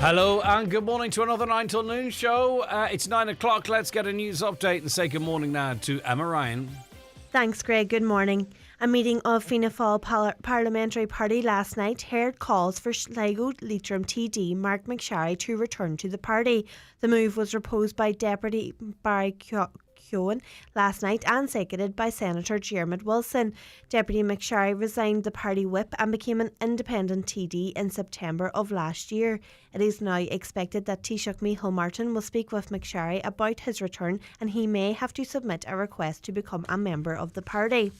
Hello and good morning to another 9 till noon show. It's 9 o'clock. Let's get a news update and say good morning now to Emma Ryan. Thanks, Greg. Good morning. A meeting of Fianna Fáil Parliamentary Party last night heard calls for Sligo Leitrim TD Mark McSharry to return to the party. The move was proposed by Deputy Barry Keoghan last night and seconded by Senator Diarmaid Wilson. Deputy McSharry resigned the party whip and became an independent TD in September of last year. It is now expected that Taoiseach Micheál Martin will speak with McSharry about his return, and he may have to submit a request to become a member of the party.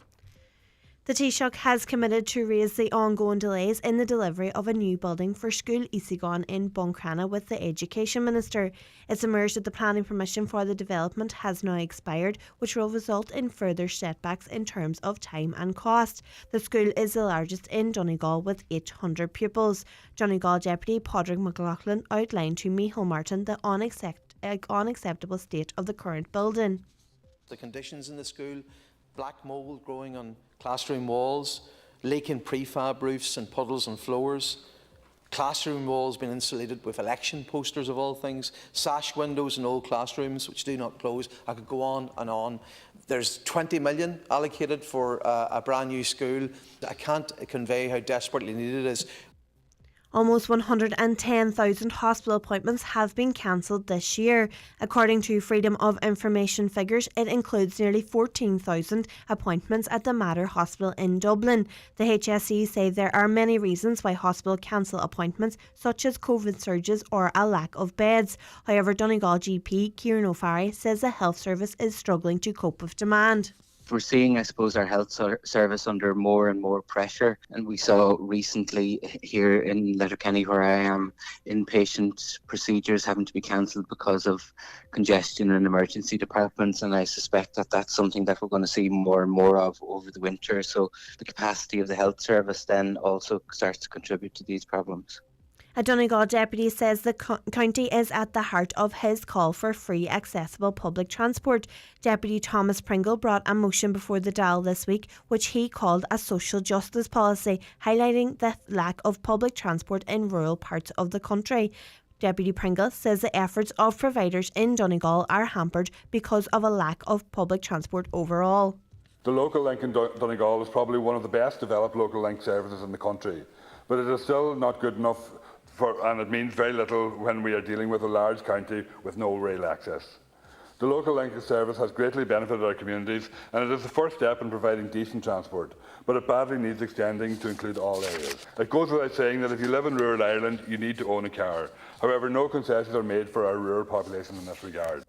The Taoiseach has committed to raise the ongoing delays in the delivery of a new building for School Isigon in Buncrana with the Education Minister. It's emerged that the planning permission for the development has now expired, which will result in further setbacks in terms of time and cost. The school is the largest in Donegal with 800 pupils. Donegal Deputy Padraig McLaughlin outlined to Micheál Martin the unacceptable state of the current building. The conditions in the school, black mould growing on classroom walls, leaking prefab roofs and puddles on floors, classroom walls being insulated with election posters of all things, sash windows in old classrooms which do not close. I could go on and on. There's 20 million allocated for a brand new school. I can't convey how desperately needed it is. Almost 110,000 hospital appointments have been cancelled this year. According to Freedom of Information figures, it includes nearly 14,000 appointments at the Mater Hospital in Dublin. The HSE say there are many reasons why hospitals cancel appointments, such as COVID surges or a lack of beds. However, Donegal GP Kieran O'Farrell says the health service is struggling to cope with demand. We're seeing, I suppose, our health service under more and more pressure. And we saw recently here in Letterkenny, where I am, inpatient procedures having to be cancelled because of congestion in emergency departments. And I suspect that that's something that we're going to see more and more of over the winter. So the capacity of the health service then also starts to contribute to these problems. A Donegal deputy says the county is at the heart of his call for free, accessible public transport. Deputy Thomas Pringle brought a motion before the Dáil this week, which he called a social justice policy, highlighting the lack of public transport in rural parts of the country. Deputy Pringle says the efforts of providers in Donegal are hampered because of a lack of public transport overall. The local link in Donegal is probably one of the best developed local link services in the country, but it is still not good enough. And it means very little when we are dealing with a large county with no rail access. The local link service has greatly benefited our communities, and it is the first step in providing decent transport, but it badly needs extending to include all areas. It goes without saying that if you live in rural Ireland, you need to own a car. However, no concessions are made for our rural population in this regard.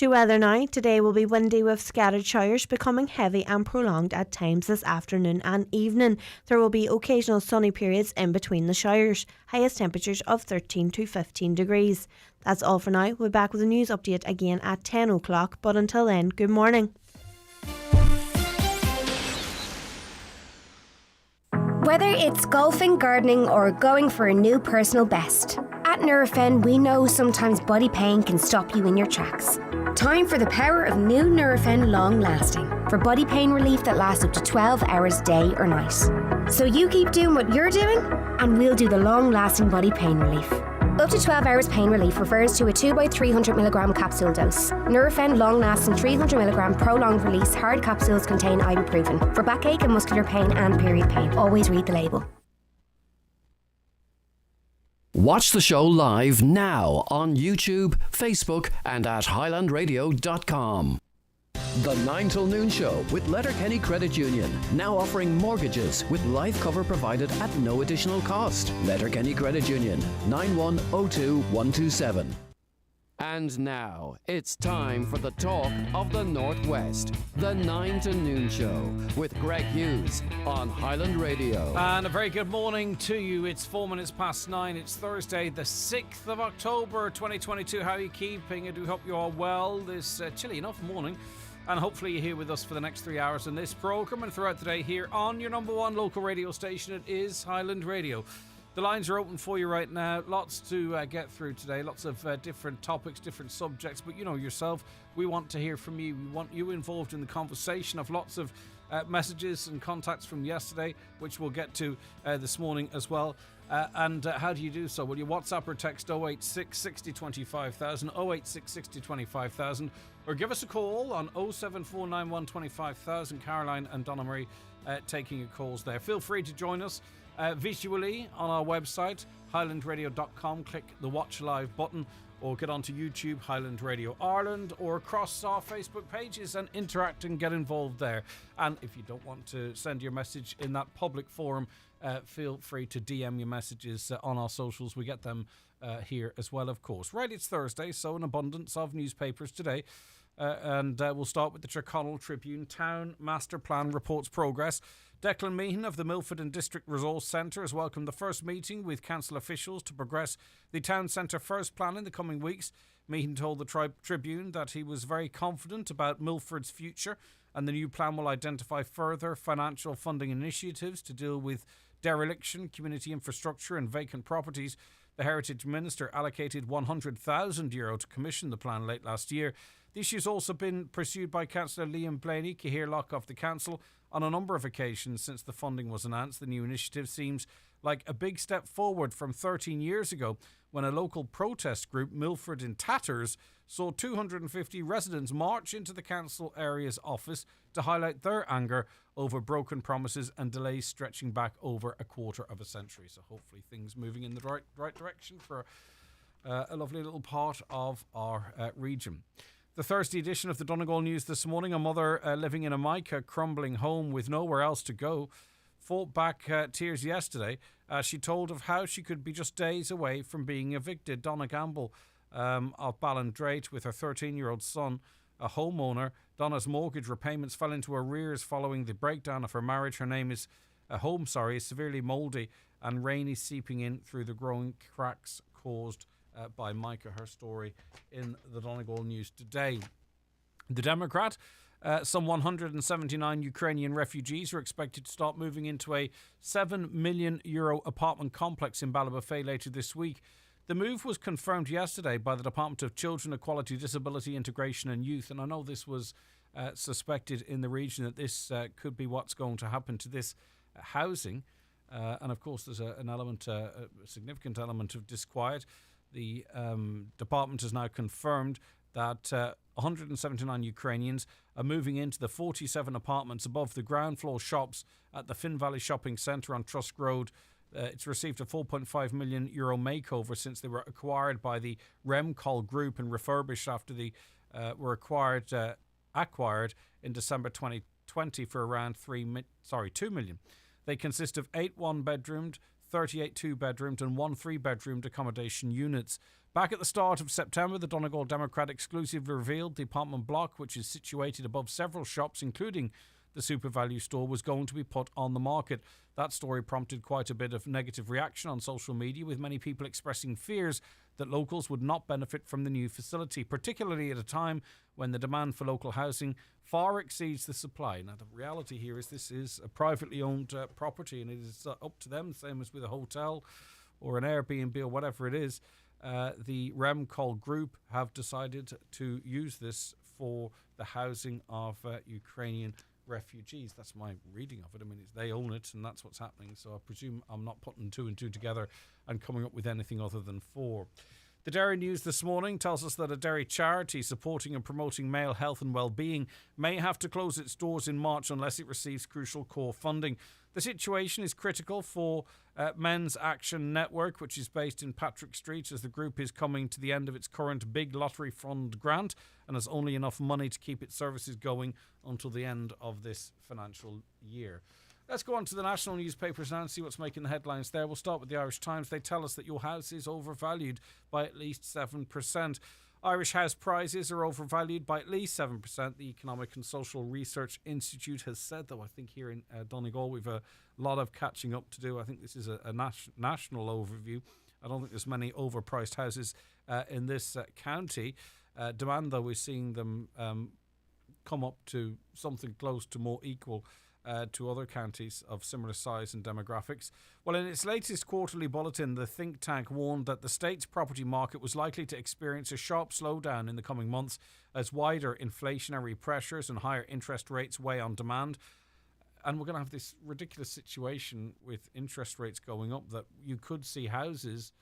To weather now, today will be windy with scattered showers becoming heavy and prolonged at times this afternoon and evening. There will be occasional sunny periods in between the showers. Highest temperatures of 13 to 15 degrees. That's all for now. We'll be back with a news update again at 10 o'clock. But until then, good morning. Whether it's golfing, gardening or going for a new personal best, at Nurofen we know sometimes body pain can stop you in your tracks. Time for the power of new Nurofen Long Lasting for body pain relief that lasts up to 12 hours day or night. So you keep doing what you're doing and we'll do the long lasting body pain relief. Up to 12 hours pain relief refers to a 2x300mg capsule dose. Nurofen Long Lasting 300mg prolonged release hard capsules contain ibuprofen for backache and muscular pain and period pain. Always read the label. Watch the show live now on YouTube, Facebook and at highlandradio.com. The 9 till noon show with Letterkenny Credit Union, now offering mortgages with life cover provided at no additional cost. Letterkenny Credit Union, 9102127. And now, it's time for the talk of the Northwest. The 9 to noon show with Greg Hughes on Highland Radio. And a very good morning to you. It's 4 minutes past 9. It's Thursday, the 6th of October, 2022. How are you keeping? I do hope you are well this chilly enough morning. And hopefully you're here with us for the next 3 hours in this programme and throughout the day here on your number one local radio station. It is Highland Radio. The lines are open for you right now. Lots to get through today. Lots of different topics, different subjects. But you know yourself, we want to hear from you. We want you involved in the conversation. I've lots of messages and contacts from yesterday, which we'll get to this morning as well. And how do you do so? Well, you WhatsApp or text 086 60 25,000, 086 60 25,000, or give us a call on 07491 25,000. Caroline and Donna Marie taking your calls there. Feel free to join us visually on our website, highlandradio.com. Click the Watch Live button, or get onto YouTube, Highland Radio Ireland, or across our Facebook pages and interact and get involved there. And if you don't want to send your message in that public forum, feel free to DM your messages on our socials. We get them here as well, of course. Right, it's Thursday, so an abundance of newspapers today. And we'll start with the Tyrconnell Tribune. Town Master Plan reports progress. Declan Meehan of the Milford and District Resource Centre has welcomed the first meeting with council officials to progress the town centre first plan in the coming weeks. Meehan told the Tribune that he was very confident about Milford's future, and the new plan will identify further financial funding initiatives to deal with dereliction, community infrastructure and vacant properties. The Heritage Minister allocated €100,000 to commission the plan late last year. The issue has also been pursued by Councillor Liam Blaney, Cahir of the Council, on a number of occasions since the funding was announced. The new initiative seems like a big step forward from 13 years ago, when a local protest group, Milford in Tatters, saw 250 residents march into the council area's office to highlight their anger over broken promises and delays stretching back over a quarter of a century. So hopefully things moving in the right direction for a lovely little part of our region. The Thursday edition of the Donegal News this morning: a mother living in a mica crumbling home with nowhere else to go fought back tears yesterday as she told of how she could be just days away from being evicted. Donna Gamble of Ballindrate, with her 13-year-old son, a homeowner. Donna's mortgage repayments fell into arrears following the breakdown of her marriage. Her home is severely mouldy and rain is seeping in through the growing cracks caused by mica. Her story in the Donegal News today. The Democrat: some 179 Ukrainian refugees are expected to start moving into a €7 million apartment complex in Ballybofey later this week. The move was confirmed yesterday by the Department of Children, Equality, Disability, Integration and Youth, and I know this was suspected in the region that this could be what's going to happen to this housing. And of course there's a significant element of disquiet. The department has now confirmed that 179 Ukrainians are moving into the 47 apartments above the ground floor shops at the Finn Valley Shopping Centre on Trusk Road. It's received a €4.5 million makeover since they were acquired by the Remcol Group and refurbished after they were acquired in December 2020 for around $2 million. They consist of 8 one-bedroomed, 38 two-bedroomed and 1 three-bedroomed accommodation units. Back at the start of September, the Donegal Democrat exclusively revealed the apartment block, which is situated above several shops, including the Super Value store, was going to be put on the market. That story prompted quite a bit of negative reaction on social media, with many people expressing fears that locals would not benefit from the new facility, particularly at a time when the demand for local housing far exceeds the supply. Now, the reality here is this is a privately owned property, and it is up to them, same as with a hotel or an Airbnb or whatever it is. The Remcol Group have decided to use this for the housing of Ukrainian refugees. That's my reading of it. I mean, they own it and that's what's happening, so I presume I'm not putting 2 and 2 together and coming up with anything other than 4. The Derry News this morning tells us that a Derry charity supporting and promoting male health and well-being may have to close its doors in March unless it receives crucial core funding. The situation is critical for Men's Action Network, which is based in Patrick Street, as the group is coming to the end of its current Big Lottery Fund grant and has only enough money to keep its services going until the end of this financial year. Let's go on to the national newspapers now and see what's making the headlines there. We'll start with the Irish Times. They tell us that your house is overvalued by at least 7%. Irish house prices are overvalued by at least 7%, the Economic and Social Research Institute has said, though I think here in Donegal we've a lot of catching up to do. I think this is a national overview. I don't think there's many overpriced houses in this county. Demand, though, we're seeing them come up to something close to more equal to other counties of similar size and demographics. Well, in its latest quarterly bulletin, the think tank warned that the state's property market was likely to experience a sharp slowdown in the coming months as wider inflationary pressures and higher interest rates weigh on demand. and we're going to have this ridiculous situation with interest rates going up that you could see houses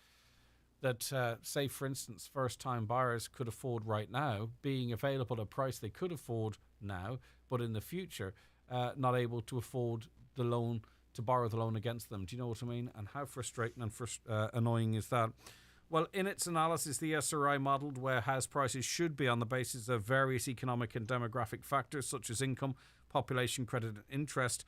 that, say, for instance, first-time buyers could afford right now being available at a price they could afford now, but in the future not able to afford the loan, to borrow the loan against them. Do you know what I mean? And how frustrating and annoying is that? Well, in its analysis, the SRI modelled where house prices should be on the basis of various economic and demographic factors such as income, population, credit and interest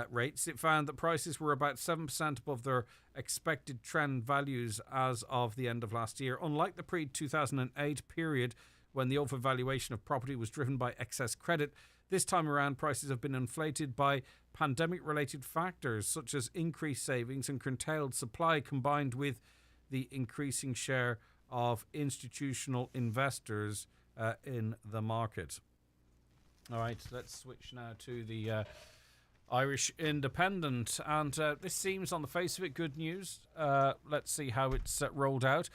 rates. It found that prices were about 7% above their expected trend values as of the end of last year. Unlike the pre-2008 period when the overvaluation of property was driven by excess credit, this time around prices have been inflated by pandemic-related factors such as increased savings and curtailed supply combined with the increasing share of institutional investors in the market. All right, let's switch now to the Irish Independent. And this seems on the face of it good news. Let's see how it's rolled out.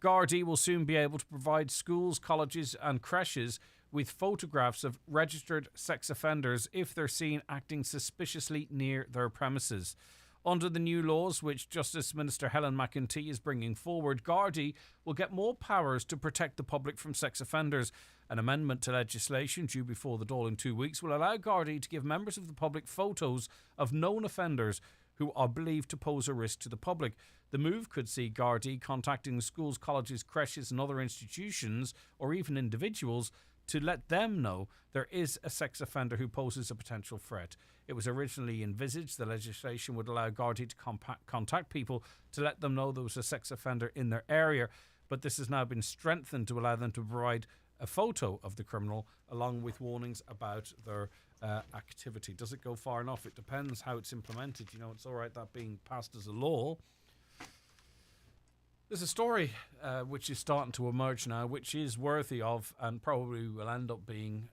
Gardaí will soon be able to provide schools, colleges and creches with photographs of registered sex offenders if they're seen acting suspiciously near their premises. Under the new laws, which Justice Minister Helen McEntee is bringing forward, Gardaí will get more powers to protect the public from sex offenders. An amendment to legislation due before the Dáil in 2 weeks will allow Gardaí to give members of the public photos of known offenders who are believed to pose a risk to the public. The move could see Gardaí contacting schools, colleges, creches and other institutions or even individuals to let them know there is a sex offender who poses a potential threat. It was originally envisaged the legislation would allow Gardaí to contact people to let them know there was a sex offender in their area, but this has now been strengthened to allow them to provide a photo of the criminal along with warnings about their activity. Does it go far enough? It depends how it's implemented. You know, it's all right that being passed as a law. There's a story which is starting to emerge now, which is worthy of and probably will end up being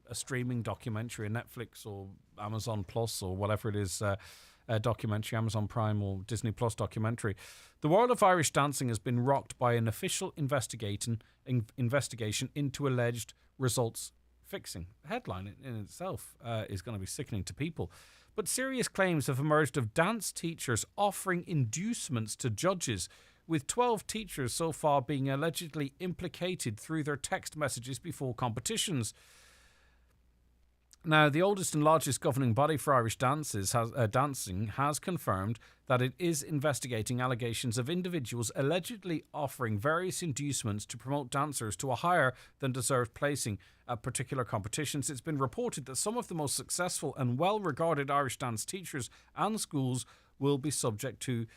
a streaming documentary, a Netflix or Amazon Plus or whatever it is, a documentary, Amazon Prime or Disney Plus documentary. The world of Irish dancing has been rocked by an official investigation into alleged results fixing. The headline in itself is going to be sickening to people. But serious claims have emerged of dance teachers offering inducements to judges, with 12 teachers so far being allegedly implicated through their text messages before competitions. Now, the oldest and largest governing body for Irish dancing has confirmed that it is investigating allegations of individuals allegedly offering various inducements to promote dancers to a higher than deserved placing at particular competitions. It's been reported that some of the most successful and well-regarded Irish dance teachers and schools will be subject to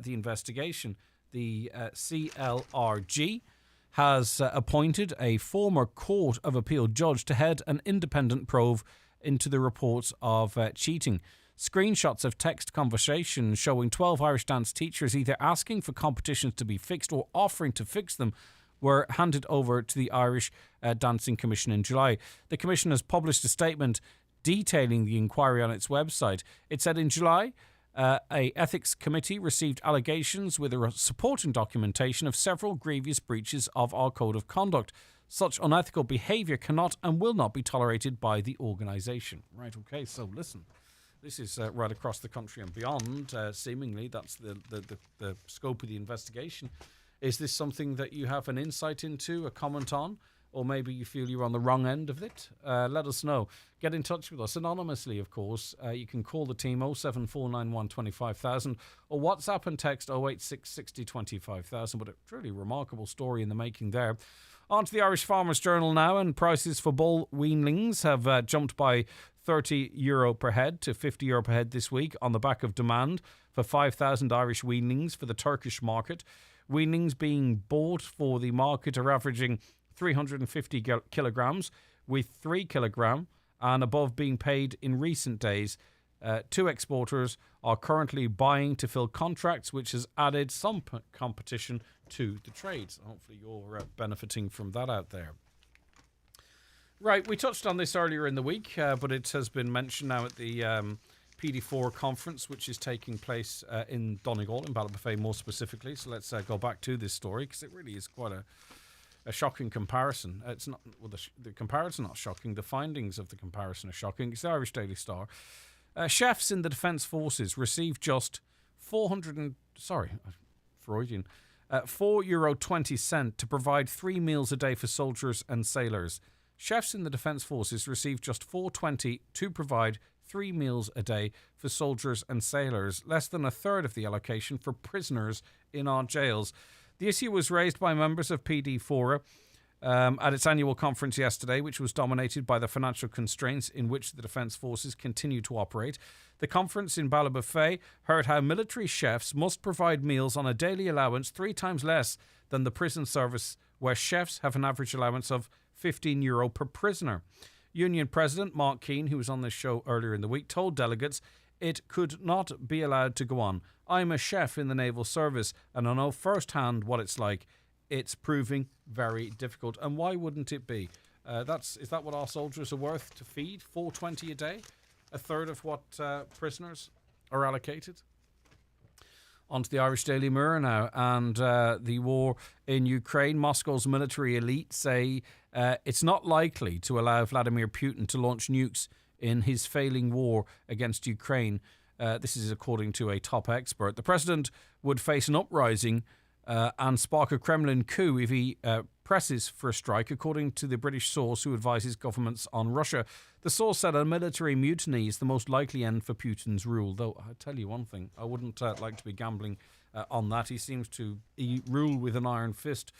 the investigation. The CLRG has appointed a former Court of Appeal judge to head an independent probe into the reports of cheating. Screenshots of text conversations showing 12 Irish dance teachers either asking for competitions to be fixed or offering to fix them were handed over to the Irish Dancing Commission in July. The Commission has published a statement detailing the inquiry on its website. It said in July, a ethics committee received allegations with a supporting documentation of several grievous breaches of our code of conduct. Such unethical behaviour cannot and will not be tolerated by the organisation. Right, okay, so listen. This is right across the country and beyond. Seemingly, that's the scope of the investigation. Is this something that you have an insight into, a comment on? Or maybe you feel you're on the wrong end of it? Let us know. Get in touch with us anonymously, of course. You can call the team 07491 25000 or WhatsApp and text 086 60 25000. But a truly remarkable story in the making there. On to the Irish Farmers Journal now, and prices for bull weanlings have jumped by €30 per head to €50 per head this week on the back of demand for 5,000 Irish weanlings for the Turkish market. Weanlings being bought for the market are averaging 350 kilograms, with 3 kilogram and above being paid in recent days. Two exporters are currently buying to fill contracts, which has added some competition to the trades. Hopefully you're benefiting from that out there. Right, we touched on this earlier in the week, but it has been mentioned now at the PD4 conference, which is taking place in Donegal, in Ballybofey more specifically. So let's go back to this story, because it really is quite a shocking comparison. It's not, well, the comparison not shocking. The findings of the comparison are shocking. It's the Irish Daily Star. Chefs in the Defence Forces receive just €4.20 to provide 3 meals a day for soldiers and sailors. Chefs in the Defence Forces receive just $4.20 to provide 3 meals a day for soldiers and sailors, less than a third of the allocation for prisoners in our jails. The issue was raised by members of PD Fora at its annual conference yesterday, which was dominated by the financial constraints in which the Defence Forces continue to operate. The conference in Ballybofey heard how military chefs must provide meals on a daily allowance 3 times less than the prison service, where chefs have an average allowance of €15 per prisoner. Union President Mark Keane, who was on this show earlier in the week, told delegates it could not be allowed to go on. I'm a chef in the naval service and I know firsthand what it's like. It's proving very difficult. And why wouldn't it be? Is that what our soldiers are worth to feed? $4.20 a day? A third of what prisoners are allocated? On to the Irish Daily Mirror now, and the war in Ukraine. Moscow's military elite say it's not likely to allow Vladimir Putin to launch nukes in his failing war against Ukraine. This is according to a top expert. The president would face an uprising and spark a Kremlin coup if he presses for a strike, according to the British source who advises governments on Russia. The source said a military mutiny is the most likely end for Putin's rule, though I'll tell you one thing, I wouldn't like to be gambling on that. He seems to rule with an iron fist.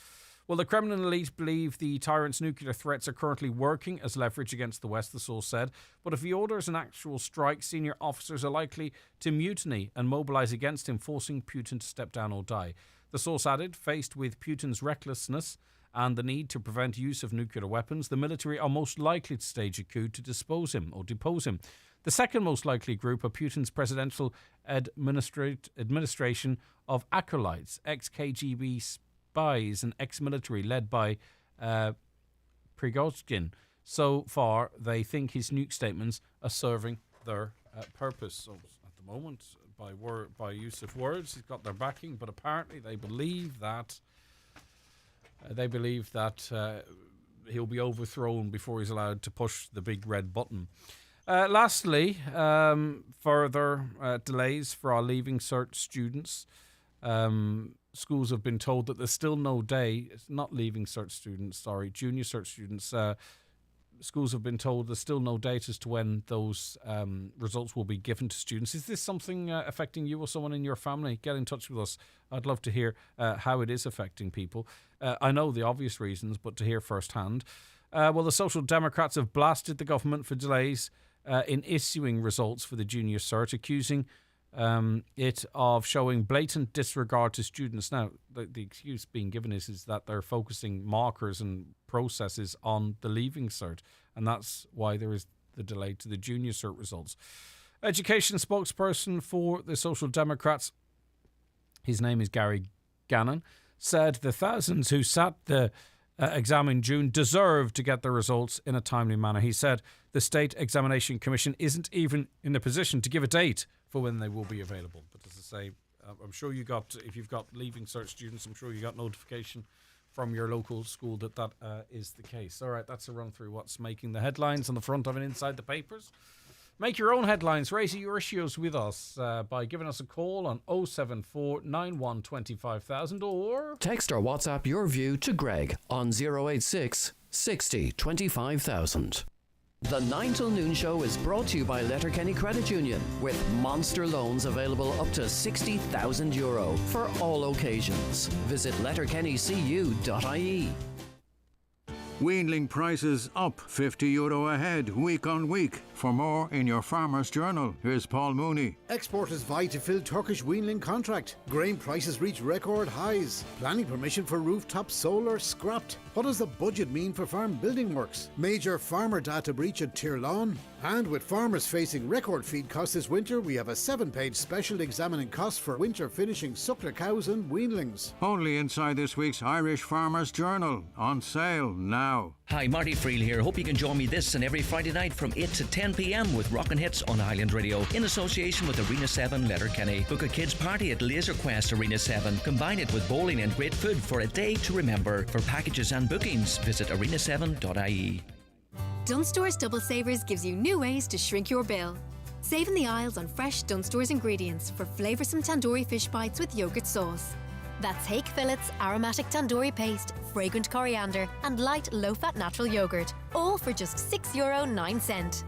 Well, the Kremlin elite believe the tyrant's nuclear threats are currently working as leverage against the West, the source said. But if he orders an actual strike, senior officers are likely to mutiny and mobilise against him, forcing Putin to step down or die. The source added, faced with Putin's recklessness and the need to prevent use of nuclear weapons, the military are most likely to stage a coup to depose him. The second most likely group are Putin's presidential administration of acolytes, ex-KGB spies and ex-military led by Prigozhin. So far, they think his nuke statements are serving their purpose. So at the moment, by use of words, he's got their backing, but apparently they believe that he'll be overthrown before he's allowed to push the big red button. Lastly, further delays for our Leaving Cert students. Schools have been told that there's still no day. It's not Leaving Cert students, sorry, Junior Cert students. Schools have been told there's still no date as to when those results will be given to students. Is this something affecting you or someone in your family? Get in touch with us. I'd love to hear how it is affecting people. I know the obvious reasons, but to hear firsthand. Well, the Social Democrats have blasted the government for delays in issuing results for the Junior Cert, accusing it of showing blatant disregard to students. Now, the excuse being given is that they're focusing markers and processes on the Leaving Cert, and that's why there is the delay to the Junior Cert results. Education spokesperson for the Social Democrats, his name is Gary Gannon, said the thousands who sat the exam in June deserve to get their results in a timely manner. He said the State Examination Commission isn't even in a position to give a date for when they will be available. But as I say, I'm sure if you've got Leaving Cert students, I'm sure you got notification from your local school that is the case. All right, that's a run through what's making the headlines on the front of and inside the papers. Make your own headlines, raise your issues with us by giving us a call on 074 91 25000 or text or WhatsApp your view to Greg on 086 60 25000. The 9 till noon show is brought to you by Letterkenny Credit Union, with monster loans available up to €60,000 for all occasions. Visit letterkennycu.ie. Weanling prices up €50 a head week on week. For more in your Farmer's Journal, here's Paul Mooney. Exporters vie to fill Turkish weanling contract. Grain prices reach record highs. Planning permission for rooftop solar scrapped. What does the budget mean for farm building works? Major farmer data breach at Tirlawn. And with farmers facing record feed costs this winter, we have a 7-page special examining costs for winter finishing suckler cows and weanlings. Only inside this week's Irish Farmer's Journal. On sale now. Hi, Marty Friel here. Hope you can join me this and every Friday night from 8 to 10 p.m. with Rockin' Hits on Highland Radio in association with Arena 7 Letterkenny. Book a kids' party at Laser Quest Arena 7. Combine it with bowling and great food for a day to remember. For packages and bookings, visit arena7.ie. Dunstore's Double Savers gives you new ways to shrink your bill. Save in the aisles on fresh Dunstores ingredients for flavoursome tandoori fish bites with yoghurt sauce. That's hake fillets, aromatic tandoori paste, fragrant coriander and light low-fat natural yoghurt, all for just €6.09.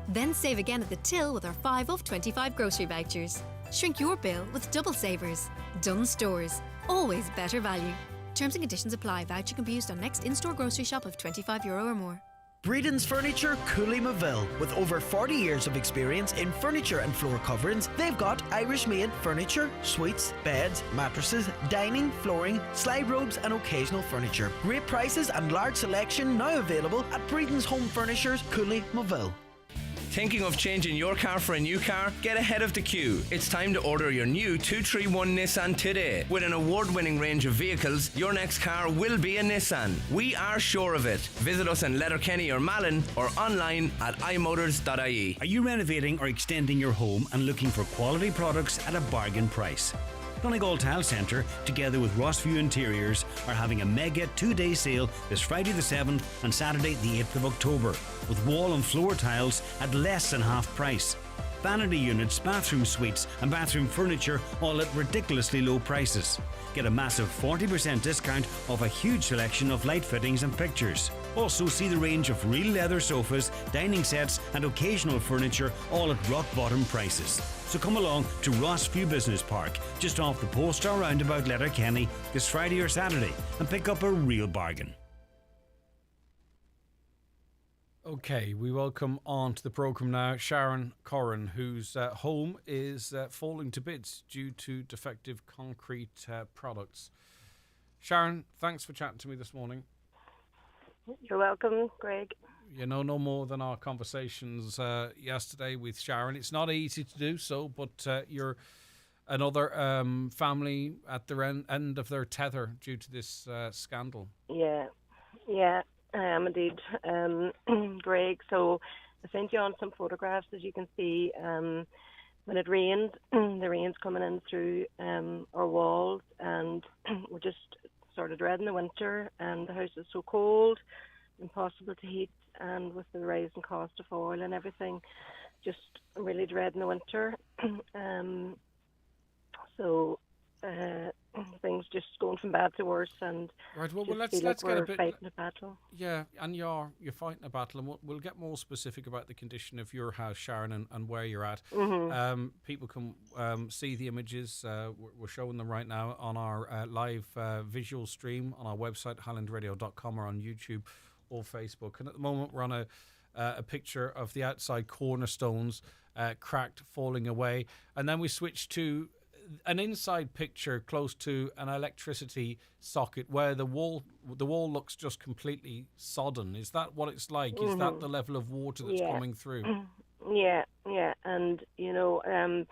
Then save again at the till with our 5 of 25 grocery vouchers. Shrink your bill with double savers. Dunstores, always better value. Terms and conditions apply. Voucher can be used on next in-store grocery shop of €25 or more. Breedon's Furniture, Cooley-Maville. With over 40 years of experience in furniture and floor coverings, they've got Irish-made furniture, suites, beds, mattresses, dining, flooring, slide robes and occasional furniture. Great prices and large selection now available at Breedon's Home Furnitures, Cooley-Maville. Thinking of changing your car for a new car? Get ahead of the queue. It's time to order your new 231 Nissan today. With an award-winning range of vehicles, your next car will be a Nissan. We are sure of it. Visit us in Letterkenny or Malin or online at imotors.ie. Are you renovating or extending your home and looking for quality products at a bargain price? Donegal Tile Centre, together with Rossview Interiors, are having a mega 2-day sale this Friday the 7th and Saturday the 8th of October, with wall and floor tiles at less than half price. Vanity units, bathroom suites and bathroom furniture all at ridiculously low prices. Get a massive 40% discount off a huge selection of light fittings and pictures. Also see the range of real leather sofas, dining sets and occasional furniture all at rock bottom prices. So come along to Rossview Business Park, just off the Polestar roundabout Letterkenny, this Friday or Saturday and pick up a real bargain. Okay, we welcome on to the programme now Sharon Corrin, whose home is falling to bits due to defective concrete products. Sharon, thanks for chatting to me this morning. You're welcome, Greg. You know no more than our conversations yesterday with Sharon. It's not easy to do so, but you're another family at the end of their tether due to this scandal. Yeah, I am indeed, Greg. So I sent you on some photographs, as you can see. When it rained, the rain's coming in through our walls, and we just started dreading the winter, and the house is so cold, impossible to heat, and with the rising cost of oil and everything, just really dreading the winter. So things just going from bad to worse, and right. Well, let's get a bit fighting a battle. Yeah, and you're fighting a battle, and we'll get more specific about the condition of your house, Sharon, and where you're at. Mm-hmm. People can see the images. We're showing them right now on our live visual stream on our website, highlandradio.com, or on YouTube or Facebook. And at the moment, we're on a picture of the outside cornerstones cracked, falling away, and then we switch to an inside picture close to an electricity socket where the wall looks just completely sodden. Is that what it's like? Mm-hmm. Is that the level of water that's coming through? Yeah, and the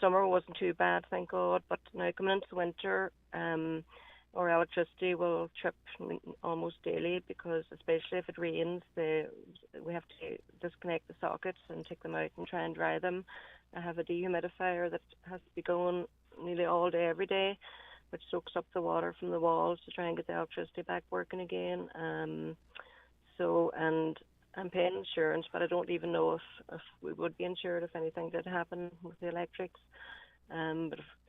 summer wasn't too bad, thank God, but now coming into the winter, our electricity will trip almost daily, because especially if it rains, we have to disconnect the sockets and take them out and try and dry them. I have a dehumidifier that has to be going nearly all day, every day, which soaks up the water from the walls to try and get the electricity back working again. And I'm paying insurance, but I don't even know if we would be insured if anything did happen with the electrics. But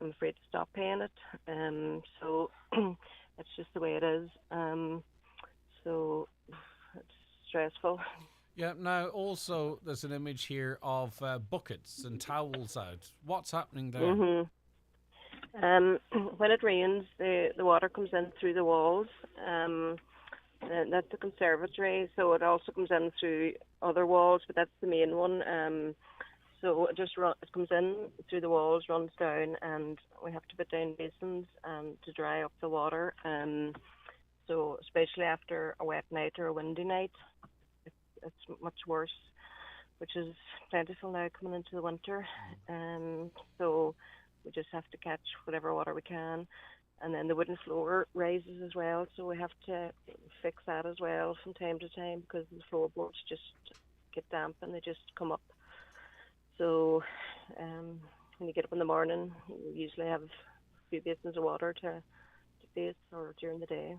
I'm afraid to stop paying it. So it's just the way it is. So it's stressful. Yeah, now also there's an image here of buckets and towels out. What's happening there? Mm-hmm. When it rains, the water comes in through the walls. And that's the conservatory, so it also comes in through other walls, but that's the main one. So it comes in through the walls, runs down, and we have to put down basins to dry up the water. So especially after a wet night or a windy night, it's much worse, which is plentiful now coming into the winter. So we just have to catch whatever water we can. And then the wooden floor rises as well, so we have to fix that as well from time to time, because the floorboards just get damp and they just come up. So when you get up in the morning, you usually have a few basins of water to face or during the day.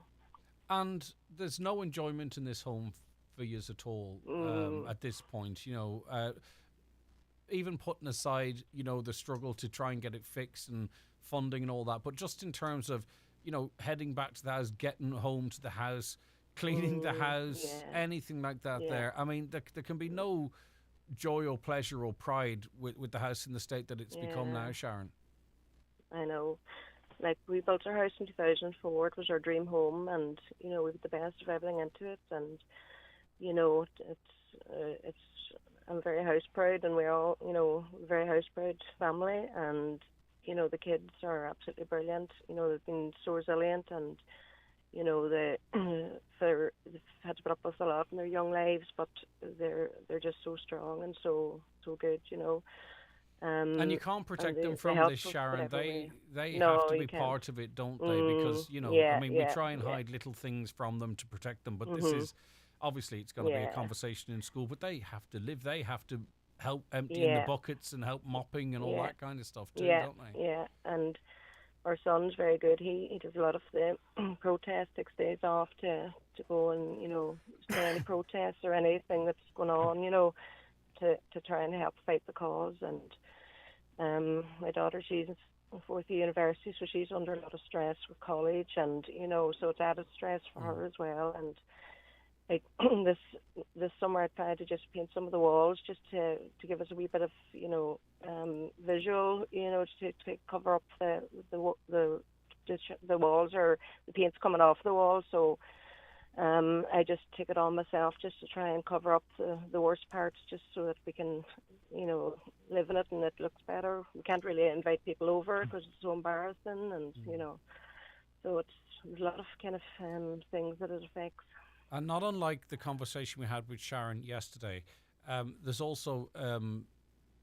And there's no enjoyment in this home for you at all at this point. even putting aside, the struggle to try and get it fixed and funding and all that, but just in terms of, heading back to the house, getting home to the house, cleaning the house, anything like that there. I mean, there can be no joy or pleasure or pride with the house in the state that it's become now, Sharon. I know. Like, we built our house in 2004. It was our dream home, and, we put the best of everything into it, and, I'm very house proud, and we're all, a very house proud family, and, the kids are absolutely brilliant. They've been so resilient, and, they've had to put up with a lot in their young lives, but they're just so strong and so good, and you can't protect them from this, Sharon. They have to be part of it, don't they? Because, we try and hide little things from them to protect them, but this is, obviously it's going to be a conversation in school, but they have to live, they have to help emptying the buckets and help mopping and all that kind of stuff too, don't they? Yeah, and our son's very good. He does a lot of the protest, takes days off to go and, stay any protests or anything that's going on, to try and help fight the cause. And my daughter, she's in fourth year university, so she's under a lot of stress with college, and so it's added stress for her as well. And like this summer, I tried to just paint some of the walls just to give us a wee bit of visual, to cover up the walls, or the paint's coming off the walls. So I just take it on myself just to try and cover up the worst parts, just so that we can, live in it and it looks better. We can't really invite people over because it's so embarrassing, and so there's a lot of kind of things that it affects. And not unlike the conversation we had with Sharon yesterday, there's also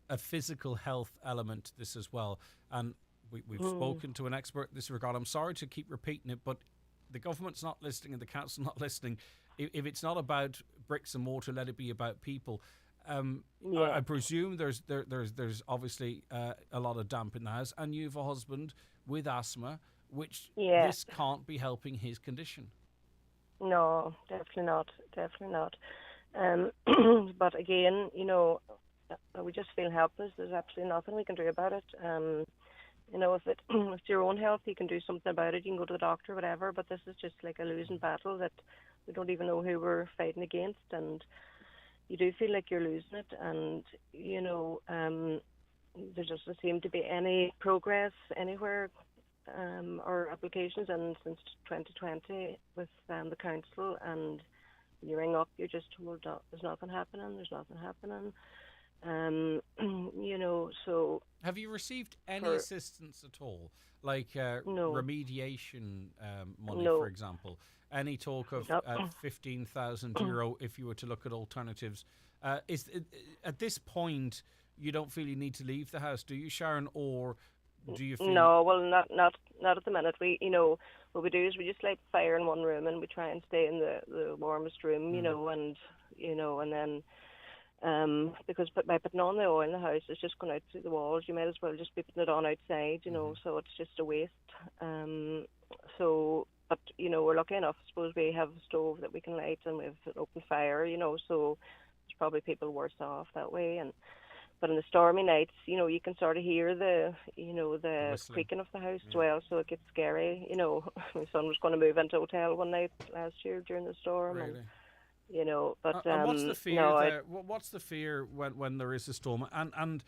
a physical health element to this as well. And we've spoken to an expert in this regard. I'm sorry to keep repeating it, but the government's not listening and the council's not listening. If it's not about bricks and mortar, let it be about people. I presume there's obviously a lot of damp in the house, and you have a husband with asthma, which this can't be helping his condition. No, definitely not. But again, we just feel helpless. There's absolutely nothing we can do about it. If it's your own health, you can do something about it. You can go to the doctor, whatever. But this is just like a losing battle that we don't even know who we're fighting against, and you do feel like you're losing it. And there doesn't seem to be any progress anywhere. Or applications, and since 2020 with the council, and when you ring up, you're just told there's nothing happening. So have you received any assistance at all, like remediation money, for example? Any talk of €15,000 if you were to look at alternatives? Is it, at this point, you don't feel you need to leave the house, do you, Sharon, or do you feel... No, well, not at the minute. We, what we do is we just light the fire in one room, and we try and stay in the warmest room, and then because by putting on the oil in the house, it's just going out through the walls. You might as well just be putting it on outside, so it's just a waste. But we're lucky enough. I suppose we have a stove that we can light, and we have an open fire, so there's probably people worse off that way. But in the stormy nights, you can sort of hear the creaking of the house as well, so it gets scary. My son was going to move into a hotel one night last year during the storm. Really? And, but and what's the fear there? What's the fear when there is a storm? And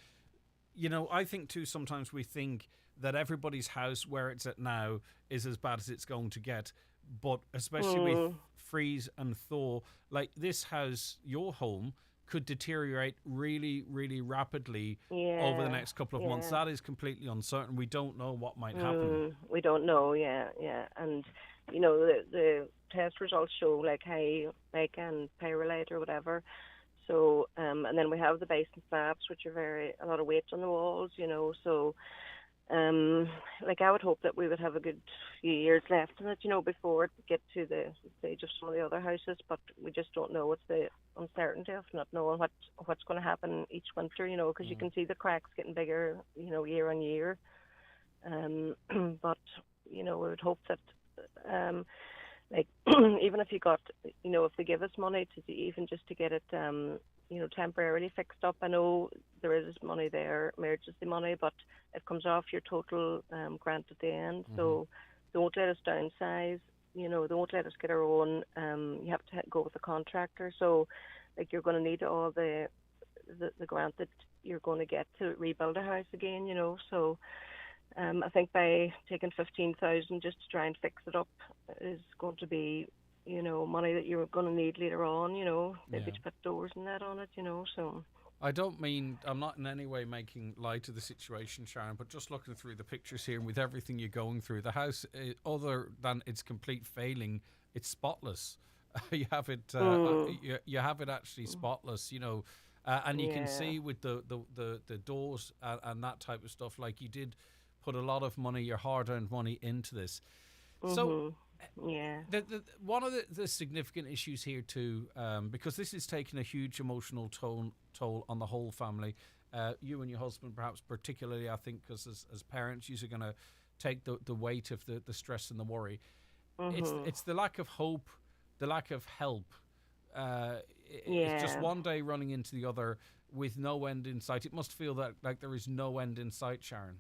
I think too, sometimes we think that everybody's house where it's at now is as bad as it's going to get. But especially with freeze and thaw, like this house, your home, could deteriorate really, really rapidly over the next couple of months. That is completely uncertain. We don't know what might happen. We don't know, and the test results show like high and pyrolite or whatever. So and then we have the basement slabs, which are a lot of weight on the walls, so I would hope that we would have a good few years left in it, before it get to the stage of some of the other houses. But we just don't know. It's the uncertainty of not knowing what's going to happen each winter, because you can see the cracks getting bigger, year on year. But we would hope that even if you got, if they give us money to even just to get it temporarily fixed up. I know there is money there, emergency money, but it comes off your total grant at the end. So don't let us downsize. Don't let us get our own. You have to go with a contractor. So, like, you're going to need all the grant that you're going to get to rebuild a house again. So. I think by taking 15,000 just to try and fix it up is going to be, money that you're going to need later on, maybe to put doors and that on it, so. I'm not in any way making light of the situation, Sharon, but just looking through the pictures here and with everything you're going through, the house, other than its complete failing, it's spotless. You have it, you have it actually spotless, and you can see with the doors and that type of stuff, like you did put a lot of money, your hard-earned money, into this. So, one of the significant issues here too, because this is taking a huge emotional toll on the whole family. You and your husband, perhaps particularly, I think, because as parents, you're going to take the weight of the stress and the worry. It's the lack of hope, the lack of help. It's just one day running into the other with no end in sight. It must feel that like there is no end in sight, Sharon.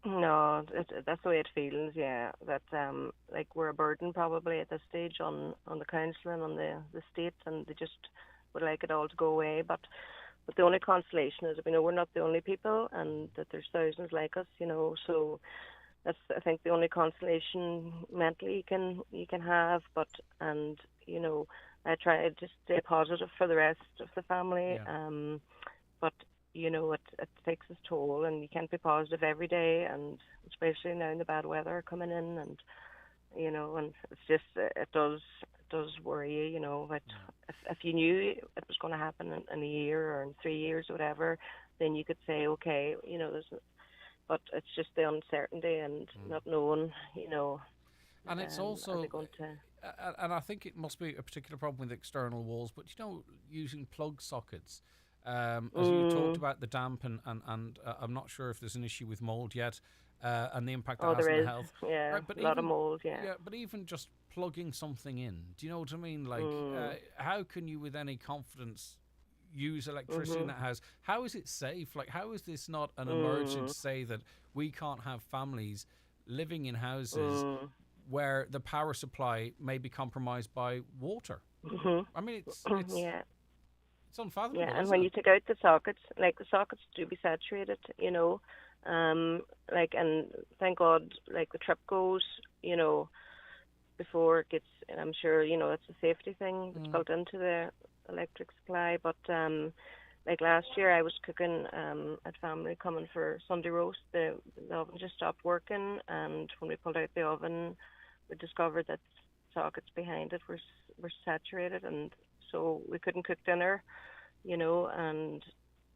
No, that's the way it feels, that like we're a burden probably at this stage on the council and on the state, and they just would like it all to go away. But the only consolation is that we know we're not the only people, and that there's thousands like us, so that's, I think, the only consolation mentally you can have. But I try to stay positive for the rest of the family, but it takes its toll, and you can't be positive every day, and especially now in the bad weather coming in, and and it's just it does worry you. But if you knew it was going to happen in a year or in 3 years or whatever, then you could say, okay, but it's just the uncertainty and not knowing, And it's also, and I think it must be a particular problem with external walls, but using plug sockets. As you talked about the damp, and I'm not sure if there's an issue with mould yet, and the impact that has on the health. Yeah, right, but a lot of mould, Yeah, but even just plugging something in, do you know what I mean? Like, how can you with any confidence use electricity in that house? How is it safe? Like, how is this not an emergency, say that we can't have families living in houses where the power supply may be compromised by water? I mean, it's it's unfathomable. Yeah, and when you take out the sockets, like the sockets do be saturated, and thank God, like the trip goes, before it gets, and I'm sure, it's a safety thing. It's built into the electric supply. But like last year, I was cooking at family coming for Sunday roast. The oven just stopped working, and when we pulled out the oven, we discovered that sockets behind it were saturated, and so we couldn't cook dinner, and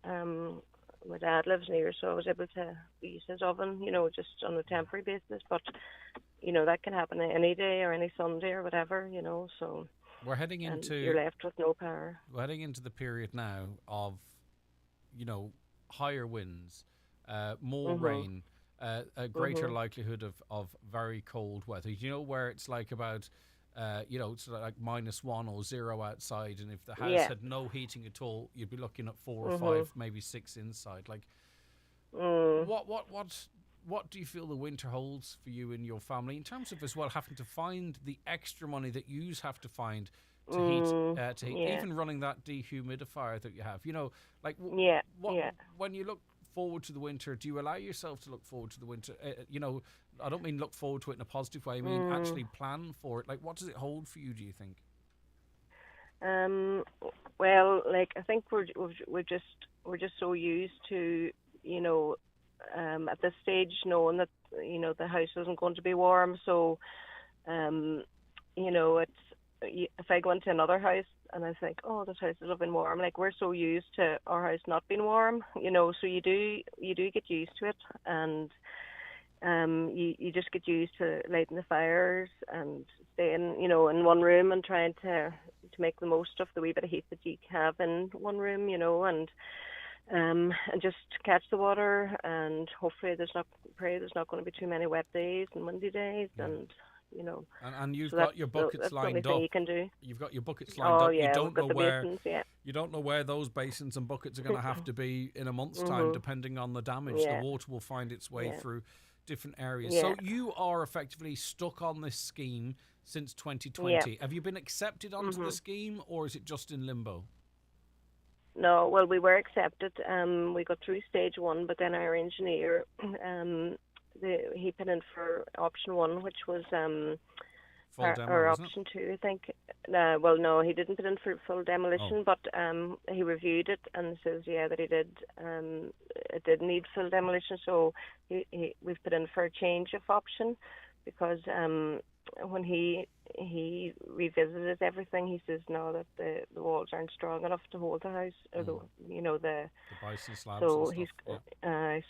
my dad lives near, so I was able to use his oven, just on a temporary basis. But, that can happen any day or any Sunday or whatever, so we're heading into, you're left with no power. We're heading into the period now of, higher winds, more rain, a greater likelihood of very cold weather. Where it's like about it's like -1 or 0 outside, and if the house had no heating at all, you'd be looking at 4 or 5, maybe 6 inside. Like, what do you feel the winter holds for you and your family in terms of as well having to find the extra money that you have to find to heat, even running that dehumidifier that you have? When you look forward to the winter, do you allow yourself to look forward to the winter? I don't mean look forward to it in a positive way. I mean actually plan for it. Like, what does it hold for you, do you think? Well, like, I think we're just so used to, at this stage, knowing that the house isn't going to be warm. So, it's, if I go into another house and I think, oh, this house has been warm, like, we're so used to our house not being warm, so you do get used to it, and you just get used to lighting the fires and staying, in one room and trying to make the most of the wee bit of heat that you have in one room, and just catch the water, and hopefully there's not going to be too many wet days and windy days, and And you've So got your buckets that's the only lined thing up. you can do. You've got your buckets lined Oh up. yeah, You we've don't got know the where basins, yeah. you don't know where those basins and buckets are going to have to be in a month's time, Mhm. depending on the damage. Yeah. The water will find its way Yeah. through different areas. Yeah. So you are effectively stuck on this scheme since 2020. Yeah. Have you been accepted onto the Mhm. scheme, or is it just in limbo? No, well, we were accepted. We got through stage 1, but then our engineer, he put in for option 1, which was Full demo, or wasn't option 2, I think. Well, no, he didn't put in for full demolition, Oh. but he reviewed it and says, yeah, that he did. It did need full demolition, so we've put in for a change of option because when he revisited everything, he says no, that the walls aren't strong enough to hold the house, or the The bison slabs so and he's stuff. Yeah.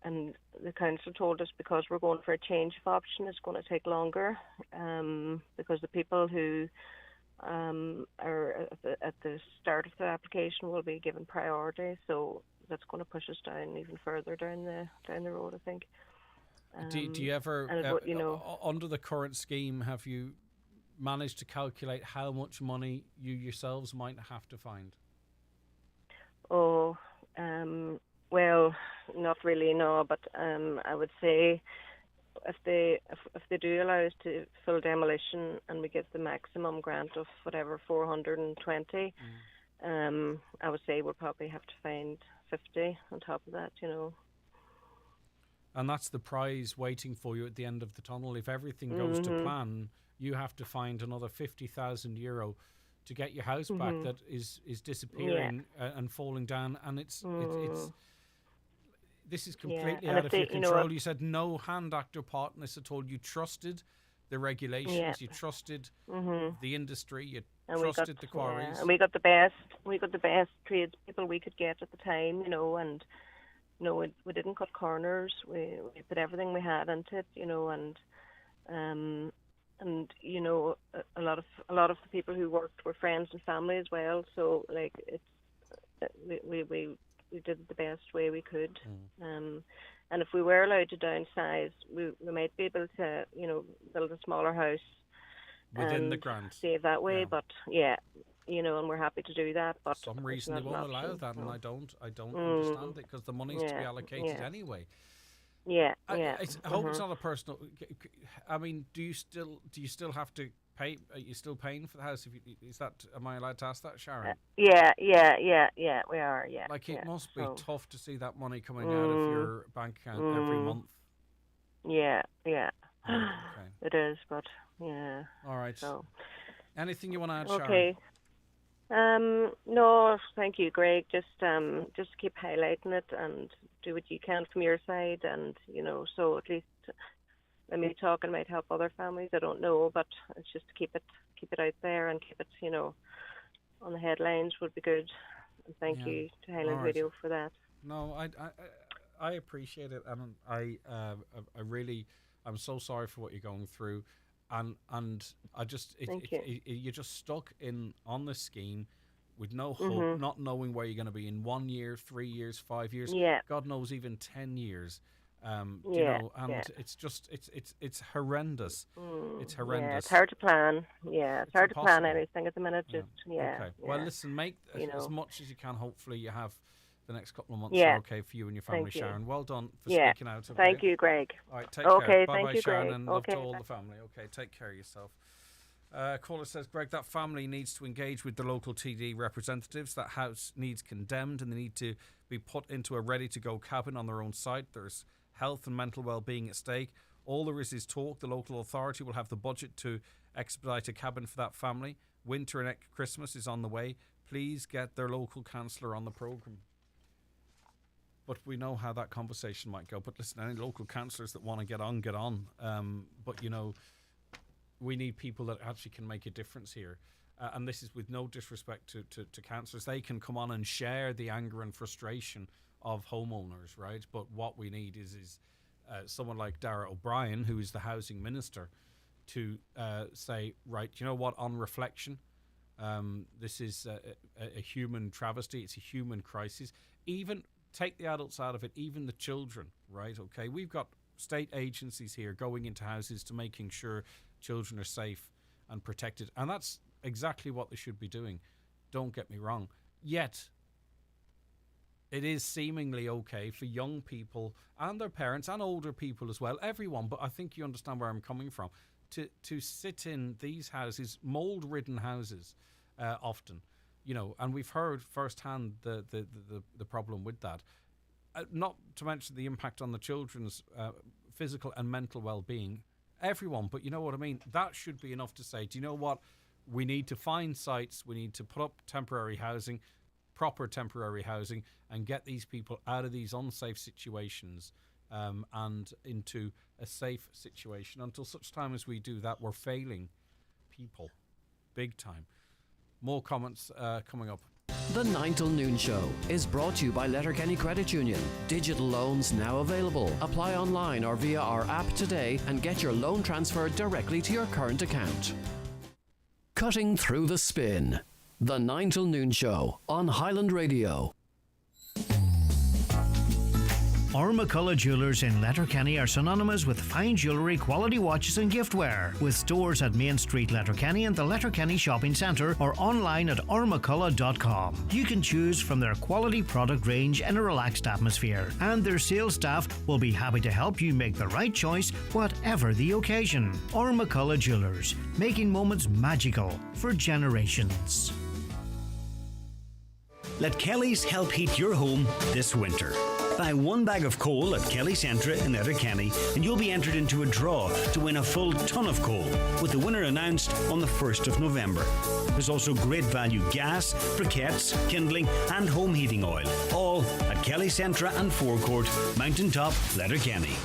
and the council told us because we're going for a change of option, it's going to take longer, because the people who are at the start of the application will be given priority, so that's going to push us down even further down the road, I think. Do you ever, and it would, under the current scheme, have you managed to calculate how much money you yourselves might have to find? Oh, well, not really, no. But I would say if they do allow us to full demolition and we get the maximum grant of whatever 420, I would say we'll probably have to find 50 on top of that, And that's the prize waiting for you at the end of the tunnel. If everything goes to plan, you have to find another €50,000 to get your house back that is disappearing and falling down. And it's this is completely out of your control. You said no hand actor partners at all. You trusted the regulations. You trusted the industry. You trusted the quarries. And we got the best tradespeople we could get at the time, and. No, we didn't cut corners. We put everything we had into it, and a lot of the people who worked were friends and family as well. So like we did it the best way we could. And if we were allowed to downsize, we might be able to build a smaller house within the grant. Save that way, but yeah. And we're happy to do that. But for some reason they won't allow that, and I don't understand it because the money's to be allocated anyway. Yeah, I hope it's not a personal. I mean, do you still have to pay? Are you still paying for the house? Is that? Am I allowed to ask that, Sharon? Yeah. We are. Yeah. Like it must be tough to see that money coming out of your bank account every month. Yeah. Okay. It is, but yeah. All right. So. Anything you want to add, Sharon? Okay. No, thank you, Greg. Just keep highlighting it and do what you can from your side, and so at least maybe talking might help other families. I don't know, but it's just to keep it out there and keep it, on the headlines would be good. And thank you to Highland Radio for that. No, I appreciate it, and I'm so sorry for what you're going through. And I just you're just stuck on this scheme with no hope, not knowing where you're going to be in 1 year, 3 years, 5 years. Yeah. God knows even 10 years. It's just it's horrendous. It's horrendous. Yeah, it's hard to plan. Yeah, it's hard to plan anything at the minute. Just Okay. Well, listen, make as much as you can. Hopefully, you have the next couple of months are okay for you and your family, Sharon. Well done for speaking out. Okay? Thank you, Greg. All right, take care. Bye-bye, thank you, Sharon, Greg. and love to all the family. Okay, take care of yourself. Caller says, Greg, that family needs to engage with the local TD representatives. That house needs condemned and they need to be put into a ready-to-go cabin on their own site. There's health and mental well-being at stake. All there is talk. The local authority will have the budget to expedite a cabin for that family. Winter and Christmas is on the way. Please get their local councillor on the programme. But we know how that conversation might go. But listen, any local councillors that want to get on. But, we need people that actually can make a difference here. And this is with no disrespect to councillors. They can come on and share the anger and frustration of homeowners, right? But what we need is someone like Dara O'Brien, who is the housing minister, to say, right, you know what, on reflection, this is a human travesty. It's a human crisis. Even take the adults out of it, even the children, right? Okay, we've got state agencies here going into houses to making sure children are safe and protected. And that's exactly what they should be doing. Don't get me wrong. Yet, it is seemingly okay for young people and their parents and older people as well, everyone, but I think you understand where I'm coming from, to sit in these houses, mold-ridden houses, often, you know, and we've heard firsthand the problem with that. Not to mention the impact on the children's physical and mental well-being, everyone, but you know what I mean? That should be enough to say, do you know what? We need to find sites, we need to put up temporary housing, proper temporary housing, and get these people out of these unsafe situations and into a safe situation. Until such time as we do that, we're failing people big time. More comments coming up. The 9 till noon show is brought to you by Letterkenny Credit Union. Digital loans now available. Apply online or via our app today and get your loan transferred directly to your current account. Cutting through the spin. The 9 till noon show on Highland Radio. Our McCullough Jewellers in Letterkenny are synonymous with fine jewellery, quality watches and giftware. With stores at Main Street, Letterkenny and the Letterkenny Shopping Centre or online at ourmccullough.com. You can choose from their quality product range in a relaxed atmosphere, and their sales staff will be happy to help you make the right choice whatever the occasion. Our McCullough Jewellers, making moments magical for generations. Let Kelly's help heat your home this winter. Buy one bag of coal at Kelly Centra in Letterkenny and you'll be entered into a draw to win a full ton of coal, with the winner announced on the 1st of November. There's also great value gas, briquettes, kindling and home heating oil, all at Kelly Centra and Forecourt, Mountaintop, Letterkenny.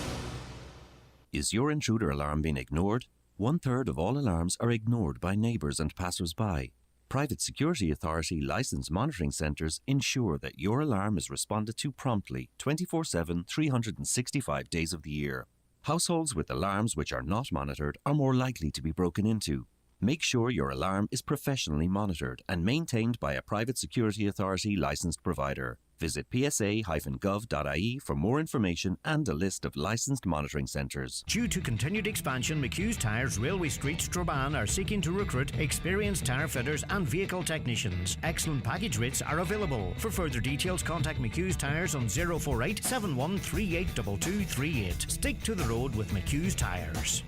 Is your intruder alarm being ignored? 1/3 of all alarms are ignored by neighbours and passers-by. Private Security Authority licensed monitoring centres ensure that your alarm is responded to promptly 24/7, 365 days of the year. Households with alarms which are not monitored are more likely to be broken into. Make sure your alarm is professionally monitored and maintained by a Private Security Authority licensed provider. Visit psa-gov.ie for more information and a list of licensed monitoring centres. Due to continued expansion, McHugh's Tyres, Railway Street, Strabane are seeking to recruit experienced tyre fitters and vehicle technicians. Excellent package rates are available. For further details, contact McHugh's Tyres on 048 7138 2238. Stick to the road with McHugh's Tyres.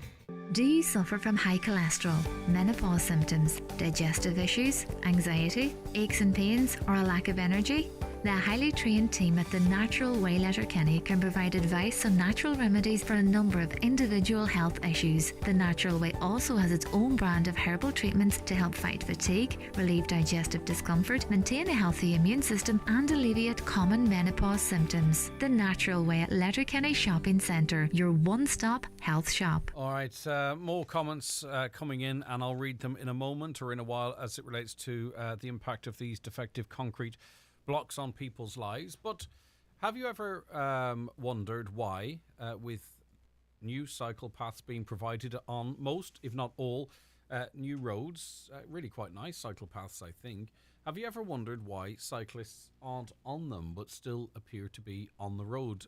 Do you suffer from high cholesterol, menopause symptoms, digestive issues, anxiety, aches and pains, or a lack of energy? The highly trained team at The Natural Way Letterkenny can provide advice on natural remedies for a number of individual health issues. The Natural Way also has its own brand of herbal treatments to help fight fatigue, relieve digestive discomfort, maintain a healthy immune system and alleviate common menopause symptoms. The Natural Way at Letterkenny Shopping Centre, your one-stop health shop. All right, more comments coming in, and I'll read them in a moment or in a while as it relates to the impact of these defective concrete blocks on people's lives. But have you ever wondered why, with new cycle paths being provided on most, if not all, new roads, really quite nice cycle paths, I think, have you ever wondered why cyclists aren't on them but still appear to be on the road?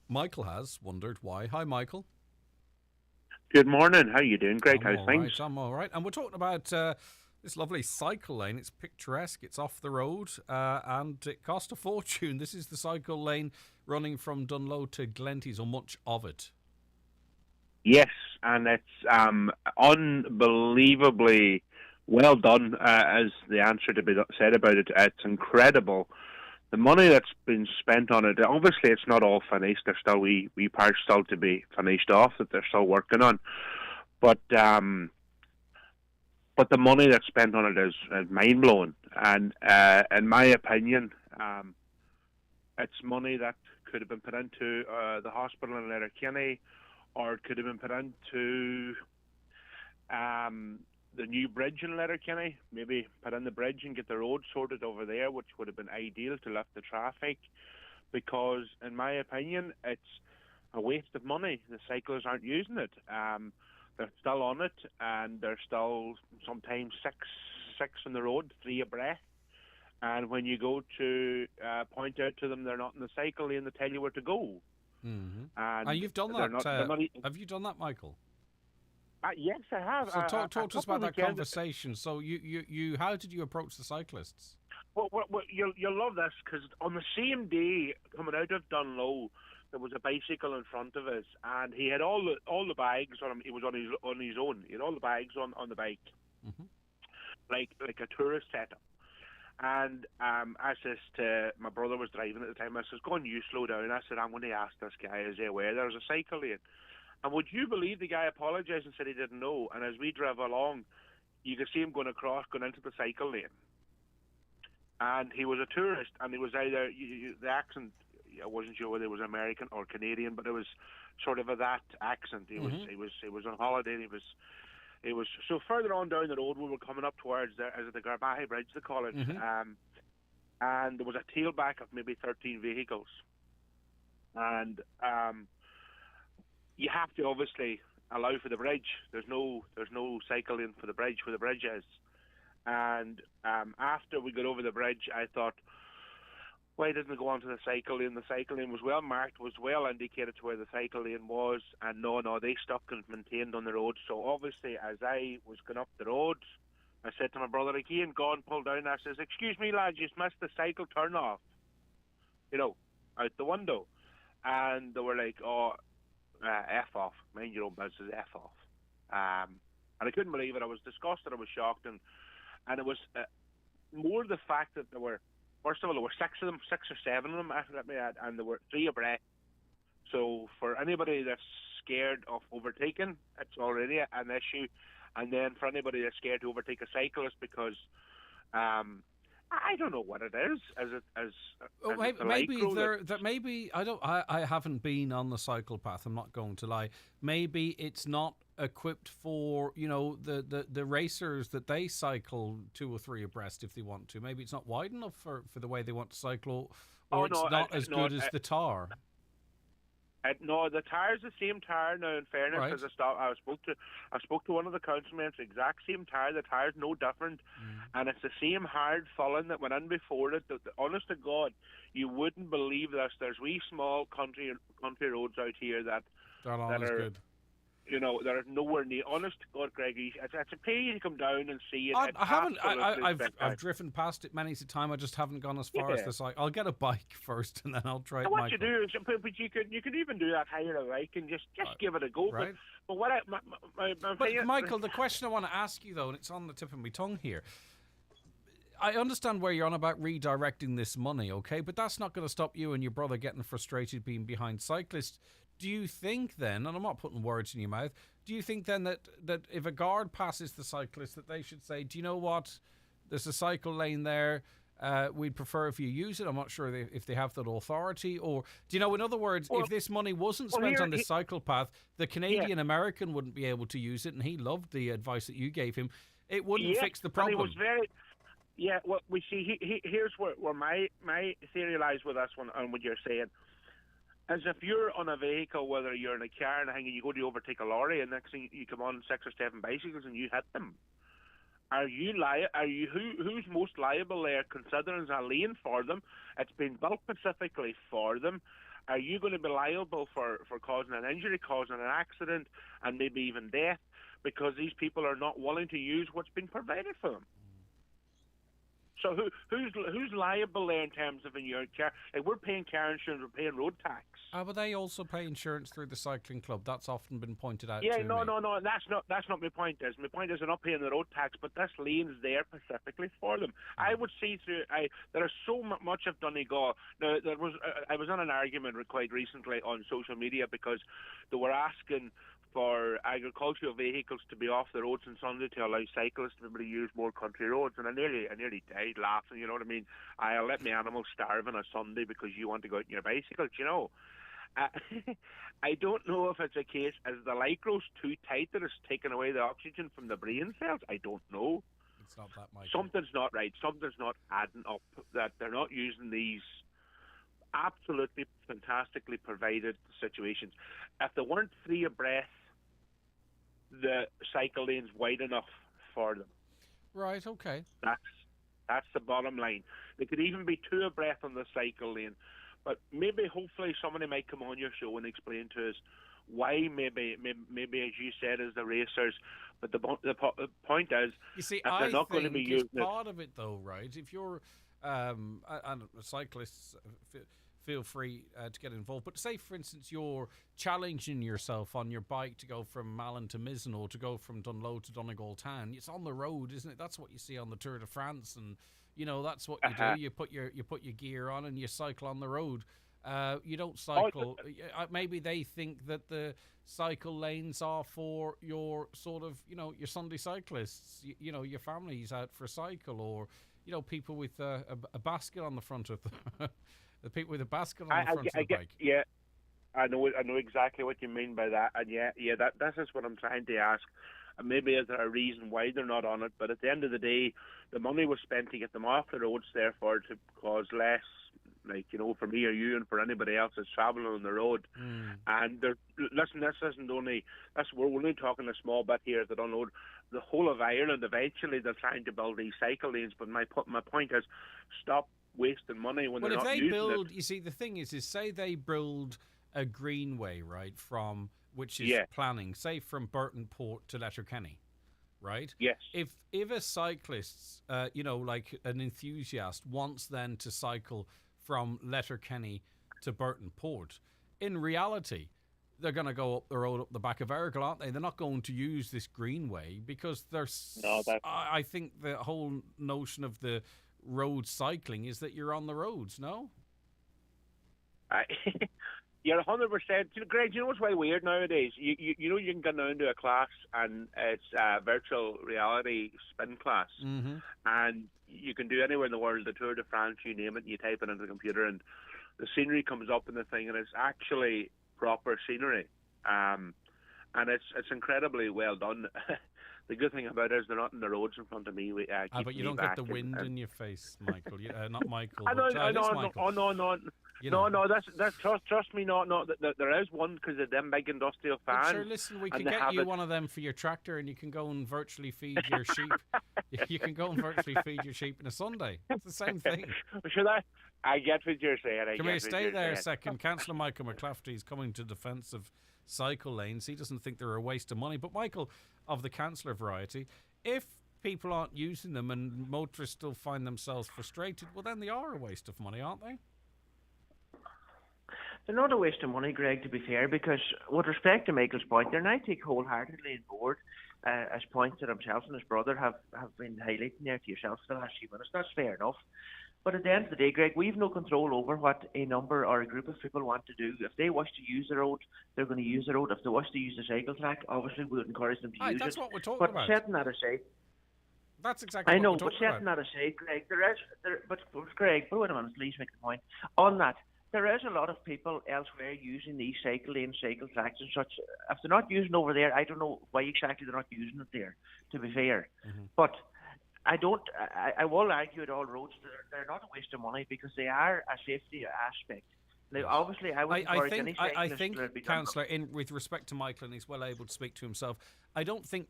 Michael has wondered why. Hi, Michael. Good morning. How are you doing, Greg? How's things? Right, I'm all right. And we're talking about this lovely cycle lane. It's picturesque. It's off the road, and it cost a fortune. This is the cycle lane running from Dunlow to Glenties, or much of it. Yes, and it's unbelievably well done, as the answer to be said about it. It's incredible. The money that's been spent on it, obviously it's not all finished. There's still wee parts still to be finished off that they're still working on. But the money that's spent on it is mind-blowing. And in my opinion, it's money that could have been put into the hospital in Letterkenny, or it could have been put into the new bridge in Letterkenny. Maybe put in the bridge and get the road sorted over there, which would have been ideal to lift the traffic. Because, in my opinion, it's a waste of money. The cyclists aren't using it. They're still on it, and they're still sometimes six on the road, 3 abreast. And when you go to point out to them they're not in the cycle lane, they tell you where to go. Mm-hmm. And you've done that. Have you done that, Michael? Yes, I have. So talk to us about that weekends. conversation. So you how did you approach the cyclists? Well, you'll love this, because on the same day coming out of Dunlow, there was a bicycle in front of us, and he had all the bags on him. He was on his own. He had all the bags on the bike, like a tourist setup. And I says to my brother was driving at the time. I says, "Go on, you slow down." I said, "I'm going to ask this guy, is he aware there's a cycle lane?" And would you believe the guy apologised and said he didn't know? And as we drove along, you could see him going into the cycle lane. And he was a tourist, and he was either the accent. I wasn't sure whether it was American or Canadian, but it was sort of that accent. He was on holiday. And it was so further on down the road. We were coming up towards the Garbahy Bridge, they call it, and there was a tailback of maybe 13 vehicles, and you have to obviously allow for the bridge. There's no cycle lane for the bridge where the bridge is. And after we got over the bridge, I thought, why didn't it go onto the cycle lane? The cycle lane was well marked, was well indicated to where the cycle lane was, and no, they stuck and maintained on the road. So obviously, as I was going up the road, I said to my brother, he ain't gone, pulled down. I says, "Excuse me, lad, you just missed the cycle turn off, out the window." And they were like, "Oh, F off, mind your own business, F off." And I couldn't believe it. I was disgusted, I was shocked, and it was more the fact that there were, first of all, there were 6 or 7 of them, and there were 3 abreast. So for anybody that's scared of overtaking, it's already an issue. And then for anybody that's scared to overtake a cyclist, because I don't know what it is. Maybe I haven't been on the cycle path. I'm not going to lie. Maybe it's not equipped for the racers that they cycle 2 or 3 abreast if they want to. Maybe it's not wide enough for the way they want to cycle, or it's not as good as the tar. No, the tire's the same tire now. In fairness, because I spoke to one of the councilmen. It's the exact same tire. The tire's no different, and it's the same hard filling that went in before it. Honest to God, you wouldn't believe this. There's wee small country roads out here that are good. They're nowhere near. Honest to God, Greg, it's a pay to come down and see it. I've driven past it many a time. I just haven't gone as far as the cycle. I'll get a bike first, and then I'll try it. What you do is, but you could even do that, hire a bike and just give it a go. Right. But what Michael, the question I want to ask you though, and it's on the tip of my tongue here. I understand where you're on about redirecting this money, okay, but that's not going to stop you and your brother getting frustrated being behind cyclists. Do you think then, and I'm not putting words in your mouth, do you think then that if a guard passes the cyclist that they should say, do you know what, there's a cycle lane there, we'd prefer if you use it? I'm not sure if they have that authority. Or, do you know, in other words, if this money wasn't spent on this cycle path, the Canadian-American wouldn't be able to use it, and he loved the advice that you gave him. It wouldn't fix the problem. And he was very... Yeah, well, we see, here's where my theory lies with this one and what you're saying. As if you're on a vehicle, whether you're in a car and you go to overtake a lorry, and next thing you come on 6 or 7 bicycles and you hit them. Who's most liable there, considering there's a lane for them? It's been built specifically for them. Are you going to be liable for causing an injury, causing an accident, and maybe even death, because these people are not willing to use what's been provided for them? So who's liable there in terms of in your car? Like, we're paying car insurance, we're paying road tax. But they also pay insurance through the cycling club. That's often been pointed out. Yeah, no. That's not my point. My point is they're not paying the road tax, but this lane's there specifically for them. I would see through. There is so much of Donegal. Now, I was on an argument quite recently on social media because they were asking for agricultural vehicles to be off the roads on Sunday to allow cyclists to be able to use more country roads, and I nearly died laughing. You know what I mean? I'll let my animals starve on a Sunday because you want to go out on your bicycle. You know, I don't know if it's a case as the lycro's too tight that it's taking away the oxygen from the brain cells. I don't know. It's not that, Michael. Something's not right. Something's not adding up. That they're not using these absolutely fantastically provided situations. If they weren't 3 abreast, the cycle lane's wide enough for them. Right, okay. That's the bottom line. They could even be 2 abreast on the cycle lane. But maybe, hopefully, somebody might come on your show and explain to us why maybe as you said, as the racers. But the point is, you see, if they're not going to be using it's part of it, though, right? If you're and cyclists, feel free to get involved. But say, for instance, you're challenging yourself on your bike to go from Malin to Mizzen or to go from Dunloe to Donegal Town. It's on the road, isn't it? That's what you see on the Tour de France, and that's what you do. You put your gear on and you cycle on the road. You don't cycle. Maybe they think that the cycle lanes are for your sort of, your Sunday cyclists, your families out for a cycle, or, people with a basket on the front of the people with a basket on the front of the bike. Yeah, I know exactly what you mean by that, and that's just what I'm trying to ask. And maybe is there a reason why they're not on it? But at the end of the day, the money was spent to get them off the roads, therefore to cause less, for me or you and for anybody else that's travelling on the road. And listen, we're only talking a small bit here that unload the whole of Ireland. Eventually, they're trying to build these cycle lanes. But my point is, stop wasting money when they're not using it. Well, if they build, you see, the thing is say they build a greenway, right, which is planning, say from Burton Port to Letterkenny, right? Yes. If a cyclist, like an enthusiast, wants then to cycle from Letterkenny to Burton Port, in reality, they're going to go up the road up the back of Errigal, aren't they? They're not going to use this greenway because I think the whole notion of the road cycling is that you're on the roads, no? You're 100%. Greg, you know what's very weird nowadays? You can go down to a class and it's a virtual reality spin class. Mm-hmm. And you can do anywhere in the world, the Tour de France, you name it, and you type it into the computer and the scenery comes up in the thing and it's actually proper scenery. And it's incredibly well done. The good thing about it is they're not in the roads in front of me. But you don't get the wind in your face, Michael. Not Michael. No. That's trust me. No. There is one because of them big industrial fans. But sure, listen, we could get you one of them for your tractor, and you can go and virtually feed your sheep. You can go and virtually feed your sheep on a Sunday. It's the same thing. Should I get what you're saying. Come here, stay there a second. Councillor Michael McClafferty is coming to defence of cycle lanes. He doesn't think they're a waste of money. But Michael, of the councillor variety, if people aren't using them and motorists still find themselves frustrated, well, then they are a waste of money, aren't they? They're not a waste of money, Greg, to be fair, because with respect to Michael's point, and I take wholeheartedly on board as points that himself and his brother have been highlighting there to yourself for the last few minutes. That's fair enough. But at the end of the day, Greg, we've no control over what a number or a group of people want to do. If they wish to use the road, they're going to use the road. If they wish to use the cycle track, obviously we would encourage them to use it. That's what we're talking about. But setting that aside, that's exactly what we're talking about. I know, but setting that aside, Greg, Greg, wait a minute, please make the point. On that, there is a lot of people elsewhere using these cycle lanes, cycle tracks and such. If they're not using over there, I don't know why exactly they're not using it there, to be fair. Mm-hmm. But I will argue at all roads they're not a waste of money because they are a safety aspect. Now, obviously, I would encourage any cyclist. I think, Councillor, with respect to Michael, and he's well able to speak to himself, I don't think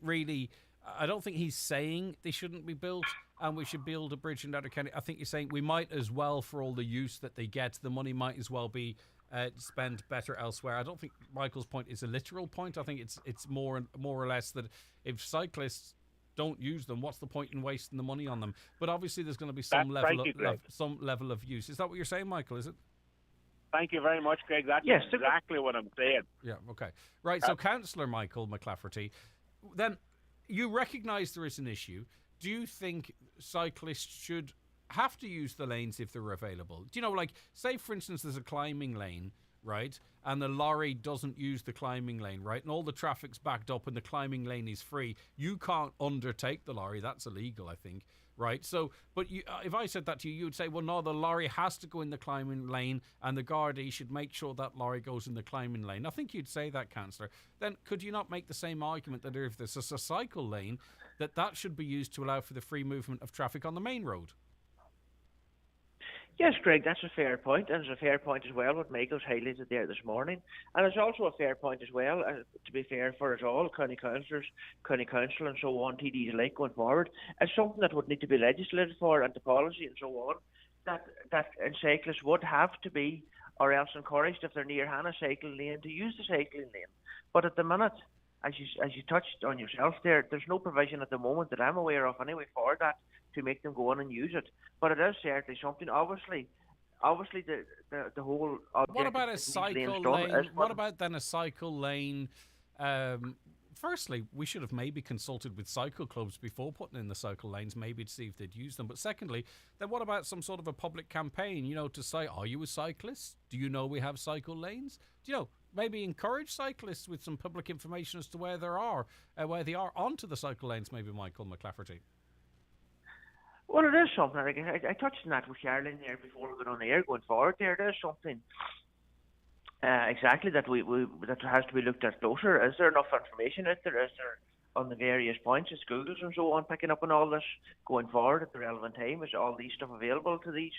he's saying they shouldn't be built and we should build a bridge in Letterkenny. I think he's saying we might as well, for all the use that they get, the money might as well be spent better elsewhere. I don't think Michael's point is a literal point. I think it's more or less that if cyclists don't use them, what's the point in wasting the money on them? But obviously there's going to be some level of use. Is that what you're saying, Michael, is it? Thank you very much, Greg. That's exactly what I'm saying. Yeah, okay. Right, so Councillor Michael McClafferty, then you recognise there is an issue. Do you think cyclists should have to use the lanes if they're available? Do you know, like, say, for instance, there's a climbing lane, right, and the lorry doesn't use the climbing lane, right, and all the traffic's backed up and the climbing lane is free. You can't undertake the lorry. That's illegal, I think, right? So, but if I said that to you, you'd say, well, no, the lorry has to go in the climbing lane and the Gardaí should make sure that lorry goes in the climbing lane. I think you'd say that, Councillor. Then could you not make the same argument that if there's a cycle lane, that should be used to allow for the free movement of traffic on the main road? Yes, Greg, that's a fair point, and it's a fair point as well what Michael's highlighted there this morning. And it's also a fair point as well, to be fair for us all, county councillors, county council and so on, TDs alike going forward. It's something that would need to be legislated for and the policy and so on, that cyclists would have to be or else encouraged if they're near Hannah cycling lane to use the cycling lane. But at the minute, as you touched on yourself there's no provision at the moment that I'm aware of anyway for that to make them go on and use it. But it is certainly something. Obviously the whole object. What about a cycle lane? What about then a cycle lane? Firstly, we should have maybe consulted with cycle clubs before putting in the cycle lanes, maybe to see if they'd use them. But secondly, then what about some sort of a public campaign, to say, are you a cyclist? Do you know we have cycle lanes? Maybe encourage cyclists with some public information as to where they are onto the cycle lanes, maybe, Michael McClafferty. Well, it is something. I touched on that with Charlene there before we got on the air going forward there. It is something exactly that that has to be looked at closer. Is there enough information out there? Is there on the various points at schools and so on picking up on all this going forward at the relevant time? Is all these stuff available to these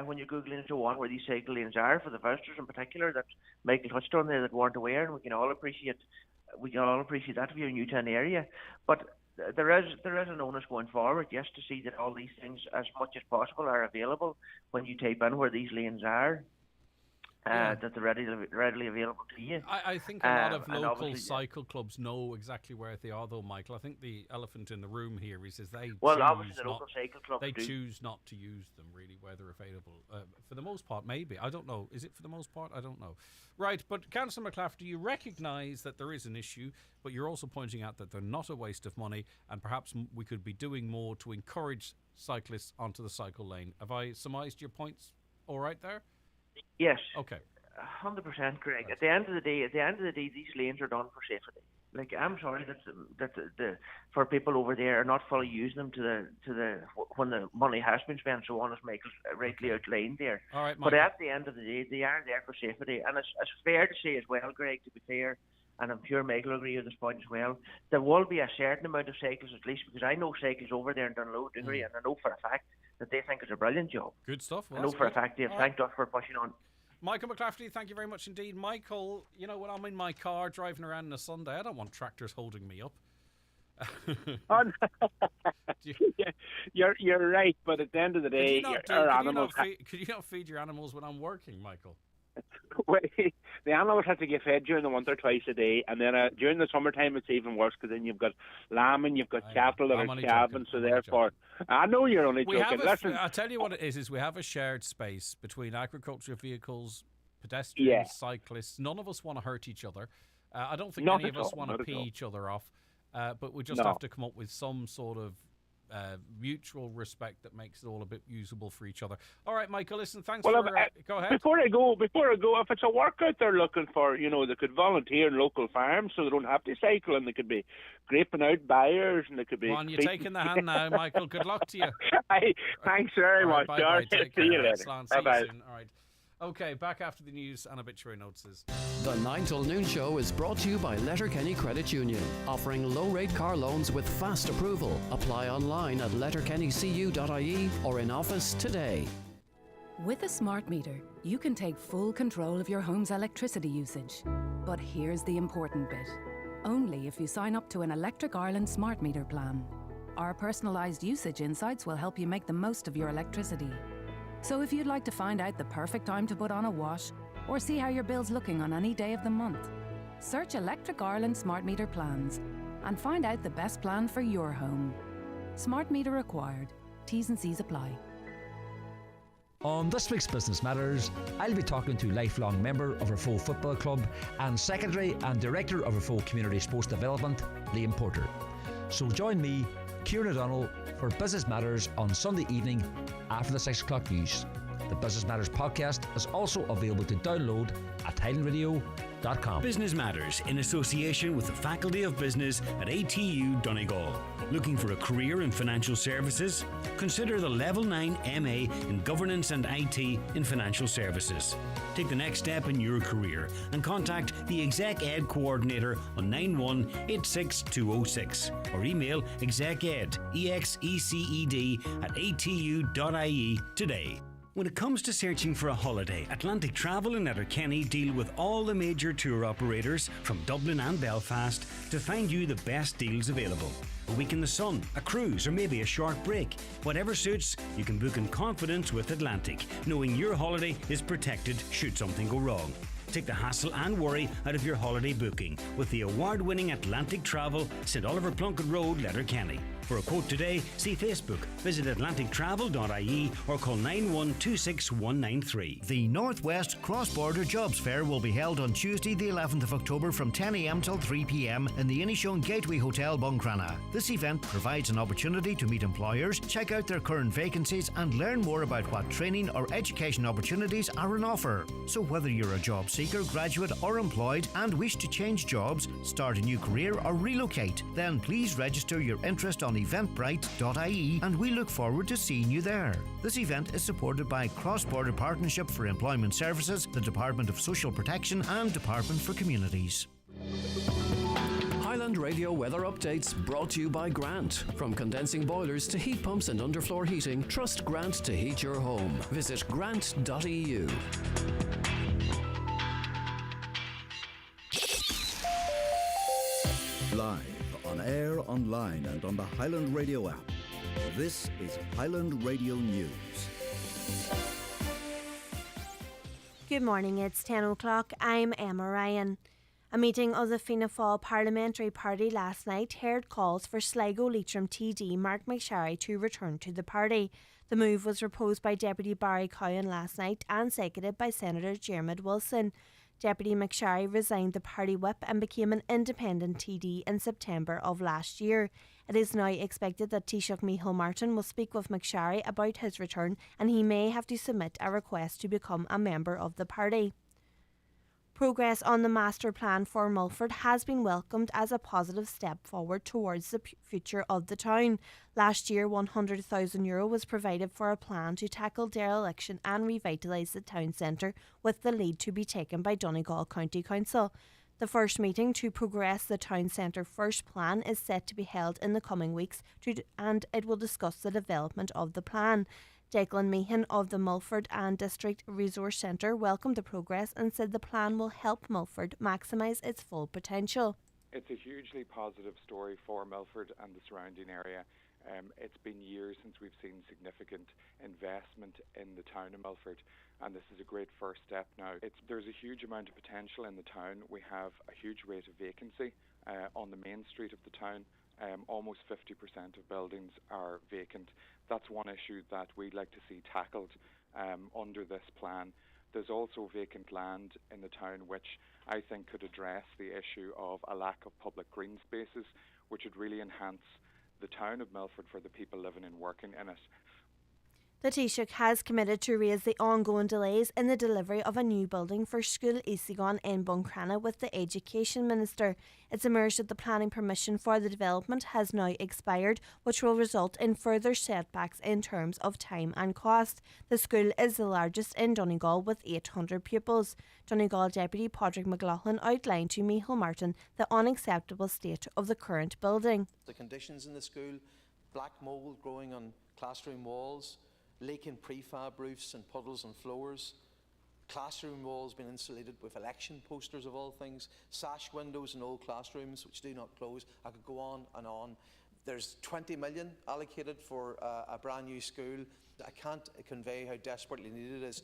when you're Googling and so on where these cycle lanes are for the visitors in particular that Michael touched on there that weren't aware, and we can all appreciate that if you're new to an area. But there is an onus going forward, yes, to see that all these things as much as possible are available when you type in where these lanes are. That they're readily available to you. I think a lot of local cycle clubs know exactly where they are, though, Michael. I think the elephant in the room here is they choose not to use them, really, where they're available. For the most part, maybe. I don't know. Is it for the most part? I don't know. Right, but Councillor McClafferty, you recognise that there is an issue, but you're also pointing out that they're not a waste of money, and perhaps we could be doing more to encourage cyclists onto the cycle lane. Have I surmised your points all right there? Yes. Okay. 100%, Greg. At the end of the day, these lanes are done for safety. Like, I'm sorry that the for people over there are not fully using them to the when the money has been spent, so on as Michael's rightly outlined there. All right, but at the end of the day, they are there for safety, and it's fair to say as well, Greg, to be fair, and I'm sure Michael will agree with this point as well. There will be a certain amount of cyclists, at least, because I know cyclists over there in Dunlow, Dingery, and I know for a fact that they think it's a brilliant job. Good stuff. Well, I know for a fact they've thanked us for pushing on. Michael McClafferty, thank you very much indeed. Michael, when I'm in my car driving around on a Sunday, I don't want tractors holding me up. You're right, but at the end of the day, could you not feed your animals when I'm working, Michael? Well, the animals have to get fed during the winter twice a day, and then during the summertime it's even worse because then you've got lamb and you've got cattle that are calving. So therefore, I know you're only joking. I'll tell you what it is we have a shared space between agricultural vehicles, pedestrians, cyclists. None of us want to hurt each other. I don't think any of us want to pee each other off, but we just have to come up with some sort of mutual respect that makes it all a bit usable for each other. All right, Michael, listen, thanks go ahead. Before I go, if it's a workout they're looking for, they could volunteer in local farms so they don't have to cycle, and they could be graping out buyers, and they could be... Come on, you're taking the hand now, Michael. Good luck to you. Thanks very much, George. See you later. Bye-bye. All right. Okay, back after the news and obituary notices. The 9 till noon show is brought to you by Letterkenny Credit Union, offering low-rate car loans with fast approval. Apply online at letterkennycu.ie or in office today. With a smart meter, you can take full control of your home's electricity usage. But here's the important bit. Only if you sign up to an Electric Ireland smart meter plan. Our personalised usage insights will help you make the most of your electricity. So if you'd like to find out the perfect time to put on a wash or see how your bill's looking on any day of the month, search Electric Ireland Smart Meter Plans and find out the best plan for your home. Smart meter required. T's and C's apply. On this week's Business Matters, I'll be talking to lifelong member of our Foe Football Club and Secretary and Director of our Foe Community Sports Development, Liam Porter. So join me, Kieran O'Donnell, for Business Matters on Sunday evening after the 6 o'clock news. The Business Matters podcast is also available to download at highlandradio.com. Business Matters in association with the Faculty of Business at ATU Donegal. Looking for a career in financial services? Consider the Level 9 MA in Governance and IT in Financial Services. Take the next step in your career and contact the Exec Ed Coordinator on 9186206 or email execed, EXECED at atu.ie today. When it comes to searching for a holiday, Atlantic Travel and Letterkenny deal with all the major tour operators from Dublin and Belfast to find you the best deals available. A week in the sun, a cruise, or maybe a short break. Whatever suits, you can book in confidence with Atlantic, knowing your holiday is protected should something go wrong. Take the hassle and worry out of your holiday booking with the award-winning Atlantic Travel, St Oliver Plunkett Road, Letterkenny. For a quote today, see Facebook, visit atlantictravel.ie or call 9126193. The Northwest Cross-Border Jobs Fair will be held on Tuesday the 11th of October from 10 a.m. till 3 p.m. in the Inishowen Gateway Hotel, Buncrana. This event provides an opportunity to meet employers, check out their current vacancies and learn more about what training or education opportunities are on offer. So whether you're a job seeker, graduate or employed and wish to change jobs, start a new career or relocate, then please register your interest on eventbrite.ie and we look forward to seeing you there. This event is supported by Cross-Border Partnership for Employment Services, the Department of Social Protection and Department for Communities. Highland Radio weather updates brought to you by Grant. From condensing boilers to heat pumps and underfloor heating, trust Grant to heat your home. Visit grant.eu. Live, on air, online and on the Highland Radio app. This is Highland Radio News. Good morning, it's 10 o'clock. I'm Emma Ryan. A meeting of the Fianna Fáil Parliamentary Party last night heard calls for Sligo Leitrim TD Mark McSharry to return to the party. The move was proposed by Deputy Barry Cowan last night and seconded by Senator Diarmaid Wilson. Deputy McSharry resigned the party whip and became an independent TD in September of last year. It is now expected that Taoiseach Micheál Martin will speak with McSharry about his return and he may have to submit a request to become a member of the party. Progress on the master plan for Mulford has been welcomed as a positive step forward towards the future of the town. Last year, €100,000 was provided for a plan to tackle dereliction and revitalise the town centre, with the lead to be taken by Donegal County Council. The first meeting to progress the town centre first plan is set to be held in the coming weeks and it will discuss the development of the plan. Declan Meehan of the Mulford and District Resource Centre welcomed the progress and said the plan will help Mulford maximise its full potential. It's a hugely positive story for Mulford and the surrounding area. It's been years since we've seen significant investment in the town of Mulford, and this is a great first step now. There's a huge amount of potential in the town. We have a huge rate of vacancy on the main street of the town. Almost 50% of buildings are vacant. That's one issue that we'd like to see tackled under this plan. There's also vacant land in the town which I think could address the issue of a lack of public green spaces, which would really enhance the town of Milford for the people living and working in it. The Taoiseach has committed to raise the ongoing delays in the delivery of a new building for School Isigon in Buncrana with the Education Minister. It's emerged that the planning permission for the development has now expired, which will result in further setbacks in terms of time and cost. The school is the largest in Donegal with 800 pupils. Donegal Deputy Padraig McLaughlin outlined to Micheál Martin the unacceptable state of the current building. The conditions in the school, black mould growing on classroom walls, leaking prefab roofs and puddles and floors, classroom walls being insulated with election posters of all things, sash windows in old classrooms which do not close. I could go on and on. There's 20 million allocated for a brand new school. I can't convey how desperately needed it is.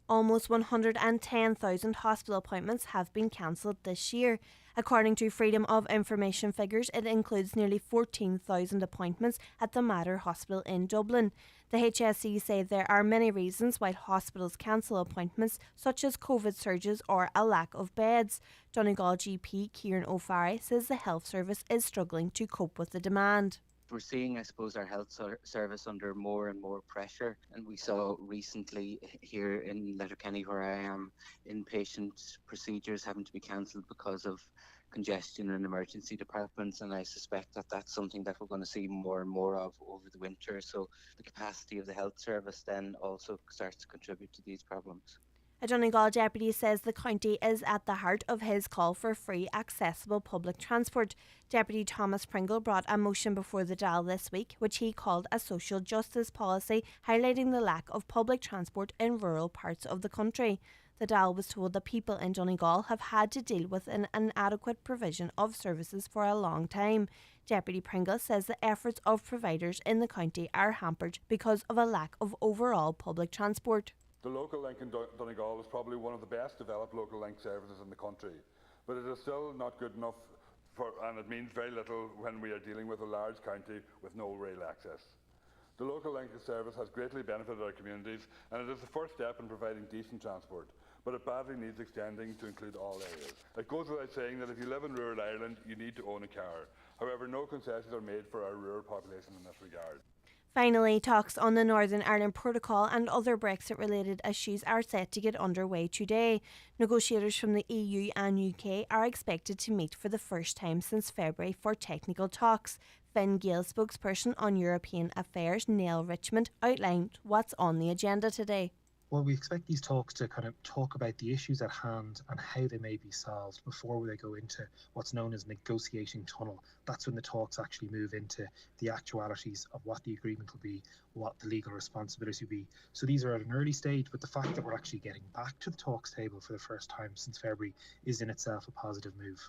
Almost 110,000 hospital appointments have been cancelled this year. According to Freedom of Information figures, it includes nearly 14,000 appointments at the Mater Hospital in Dublin. The HSE say there are many reasons why hospitals cancel appointments, such as COVID surges or a lack of beds. Donegal GP Kieran O'Farrell says the health service is struggling to cope with the demand. We're seeing, I suppose, our health service under more and more pressure, and we saw recently here in Letterkenny, where I am, inpatient procedures having to be cancelled because of congestion in emergency departments, and I suspect that that's something that we're going to see more and more of over the winter. So the capacity of the health service then also starts to contribute to these problems. A Donegal deputy says the county is at the heart of his call for free, accessible public transport. Deputy Thomas Pringle brought a motion before the Dáil this week, which he called a social justice policy, highlighting the lack of public transport in rural parts of the country. The Dáil was told that people in Donegal have had to deal with an inadequate provision of services for a long time. Deputy Pringle says the efforts of providers in the county are hampered because of a lack of overall public transport. The local link in Donegal is probably one of the best developed local link services in the country, but it is still not good enough and it means very little when we are dealing with a large county with no rail access. The local link service has greatly benefited our communities and it is the first step in providing decent transport, but it badly needs extending to include all areas. It goes without saying that if you live in rural Ireland, you need to own a car. However, no concessions are made for our rural population in this regard. Finally, talks on the Northern Ireland Protocol and other Brexit-related issues are set to get underway today. Negotiators from the EU and UK are expected to meet for the first time since February for technical talks. Fine Gael spokesperson on European Affairs, Neil Richmond, outlined what's on the agenda today. Well, we expect these talks to kind of talk about the issues at hand and how they may be solved before they go into what's known as negotiating tunnel. That's when the talks actually move into the actualities of what the agreement will be, what the legal responsibility will be. So these are at an early stage, but the fact that we're actually getting back to the talks table for the first time since February is in itself a positive move.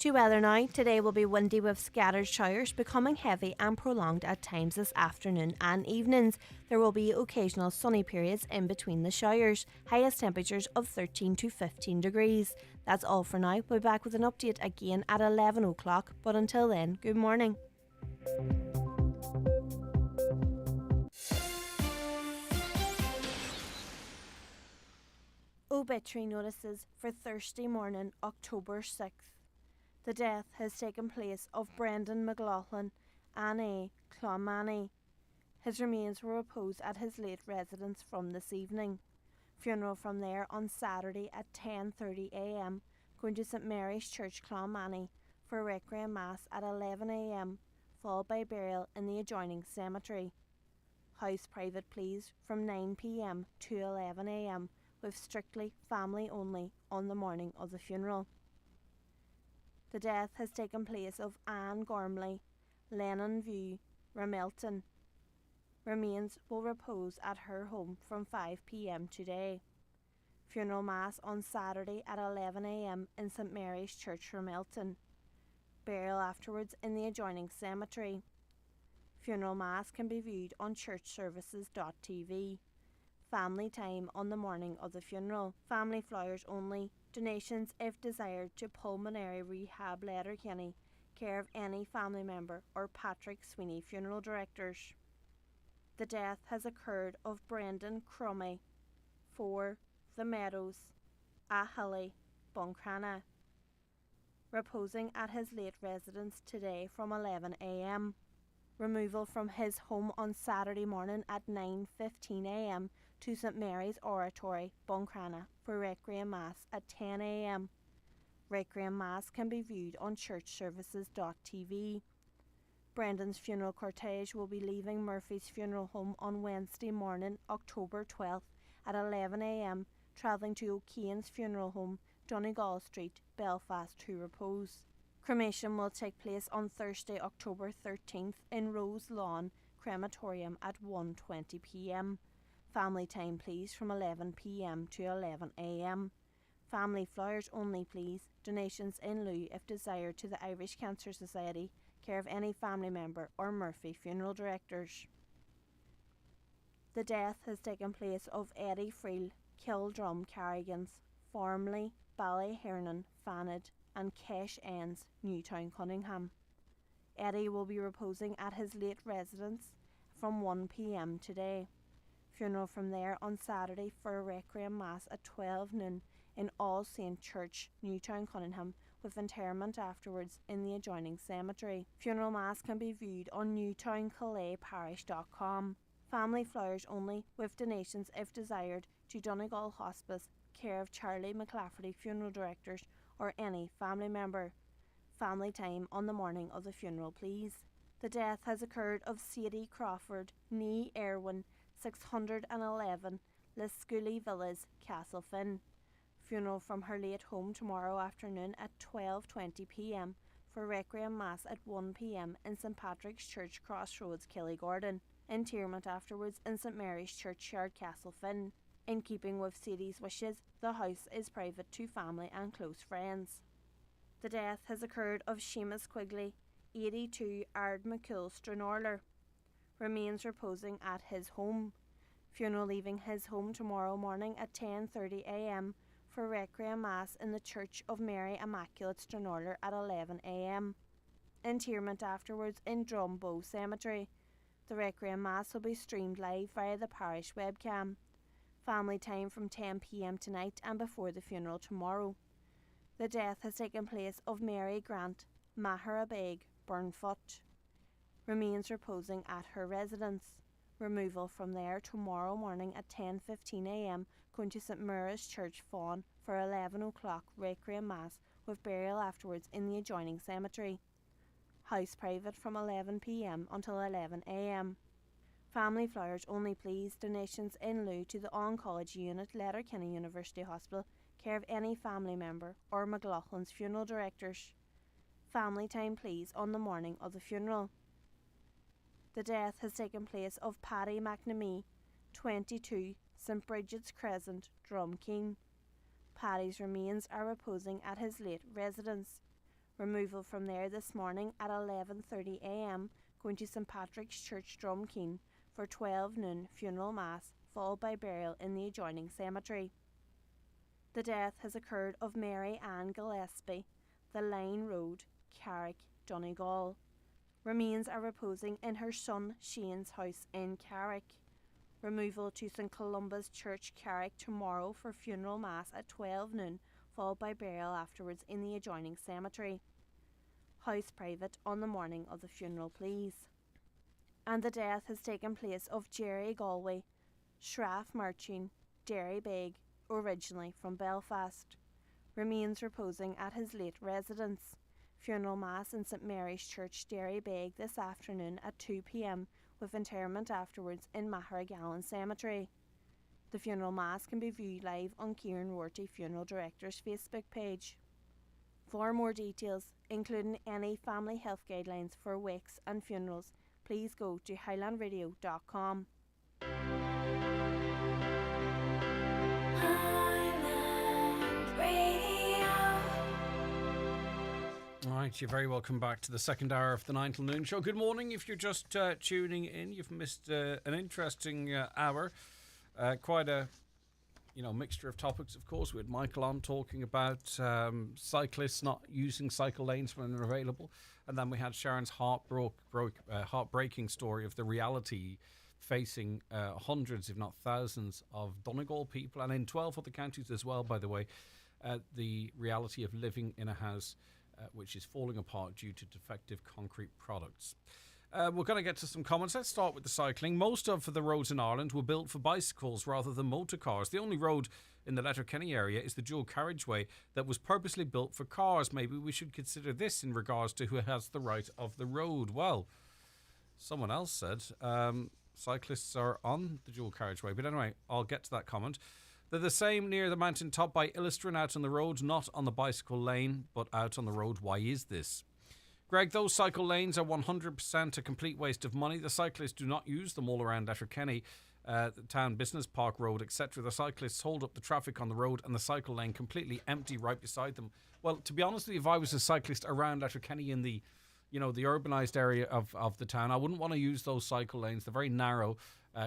To weather now, today will be windy with scattered showers, becoming heavy and prolonged at times this afternoon and evenings. There will be occasional sunny periods in between the showers, highest temperatures of 13 to 15 degrees. That's all for now. We'll be back with an update again at 11 o'clock, but until then, good morning. Obituary notices for Thursday morning, October 6th. The death has taken place of Brendan McLaughlin, Anne Clonmany. His remains will repose at his late residence from this evening. Funeral from there on Saturday at 10:30 a.m, going to St Mary's Church, Clonmany, for Requiem Mass at 11 a.m, followed by burial in the adjoining cemetery. House private please from 9 p.m. to 11 a.m, with strictly family only on the morning of the funeral. The death has taken place of Anne Gormley, Lennon View, Ramelton. Remains will repose at her home from 5 p.m. today. Funeral Mass on Saturday at 11 a.m. in St Mary's Church, Ramelton. Burial afterwards in the adjoining cemetery. Funeral Mass can be viewed on churchservices.tv. Family time on the morning of the funeral. Family flowers only. Donations if desired to Pulmonary Rehab Letterkenny, care of any family member or Patrick Sweeney funeral directors. The death has occurred of Brendan Crummy, 4 The Meadows, Ahilly, Buncrana, reposing at his late residence today from 11 a.m. Removal from his home on Saturday morning at 9:15 a.m. to St Mary's Oratory, Buncrana, for Requiem Mass at 10 a.m. Requiem Mass can be viewed on churchservices.tv. Brendan's funeral cortege will be leaving Murphy's Funeral Home on Wednesday morning, October 12th at 11 a.m, travelling to O'Kane's Funeral Home, Donegal Street, Belfast to repose. Cremation will take place on Thursday, October 13th in Rose Lawn Crematorium at 1:20 p.m. Family time please from 11 p.m. to 11 a.m. Family flowers only please. Donations in lieu if desired to the Irish Cancer Society, care of any family member or Murphy funeral directors. The death has taken place of Eddie Freel, Kildrum Carrigans, formerly Ballyhernan, Fanad, and Kesh Ends, Newtown Cunningham. Eddie will be reposing at his late residence from 1 p.m. today. Funeral from there on Saturday for a Requiem Mass at 12 noon in All Saint Church, Newtown Cunningham, with interment afterwards in the adjoining cemetery. Funeral Mass can be viewed on newtowncalayparish.com. Family flowers only, with donations if desired to Donegal Hospice, care of Charlie McClafferty funeral directors or any family member. Family time on the morning of the funeral please. The death has occurred of Sadie Crawford, née Erwin, 611, Liscooley Villas, Castlefin. Funeral from her late home tomorrow afternoon at 12:20 p.m. for Requiem Mass at 1 p.m. in St Patrick's Church, Crossroads, Killygordon. Interment afterwards in St Mary's Churchyard, Castlefin. In keeping with Sadie's wishes, the house is private to family and close friends. The death has occurred of Seamus Quigley, 82, Ard McCool, Stranorler. Remains reposing at his home. Funeral leaving his home tomorrow morning at 10:30 a.m. for Requiem Mass in the Church of Mary Immaculate, Stranorler at 11 a.m. Interment afterwards in Drumbow Cemetery. The Requiem Mass will be streamed live via the parish webcam. Family time from 10 p.m. tonight and before the funeral tomorrow. The death has taken place of Mary Grant, Maher Beg, Burnfoot. Remains reposing at her residence. Removal from there tomorrow morning at 10:15 a.m. going to St Mary's Church, Fawn for 11 o'clock Requiem Mass with burial afterwards in the adjoining cemetery. House private from 11 p.m. until 11 a.m. Family flowers only please. Donations in lieu to the Oncology Unit, Letterkenny University Hospital, care of any family member or McLaughlin's funeral directors. Family time please on the morning of the funeral. The death has taken place of Paddy McNamee, 22, St Bridget's Crescent, Drumkeen. Paddy's remains are reposing at his late residence. Removal from there this morning at 11:30 a.m. going to St Patrick's Church, Drumkeen for 12 noon funeral mass, followed by burial in the adjoining cemetery. The death has occurred of Mary Ann Gillespie, the Line Road, Carrick, Donegal. Remains are reposing in her son Shane's house in Carrick. Removal to St Columba's Church, Carrick tomorrow for funeral mass at 12 noon, followed by burial afterwards in the adjoining cemetery. House private on the morning of the funeral please. And the death has taken place of Jerry Galway, Shraff Marchin, Derry Beg, originally from Belfast. Remains reposing at his late residence. Funeral mass in St Mary's Church, Derry Beg this afternoon at 2 p.m. with interment afterwards in Maharagallen Cemetery. The funeral mass can be viewed live on Kieran Rorty Funeral Director's Facebook page. For more details, including any family health guidelines for wakes and funerals, please go to highlandradio.com. Right, you're very welcome back to the second hour of the 9 till noon show. Good morning. If you're just tuning in, you've missed an interesting hour. Quite a mixture of topics, of course. We had Michael on talking about cyclists not using cycle lanes when they're available. And then we had Sharon's heartbreaking story of the reality facing hundreds, if not thousands, of Donegal people, and in 12 other counties as well, by the way, the reality of living in a house which is falling apart due to defective concrete products. We're going to get to some comments. Let's start with the cycling. Most of the roads in Ireland were built for bicycles rather than motor cars. The only road in the Letterkenny area is the dual carriageway that was purposely built for cars. Maybe we should consider this in regards to who has the right of the road. Well, someone else said cyclists are on the dual carriageway. But anyway, I'll get to that comment. They're the same near the mountain top by Illistrin, out on the road, not on the bicycle lane, but out on the road. Why is this? Greg, those cycle lanes are 100% a complete waste of money. The cyclists do not use them all around Letterkenny, the town business park road, etc. The cyclists hold up the traffic on the road and the cycle lane completely empty right beside them. Well, to be honest with you, if I was a cyclist around Letterkenny in the urbanised area of the town, I wouldn't want to use those cycle lanes. They're very narrow.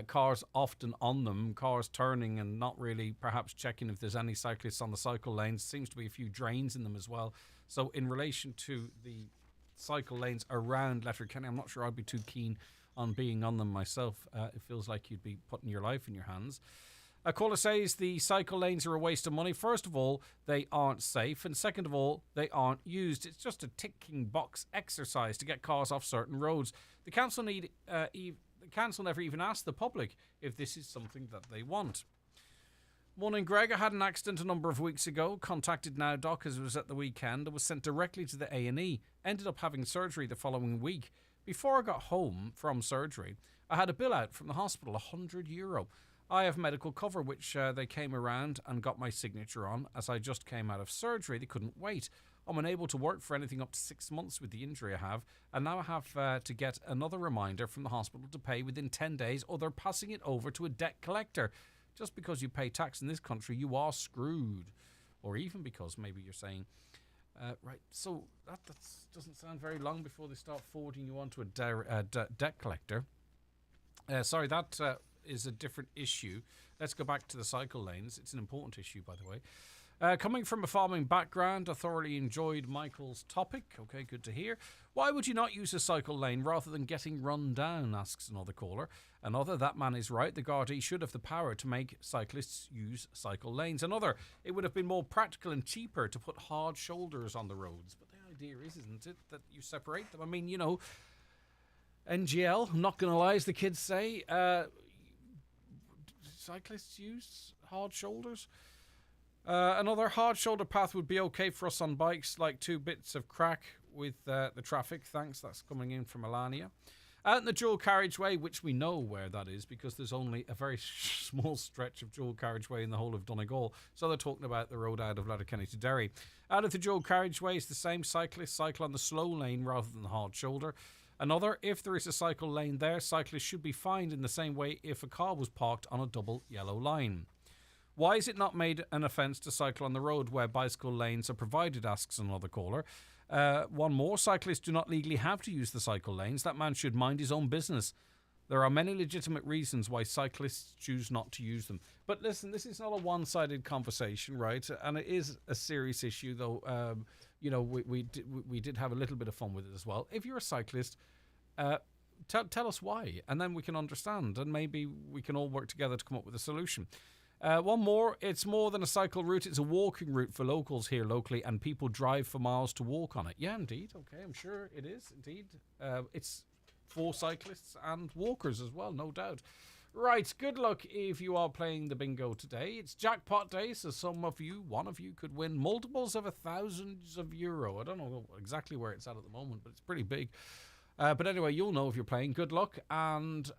Cars often on them, cars turning and not really perhaps checking if there's any cyclists on the cycle lanes. Seems to be a few drains in them as well. So in relation to the cycle lanes around Letterkenny, I'm not sure I'd be too keen on being on them myself. It feels like you'd be putting your life in your hands. Caller says the cycle lanes are a waste of money. First of all, they aren't safe, and second of all, they aren't used. It's just a ticking box exercise to get cars off certain roads. The council never even asked the public if this is something that they want. Morning, Greg. I had an accident a number of weeks ago. Contacted Now Doc as it was at the weekend. I was sent directly to the A&E. Ended up having surgery the following week. Before I got home from surgery, I had a bill out from the hospital, €100. I have medical cover, which they came around and got my signature on. As I just came out of surgery, they couldn't wait. I'm unable to work for anything up to 6 months with the injury I have, and now I have to get another reminder from the hospital to pay within 10 days, or they're passing it over to a debt collector. Just because you pay tax in this country, you are screwed. Or even because maybe you're saying, right, so that doesn't sound very long before they start forwarding you on to a debt collector. Sorry, that is a different issue. Let's go back to the cycle lanes. It's an important issue, by the way. Coming from a farming background, I thoroughly enjoyed Michael's topic. Okay, good to hear. Why would you not use a cycle lane rather than getting run down, asks another caller. Another, that man is right. The Gardaí should have the power to make cyclists use cycle lanes. Another, it would have been more practical and cheaper to put hard shoulders on the roads. But the idea is, isn't it, that you separate them? I mean, you know, NGL, I'm not going to lie, as the kids say, cyclists use hard shoulders? Another hard shoulder path would be okay for us on bikes, like 2 bits of crack with the traffic. Thanks, that's coming in from Melania. Out in the dual carriageway, which we know where that is because there's only a very small stretch of dual carriageway in the whole of Donegal. So they're talking about the road out of Letterkenny to Derry. Out of the dual carriageway is the same. Cyclists cycle on the slow lane rather than the hard shoulder. Another, if there is a cycle lane there, cyclists should be fined in the same way if a car was parked on a double yellow line. Why is it not made an offence to cycle on the road where bicycle lanes are provided, asks another caller. One more, cyclists do not legally have to use the cycle lanes. That man should mind his own business. There are many legitimate reasons why cyclists choose not to use them. But listen, this is not a one-sided conversation, right? And it is a serious issue, though. You know, we did have a little bit of fun with it as well. If you're a cyclist, tell us why, and then we can understand, and maybe we can all work together to come up with a solution. One more, it's more than a cycle route, it's a walking route for locals here locally, and people drive for miles to walk on it. Yeah, indeed, okay, I'm sure it is, indeed. It's for cyclists and walkers as well, no doubt. Right, good luck if you are playing the bingo today. It's jackpot day, so one of you could win multiples of thousands of euro. I don't know exactly where it's at the moment, but it's pretty big. But anyway, you'll know if you're playing. Good luck, and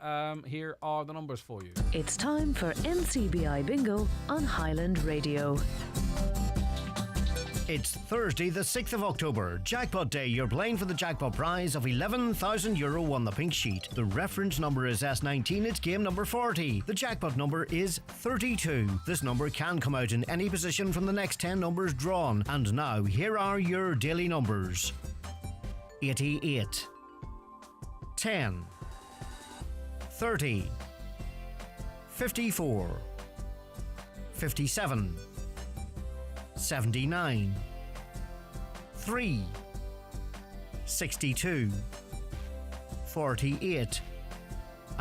here are the numbers for you. It's time for NCBI Bingo on Highland Radio. It's Thursday, the 6th of October. Jackpot Day. You're playing for the jackpot prize of €11,000 on the pink sheet. The reference number is S19. It's game number 40. The jackpot number is 32. This number can come out in any position from the next 10 numbers drawn. And now, here are your daily numbers. 88. 10, 30, 54, 57, 79, 3, 62, 48,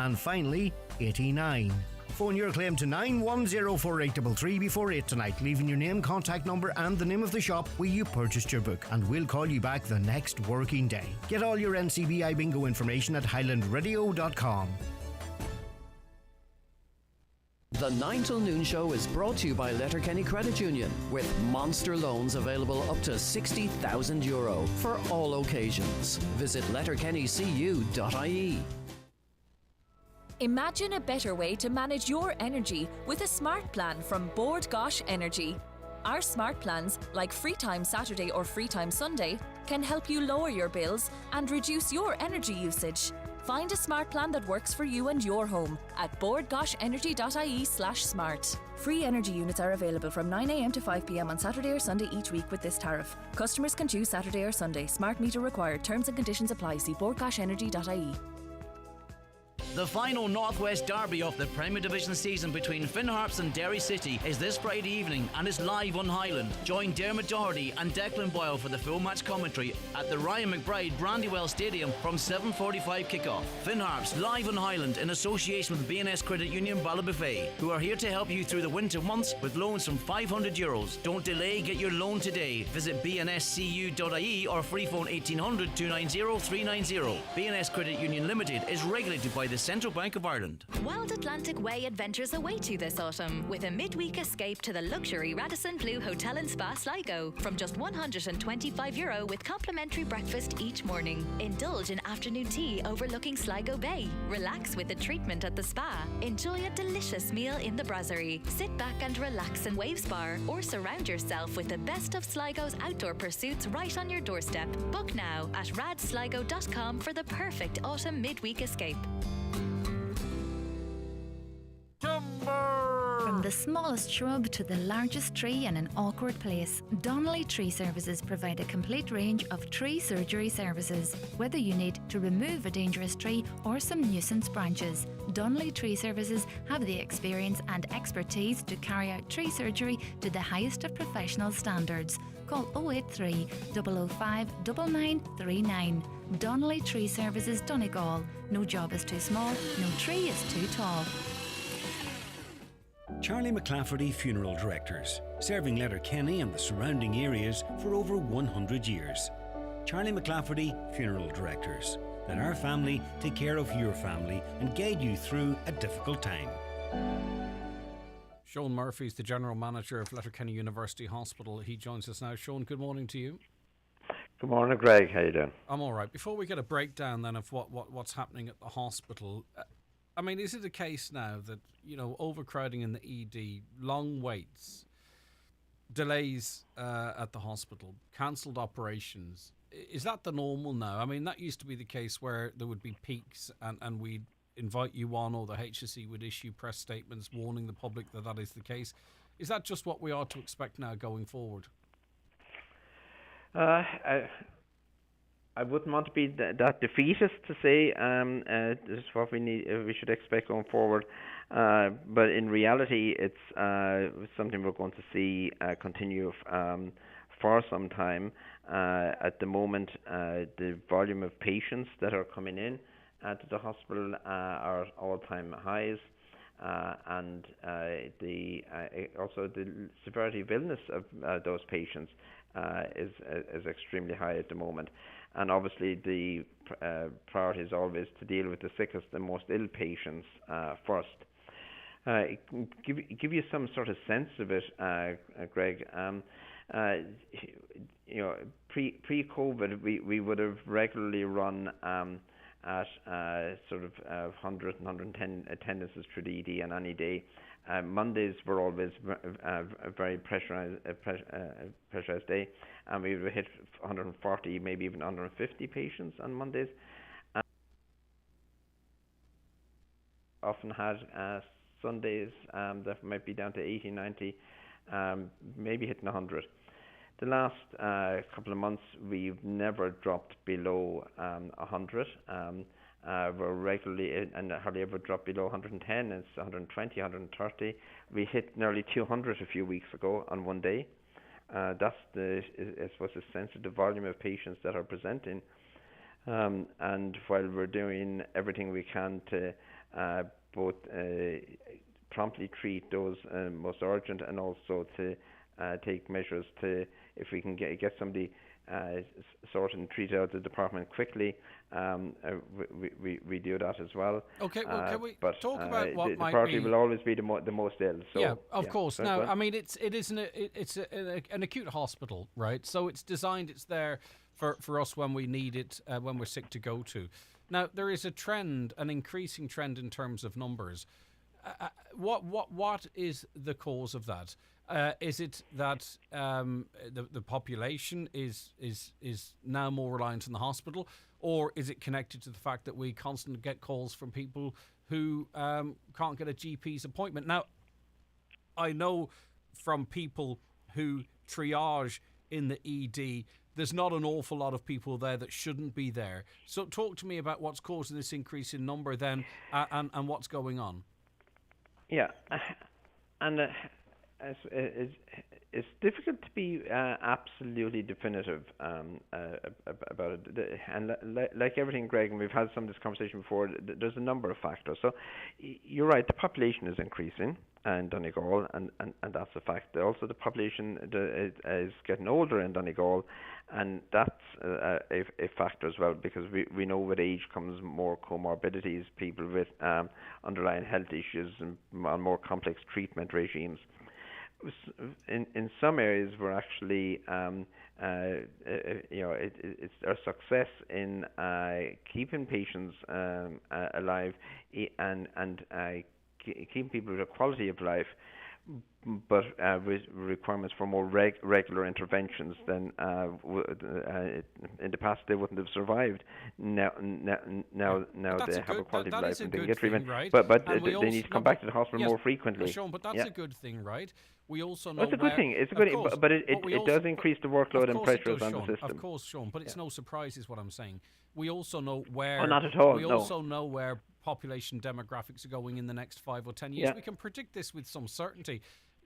and finally 89. Phone your claim to 9104833 before 8 tonight, leaving your name, contact number and the name of the shop where you purchased your book, and we'll call you back the next working day. Get all your NCBI bingo information at highlandradio.com. The 9 till noon show is brought to you by Letterkenny Credit Union, with monster loans available up to €60,000 for all occasions. Visit letterkennycu.ie. Imagine a better way to manage your energy with a smart plan from Bord Gosh Energy. Our smart plans, like Free Time Saturday or Free Time Sunday, can help you lower your bills and reduce your energy usage. Find a smart plan that works for you and your home at boardgoshenergy.ie/smart. Free energy units are available from 9 a.m. to 5 p.m. on Saturday or Sunday each week with this tariff. Customers can choose Saturday or Sunday. Smart meter required. Terms and conditions apply. See boardgoshenergy.ie. The final Northwest Derby of the Premier Division season between Finn Harps and Derry City is this Friday evening and is live on Highland. Join Dermot Doherty and Declan Boyle for the full match commentary at the Ryan McBride Brandywell Stadium from 7:45 kick-off. Finn Harps live on Highland in association with BNS Credit Union Ballabufay, who are here to help you through the winter months with loans from €500. Don't delay, get your loan today. Visit bnscu.ie or freephone 1800 290 390. BNS Credit Union Limited is regulated by the Central Bank of Ireland. Wild Atlantic Way adventures await you this autumn with a midweek escape to the luxury Radisson Blu Hotel and Spa Sligo from just €125 with complimentary breakfast each morning. Indulge in afternoon tea overlooking Sligo Bay. Relax with a treatment at the spa. Enjoy a delicious meal in the brasserie. Sit back and relax in Waves Bar or surround yourself with the best of Sligo's outdoor pursuits right on your doorstep. Book now at radsligo.com for the perfect autumn midweek escape. From the smallest shrub to the largest tree in an awkward place, Donnelly Tree Services provide a complete range of tree surgery services. Whether you need to remove a dangerous tree or some nuisance branches, Donnelly Tree Services have the experience and expertise to carry out tree surgery to the highest of professional standards. Call 083 005 9939. Donnelly Tree Services, Donegal. No job is too small, no tree is too tall. Charlie McClafferty Funeral Directors, serving Letterkenny and the surrounding areas for over 100 years. Charlie McClafferty Funeral Directors. Let our family take care of your family and guide you through a difficult time. Sean Murphy is the General Manager of Letterkenny University Hospital. He joins us now. Sean, good morning to you. Good morning, Greg. How you doing? I'm all right. Before we get a breakdown then of what's happening at the hospital, I mean, is it a case now that, you know, overcrowding in the ED, long waits, delays at the hospital, cancelled operations, is that the normal now? I mean, that used to be the case where there would be peaks and we'd invite you on, or the HSE would issue press statements warning the public that that is the case. Is that just what we are to expect now going forward? I wouldn't want to be that defeatist to say this is what we should expect going forward, but in reality, it's something we're going to see continue for some time. At the moment, the volume of patients that are coming in to the hospital are all-time highs, and also the severity of illness of those patients is extremely high at the moment. And obviously the priority is always to deal with the sickest and most ill patients first. Give you some sort of sense of it, Greg. You know, pre-COVID, we would have regularly run at sort of 100 and 110 attendances through the ED on any day. Mondays were always a very pressurized day, and we would hit 140, maybe even 150 patients on Mondays. Often had Sundays that might be down to 80, 90, maybe hitting 100. The last couple of months, we've never dropped below 100. We're regularly and hardly ever drop below 110. It's 120, 130. We hit nearly 200 a few weeks ago on one day. That's I suppose the sense of the volume of patients that are presenting. And while we're doing everything we can to both promptly treat those most urgent, and also to take measures to, if we can get somebody sorted and treated out of the department quickly, we do that as well. Okay, well, can we but, talk about what the might priority be... will always be the most ill. So, yeah, of course. So, now, I mean, it's an acute hospital, right? So it's designed, it's there for us when we need it, when we're sick to go to. Now, there is a trend, an increasing trend in terms of numbers. What is the cause of that? Is it that the population is now more reliant on the hospital, or is it connected to the fact that we constantly get calls from people who can't get a GP's appointment? Now, I know from people who triage in the ED, there's not an awful lot of people there that shouldn't be there. So talk to me about what's causing this increase in number then, and what's going on. Yeah, and It's difficult to be absolutely definitive about it. And like everything, Greg, and we've had some of this conversation before, there's a number of factors. So you're right, the population is increasing in Donegal, and that's a fact. Also, the population is getting older in Donegal, and that's a factor as well, because we know with age comes more comorbidities, people with underlying health issues and more complex treatment regimes. In some areas, we're actually, it's our success in keeping patients alive and keeping people with a quality of life, but with requirements for more regular interventions than in the past they wouldn't have survived. Now they have a quality of life and they can get treatment, right? but they need to come back to the hospital more frequently. Sean, but that's a good thing, right? We also know it's a good thing. It's a good thing, but it does increase the workload and pressures on the system. Of course, Sean, but it's no surprise, is what I'm saying. We also know where. Oh, not at all. We also know where population demographics are going in the next 5 or 10 years. Yeah. We can predict this with some certainty.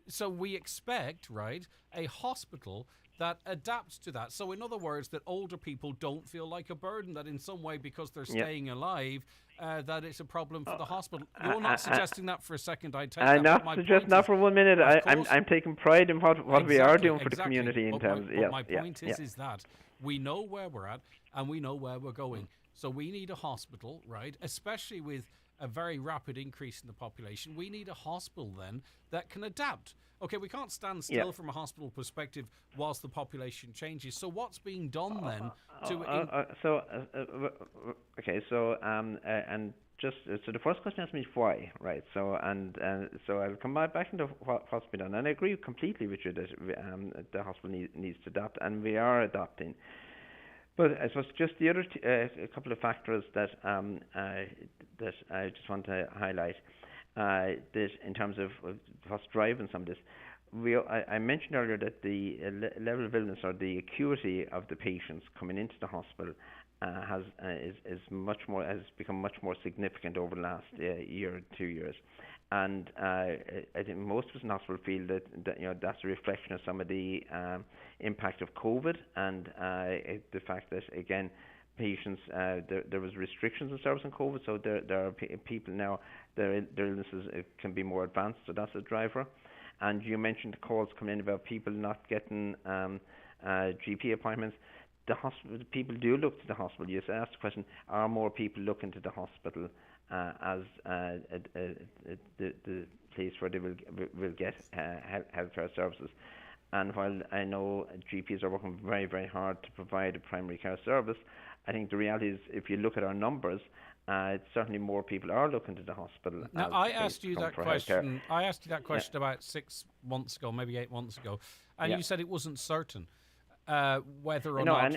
So we expect, right, a hospital that adapts to that. So in other words, that older people don't feel like a burden, that in some way, because they're staying alive, that it's a problem for the hospital. You're not suggesting that for a second, I take that. I'm not suggesting that for 1 minute. I'm taking pride in what we are doing for the community in terms. But my point is that we know where we're at and we know where we're going. So we need a hospital, right, especially with a very rapid increase in the population. We need a hospital then that can adapt. Okay, we can't stand still from a hospital perspective whilst the population changes. So what's being done then to... So the first question asked me is why, right? So so I'll come back into what's been done, and I agree completely with you that the hospital needs to adapt, and we are adapting. But I suppose just the other a couple of factors that I just want to highlight that in terms of what's driving some of this. I mentioned earlier that the level of illness or the acuity of the patients coming into the hospital has become much more significant over the last year or 2 years, and I think most of us in hospital feel that that's a reflection of some of the impact of COVID and the fact that again patients there was restrictions in service on COVID, so there are people now their illnesses can be more advanced, so that's a driver. And you mentioned the calls coming in about people not getting GP appointments. The hospital people do look to the hospital. You asked the question: are more people looking to the hospital as the place where they will get healthcare services? And while I know GPs are working very, very hard to provide a primary care service, I think the reality is, if you look at our numbers, it's certainly more people are looking to the hospital. Now, I asked you that question. I asked you that question about 6 months ago, maybe 8 months ago, and you said it wasn't certain whether or not.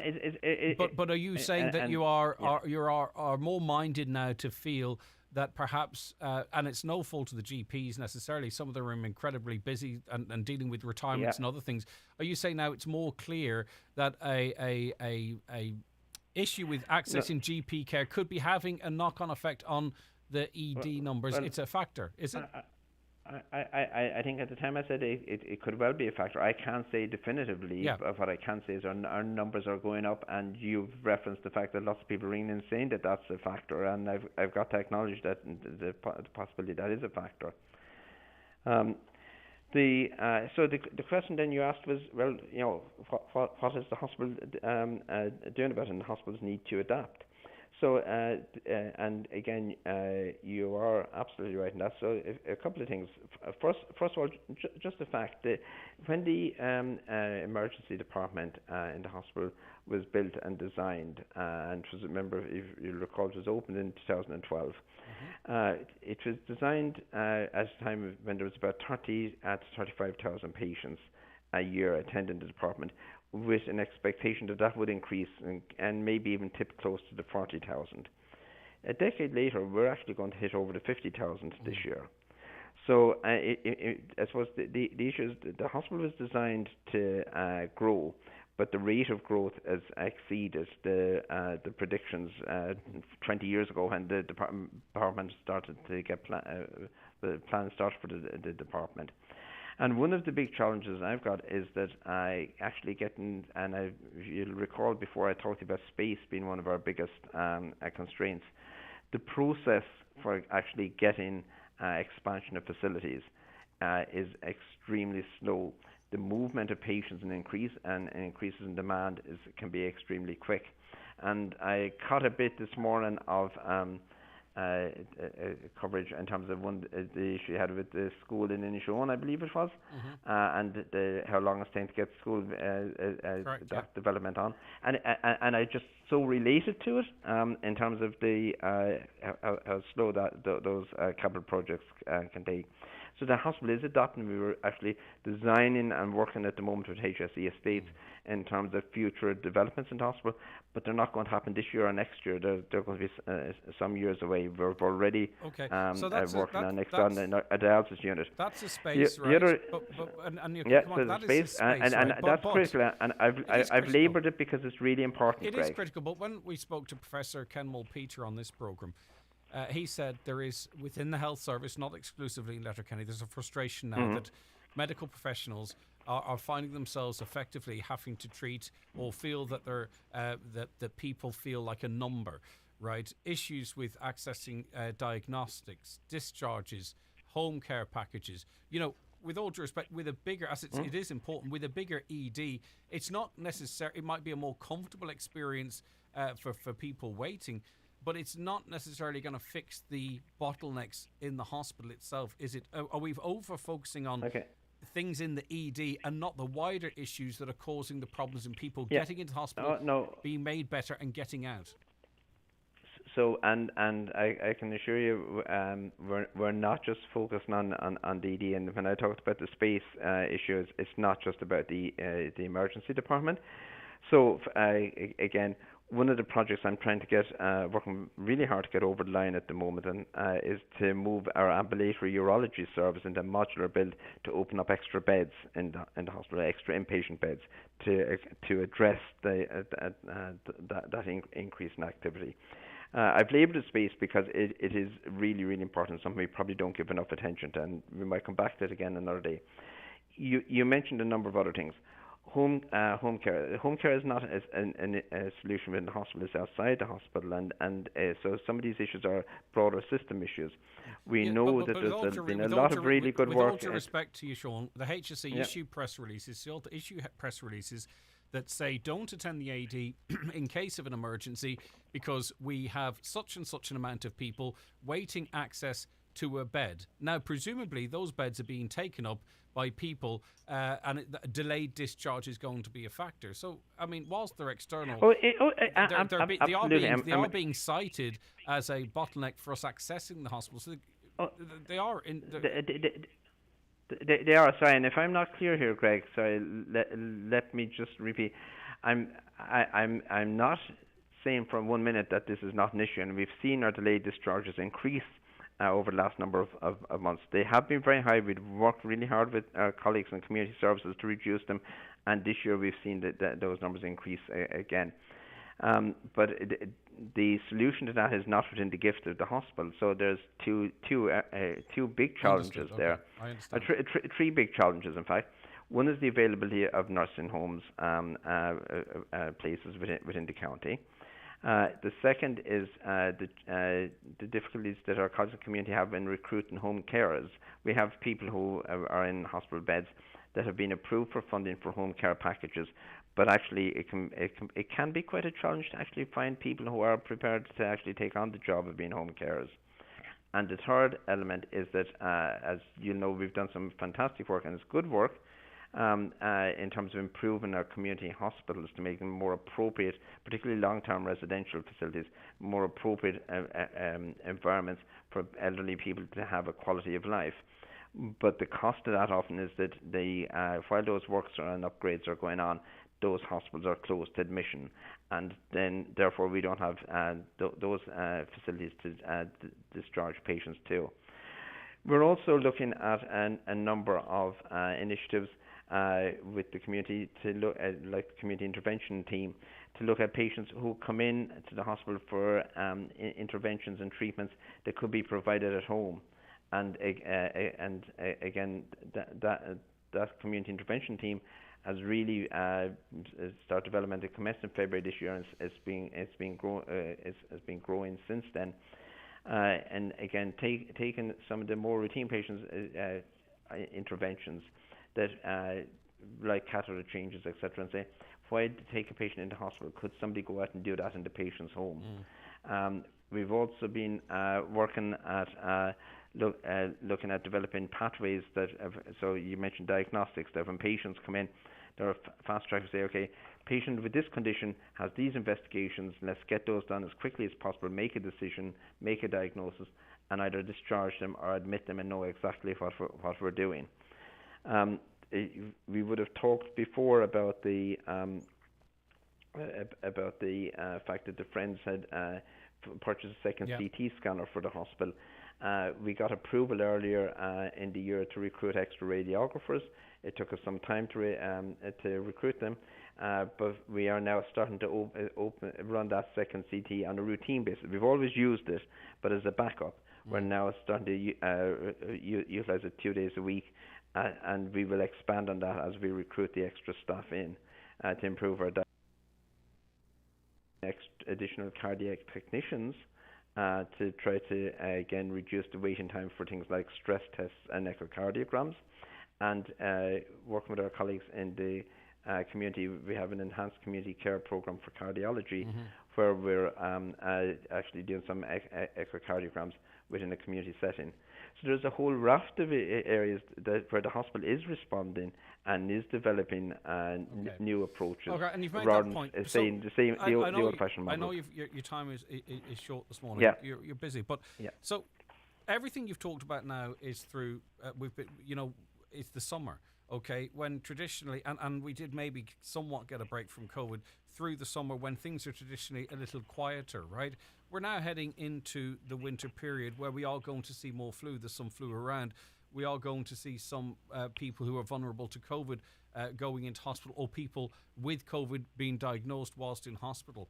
But are you saying that you are more minded now to feel that perhaps, and it's no fault of the GPs necessarily, some of them are incredibly busy and dealing with retirements and other things. Are you saying now it's more clear that a issue with accessing GP care could be having a knock-on effect on the ED numbers? It's a factor, is it? I think at the time I said it could well be a factor. I can't say definitively, but what I can say is our numbers are going up, and you've referenced the fact that lots of people are ringing in saying that that's a factor, and I've got to acknowledge that the possibility that is a factor. The question then you asked was, well, what is the hospital doing about it? And the hospitals need to adapt. So, and again, you are absolutely right in that. So, a couple of things. First of all, just the fact that when the emergency department in the hospital was built and designed, and was, remember, if you recall, it was opened in 2012. It was designed at a time when there was about 30 to 35,000 patients a year attending the department, with an expectation that would increase and maybe even tip close to the 40,000. A decade later, we're actually going to hit over the 50,000 this year. So I suppose the issue is the hospital was designed to grow, but the rate of growth has exceeded the predictions 20 years ago when the department started to get the plan started for the department. And one of the big challenges I've got is that I actually you'll recall before I talked about space being one of our biggest constraints. The process for actually getting expansion of facilities is extremely slow. The movement of patients and increases in demand can be extremely quick. And I caught a bit this morning of coverage in terms of the issue you had with the school in Inishowen, I believe it was, and how long it's taken to get school development on, and I just so related to it in terms of the how slow those capital projects can take. So the hospital is adopting. We were actually designing and working at the moment with HSE Estates in terms of future developments in the hospital, but they're not going to happen this year or next year. They're going to be some years away. We're already working on next on a dialysis unit. That's a space, the right? Other, so the space, and that's critical. And I've laboured it because it's really important. It is critical. But when we spoke to Professor Kenmole Peter on this programme, he said there is, within the health service, not exclusively in Letterkenny, there's a frustration now that medical professionals are finding themselves effectively having to treat or feel that they're that people feel like a number, right? Issues with accessing diagnostics, discharges, home care packages. You know, with all due respect, with a bigger, as it is important, with a bigger ED, it's not necessary. It might be a more comfortable experience for people waiting, but it's not necessarily going to fix the bottlenecks in the hospital itself, is it? Are we over-focusing on things in the ED and not the wider issues that are causing the problems in people getting into hospital, being made better and getting out? So, and I can assure you, we're not just focusing on the ED. And when I talked about the space issues, it's not just about the emergency department. So, again, one of the projects I'm trying to get, working really hard to get over the line at the moment, and is to move our ambulatory urology service into a modular build to open up extra beds in the hospital, extra inpatient beds to address that increase in activity. I've labelled the space because it is really, really important, something we probably don't give enough attention to, and we might come back to it again another day. You mentioned a number of other things. Home care. Home care is not a solution within the hospital; it's outside the hospital, and so some of these issues are broader system issues. We know that there's been a lot of really good work. With all due respect to you, Sean, the HSE issue press releases, press releases that say don't attend the AD in case of an emergency because we have such and such an amount of people waiting access to a bed. Now, presumably, those beds are being taken up by people, and delayed discharge is going to be a factor. So, I mean, whilst they're external, they are being cited as a bottleneck for us accessing the hospital. So they are in. They are. Sorry, and if I'm not clear here, Greg, sorry, let me just repeat. I'm not saying for 1 minute that this is not an issue, and we've seen our delayed discharges increase over the last number of months. They have been very high. We've worked really hard with our colleagues in community services to reduce them, and this year we've seen that those numbers increase again. But the solution to that is not within the gift of the hospital. So there's two big challenges there. I understand. Three big challenges, in fact. One is the availability of nursing homes places within the county. The second is the difficulties that our colleagues and community have in recruiting home carers. We have people who are in hospital beds that have been approved for funding for home care packages, but actually it can be quite a challenge to actually find people who are prepared to actually take on the job of being home carers. And the third element is that, as you know, we've done some fantastic work, and it's good work, in terms of improving our community hospitals to make them more appropriate, particularly long-term residential facilities, more appropriate environments for elderly people to have a quality of life. But the cost of that often is that while those works and upgrades are going on, those hospitals are closed to admission, and then therefore we don't have those facilities to discharge patients to. We're also looking at a number of initiatives with the community to look at, like the community intervention team, to look at patients who come in to the hospital for interventions and treatments that could be provided at home. and again, that community intervention team has really started development. It commenced in February this year, and it's been growing since then. And again, taking some of the more routine patients interventions that like catheter changes, etc., and say, why take a patient into hospital? Could somebody go out and do that in the patient's home? We've also been working at looking at developing pathways that. So you mentioned diagnostics. That when patients come in, there are fast tracks to say, okay, patient with this condition has these investigations. Let's get those done as quickly as possible. Make a decision, make a diagnosis, and either discharge them or admit them and know exactly what we're doing. We would have talked before about the fact that the Friends had purchased a second CT scanner for the hospital. We got approval earlier in the year to recruit extra radiographers. It took us some time to recruit them, but we are now starting to run that second CT on a routine basis. We've always used it, but as a backup. We're now starting to utilize it 2 days a week, and we will expand on that as we recruit the extra staff in to improve our additional cardiac technicians to try to again reduce the waiting time for things like stress tests and echocardiograms. And working with our colleagues in the community, we have an enhanced community care program for cardiology, where we're actually doing some echocardiograms within a community setting. So there's a whole raft of areas where the hospital is responding and is developing new approaches. Okay, and you've made rather that point. than saying the old-fashioned model. I know your time is short this morning. Yeah. You're busy, but so everything you've talked about now is through. We've been, it's the summer. Okay, when traditionally, and we did maybe somewhat get a break from COVID through the summer when things are traditionally a little quieter, right? We're now heading into the winter period where we are going to see more flu. There's some flu around. We are going to see some people who are vulnerable to COVID going into hospital, or people with COVID being diagnosed whilst in hospital.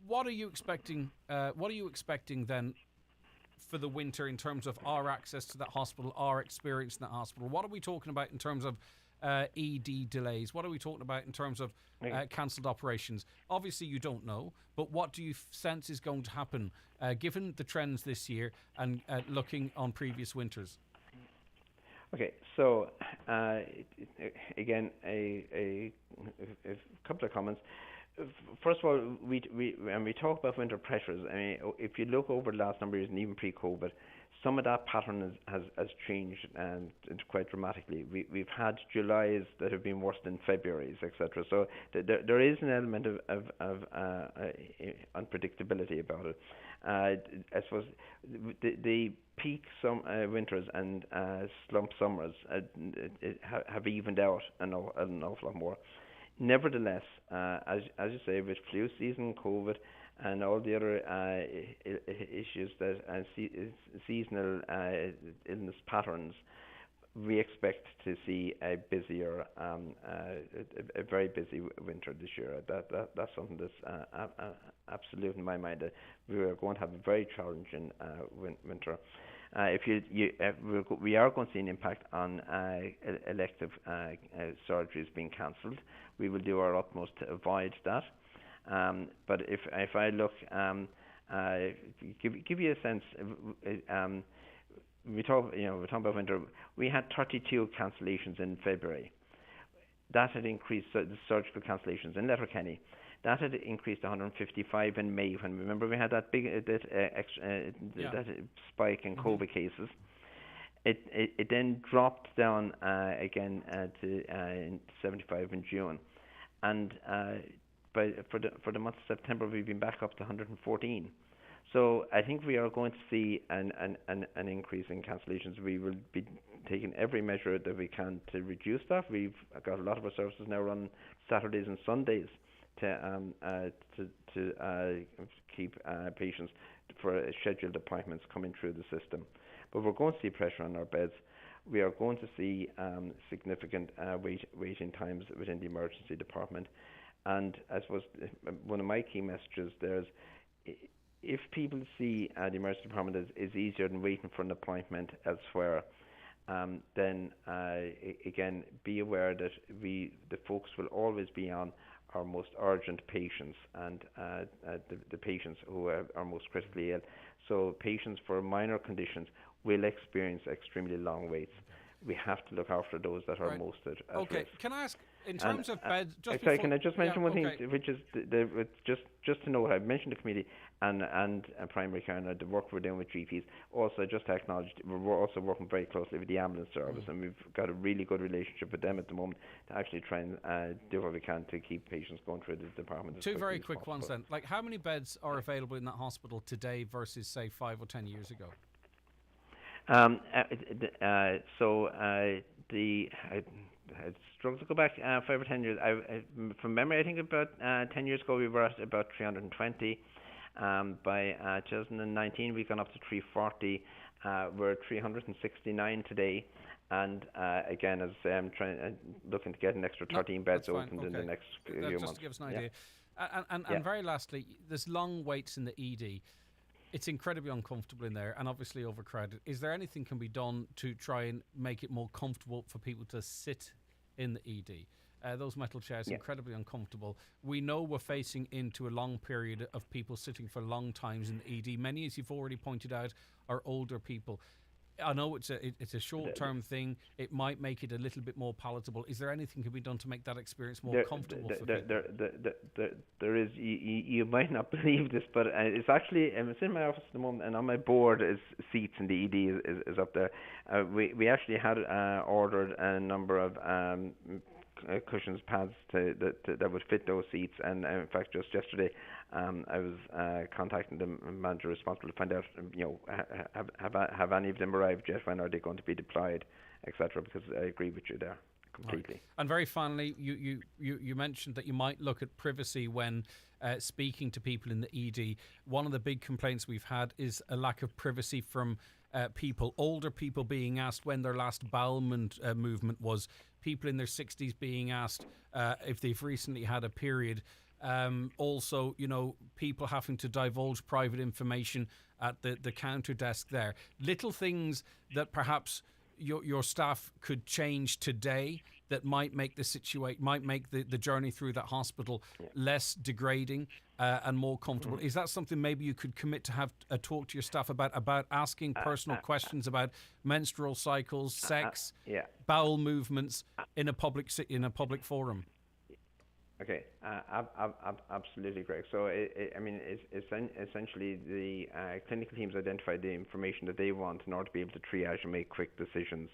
What are you expecting? What are you expecting then for the winter in terms of our access to that hospital, our experience in that hospital? What are we talking about in terms of ED delays? What are we talking about in terms of cancelled operations? Obviously you don't know, but what do you sense is going to happen given the trends this year and looking on previous winters? Okay, so again, a couple of comments. First of all, when we talk about winter pressures, I mean, if you look over the last number of years and even pre-COVID, some of that pattern has changed and quite dramatically. We've had Julys that have been worse than Februarys, etc. So there is an element of unpredictability about it. I suppose the peak winters and slump summers have evened out an awful lot more. Nevertheless, as you say, with flu season, COVID, and all the other issues that seasonal illness patterns, we expect to see a busier, a very busy winter this year. That's something that's absolute in my mind. That we are going to have a very challenging winter. We are going to see an impact on elective surgeries being cancelled. We will do our utmost to avoid that. But if I look, give you a sense, we're talking about winter. We had 32 cancellations in February. That had increased the surgical cancellations in Letterkenny. That had increased to 155 in May. When remember we had that big that spike in COVID cases. It then dropped down again to 75 in June, and for the month of September we've been back up to 114. So I think we are going to see an increase in cancellations. We will be taking every measure that we can to reduce that. We've got a lot of our services now run Saturdays and Sundays to keep patients for scheduled appointments coming through the system. But we're going to see pressure on our beds. We are going to see significant waiting times within the emergency department. And I suppose one of my key messages there is if people see the emergency department is easier than waiting for an appointment elsewhere, then again, be aware that the focus will always be on our most urgent patients and the patients who are most critically ill. So patients for minor conditions will experience extremely long waits. We have to look after those that are most at risk. Can I ask, in terms of beds... Sorry, can I just mention one thing, which is just to know, I've mentioned the committee and primary care and the work we're doing with GPs. Also, just to acknowledge, we're also working very closely with the ambulance service, and we've got a really good relationship with them at the moment to actually try and do what we can to keep patients going through the department. Two very quick ones then. Like, how many beds are available in that hospital today versus, say, 5 or 10 years ago? I struggle to go back 5 or 10 years. From memory, I think about 10 years ago we were at about 320. By 2019, we've gone up to 340. We're at 369 today. And again, as I'm looking to get an extra 13 beds opened in the next few months. Just to give us an idea. And very lastly, there's long waits in the ED. It's incredibly uncomfortable in there and obviously overcrowded. Is there anything can be done to try and make it more comfortable for people to sit in the ED? Those metal chairs are incredibly uncomfortable. We know we're facing into a long period of people sitting for long times in the ED. Many, as you've already pointed out, are older people. I know it's a short-term thing. It might make it a little bit more palatable. Is there anything can be done to make that experience more comfortable for people? There is. You might not believe this, but it's actually it's in my office at the moment, and on my board is seats in the ED is up there. We actually had ordered a number of cushions, pads that would fit those seats, and in fact, just yesterday, I was contacting the manager responsible to find out, have any of them arrived yet? When are they going to be deployed, etc.? Because I agree with you there completely. Right. And very finally, you mentioned that you might look at privacy when speaking to people in the ED. One of the big complaints we've had is a lack of privacy from people, older people being asked when their last bowel movement was, people in their 60s being asked if they've recently had a period. Also, people having to divulge private information at the counter desk there. Little things that perhaps your staff could change today that might make the journey through that hospital less degrading and more comfortable. Is that something maybe you could commit to have a talk to your staff about asking personal questions about menstrual cycles, sex, bowel movements in a public forum? Okay, absolutely, Greg. So, essentially the clinical teams identify the information that they want in order to be able to triage and make quick decisions.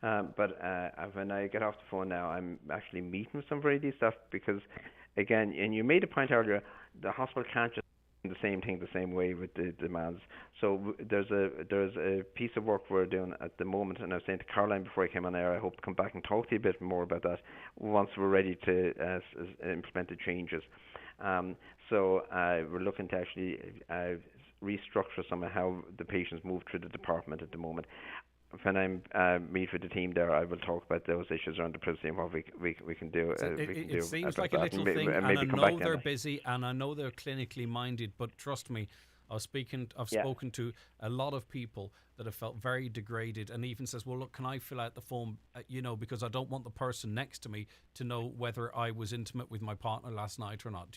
But when I get off the phone now, I'm actually meeting with some of these stuff because, again, and you made a point earlier, the hospital can't just do the same thing the same way with the demands. So there's a piece of work we're doing at the moment, and I was saying to Caroline before I came on air, I hope to come back and talk to you a bit more about that once we're ready to implement the changes. So we're looking to actually restructure some of how the patients move through the department at the moment. When I meet with the team there, I will talk about those issues around the privacy and what we can do. It seems like a little thing, and I know they're busy, and I know they're clinically minded, but trust me, I've spoken to a lot of people that have felt very degraded, and even says, well, look, can I fill out the form, because I don't want the person next to me to know whether I was intimate with my partner last night or not,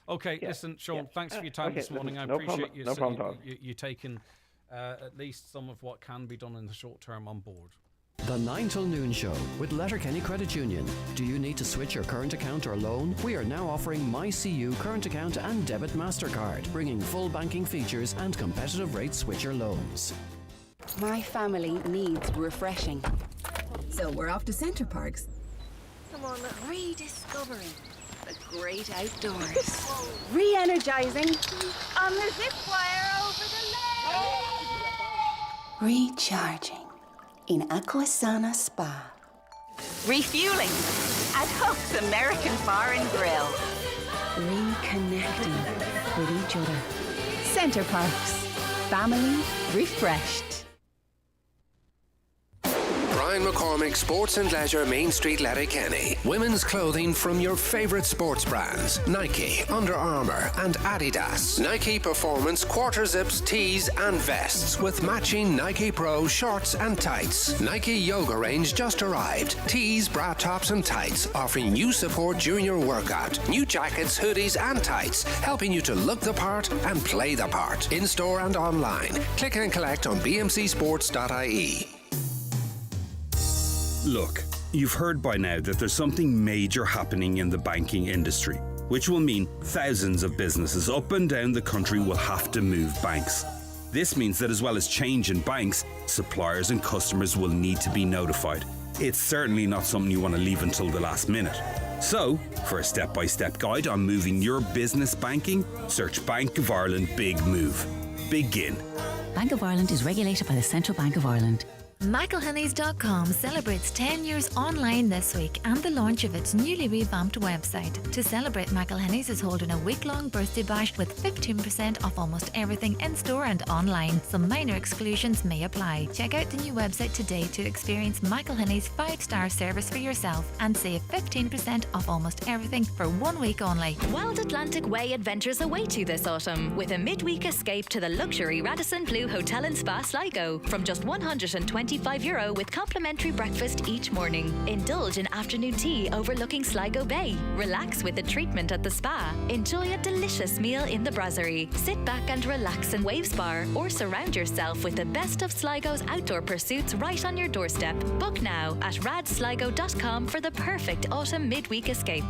Okay, listen, Sean, thanks for your time this morning. I appreciate you taking at least some of what can be done in the short term on board. The 9 till noon show with Letterkenny Credit Union. Do you need to switch your current account or loan? We are now offering MyCU current account and debit MasterCard, bringing full banking features and competitive rate switcher loans. My family needs refreshing. So we're off to Centre Parks. Come on, Rediscovering the great outdoors. Re-energizing on the zip wire over the lake. Recharging in Aquasana Spa. Refueling at Hook's American Bar and Grill. Reconnecting with each other. Centre Parks. Family refreshed. 29 McCormick Sports and Leisure Main Street, Letterkenny. Women's clothing from your favourite sports brands: Nike, Under Armour and Adidas. Nike Performance quarter zips, tees and vests with matching Nike Pro shorts and tights. Nike Yoga range just arrived. Tees, bra tops and tights, offering you support during your workout. New jackets, hoodies and tights, helping you to look the part and play the part. In-store and online. Click and collect on bmcsports.ie. Look, you've heard by now that there's something major happening in the banking industry, which will mean thousands of businesses up and down the country will have to move banks. This means that as well as change in banks, suppliers and customers will need to be notified. It's certainly not something you want to leave until the last minute. So, for a step-by-step guide on moving your business banking, search Bank of Ireland Big Move. Begin. Bank of Ireland is regulated by the Central Bank of Ireland. MichaelHoney's.com celebrates 10 years online this week and the launch of its newly revamped website. To celebrate, Michael Henny's is holding a week-long birthday bash with 15% off almost everything in-store and online. Some minor exclusions may apply. Check out the new website today to experience Michael Henny's 5-star service for yourself and save 15% off almost everything for 1 week only. Wild Atlantic Way adventures await you this autumn with a midweek escape to the luxury Radisson Blu Hotel and Spa Sligo from just €125 with complimentary breakfast each morning. Indulge in afternoon tea overlooking Sligo Bay. Relax with a treatment at the spa. Enjoy a delicious meal in the brasserie. Sit back and relax in Waves Bar or surround yourself with the best of Sligo's outdoor pursuits right on your doorstep. Book now at radsligo.com for the perfect autumn midweek escape.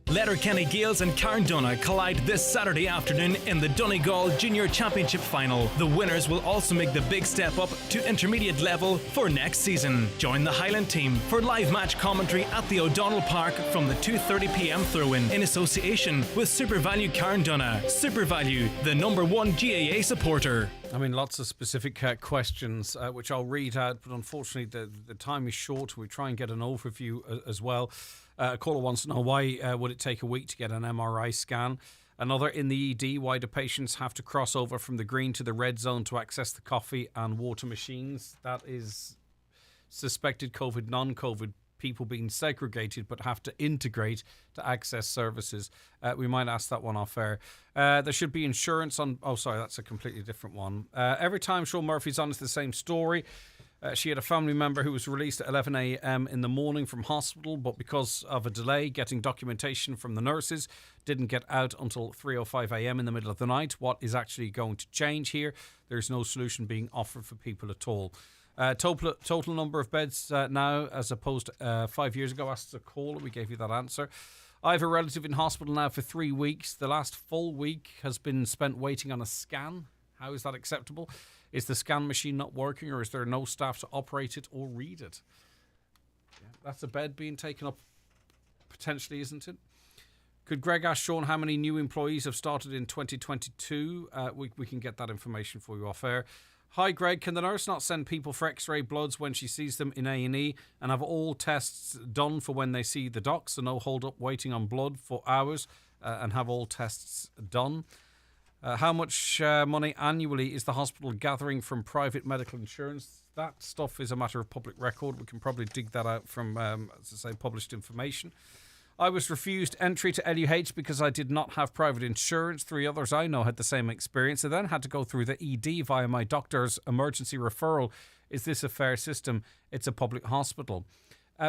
Letterkenny Gaels and Carndonagh collide this Saturday afternoon in the Donegal Junior Championship final. The winners will also make the big step up to intermediate level for next season. Join the Highland team for live match commentary at the O'Donnell Park from the 2:30pm throw-in in association with SuperValue Carndonagh. SuperValue, the #1 GAA supporter. I mean, lots of specific questions, which I'll read out, but unfortunately the time is short. We try and get an overview as well. A caller wants to know, why would it take a week to get an MRI scan? Another, in the ED, why do patients have to cross over from the green to the red zone to access the coffee and water machines? That is suspected COVID, non-COVID people being segregated but have to integrate to access services. We might ask that one off air. There should be insurance on... Oh, sorry, that's a completely different one. Every time Sean Murphy's on, it's the same story. She had a family member who was released at 11 a.m. in the morning from hospital, but because of a delay getting documentation from the nurses, didn't get out until 3:05 a.m. in the middle of the night. What is actually going to change here? There's no solution being offered for people at all. Total number of beds now, as opposed to 5 years ago, asked a caller. We gave you that answer. I have a relative in hospital now for 3 weeks. The last full week has been spent waiting on a scan. How is that acceptable? Is the scan machine not working, or is there no staff to operate it or read it? Yeah, that's a bed being taken up, potentially, isn't it? Could Greg ask Sean how many new employees have started in 2022? We can get that information for you off air. Hi, Greg. Can the nurse not send people for x-ray bloods when she sees them in A&E and have all tests done for when they see the doc, so no hold up waiting on blood for hours, and have all tests done? How much money annually is the hospital gathering from private medical insurance? That stuff is a matter of public record. We can probably dig that out from, as I say, published information. I was refused entry to LUH because I did not have private insurance. 3 others I know had the same experience. I then had to go through the ED via my doctor's emergency referral. Is this a fair system? It's a public hospital.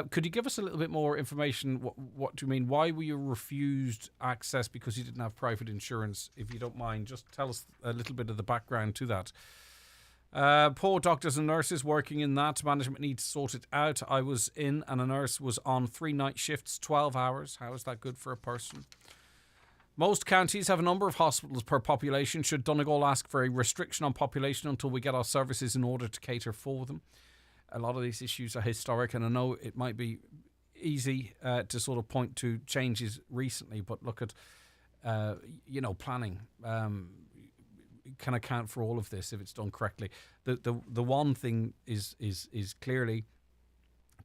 Could you give us a little bit more information? What do you mean? Why were you refused access because you didn't have private insurance? If you don't mind, just tell us a little bit of the background to that. Poor doctors and nurses working in that. Management needs to sort it out. I was in and a nurse was on 3 night shifts, 12 hours. How is that good for a person? Most counties have a number of hospitals per population. Should Donegal ask for a restriction on population until we get our services in order to cater for them? A lot of these issues are historic, and I know it might be easy to sort of point to changes recently, but look at, planning. Can account for all of this if it's done correctly. The one thing is clearly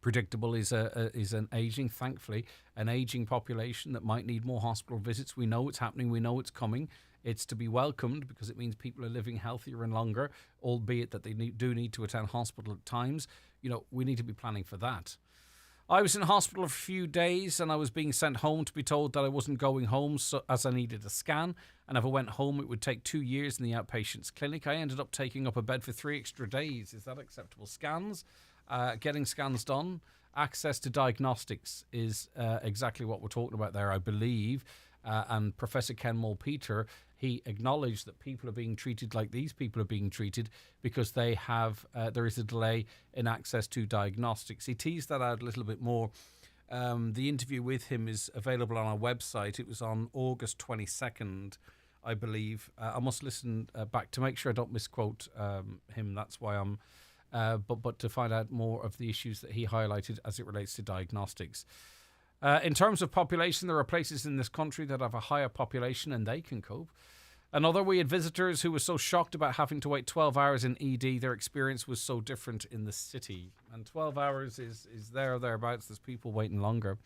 predictable is an aging, thankfully, an aging population that might need more hospital visits. We know it's happening. We know it's coming. It's to be welcomed because it means people are living healthier and longer, albeit that they do need to attend hospital at times. You know, we need to be planning for that. I was in hospital for a few days and I was being sent home to be told that I wasn't going home as I needed a scan. And if I went home, it would take 2 years in the outpatients clinic. I ended up taking up a bed for 3 extra days. Is that acceptable? Scans, getting scans done, access to diagnostics is exactly what we're talking about there, I believe. And Professor Ken Mulpeter, he acknowledged that people are being treated like these people are being treated because they have there is a delay in access to diagnostics. He teased that out a little bit more. The interview with him is available on our website. It was on August 22nd, I believe. I must listen back to make sure I don't misquote him. That's why I'm... but to find out more of the issues that he highlighted as it relates to diagnostics. In terms of population, there are places in this country that have a higher population and they can cope. Another, we had visitors who were so shocked about having to wait 12 hours in ED. Their experience was so different in the city. And 12 hours is there or thereabouts. There's people waiting longer.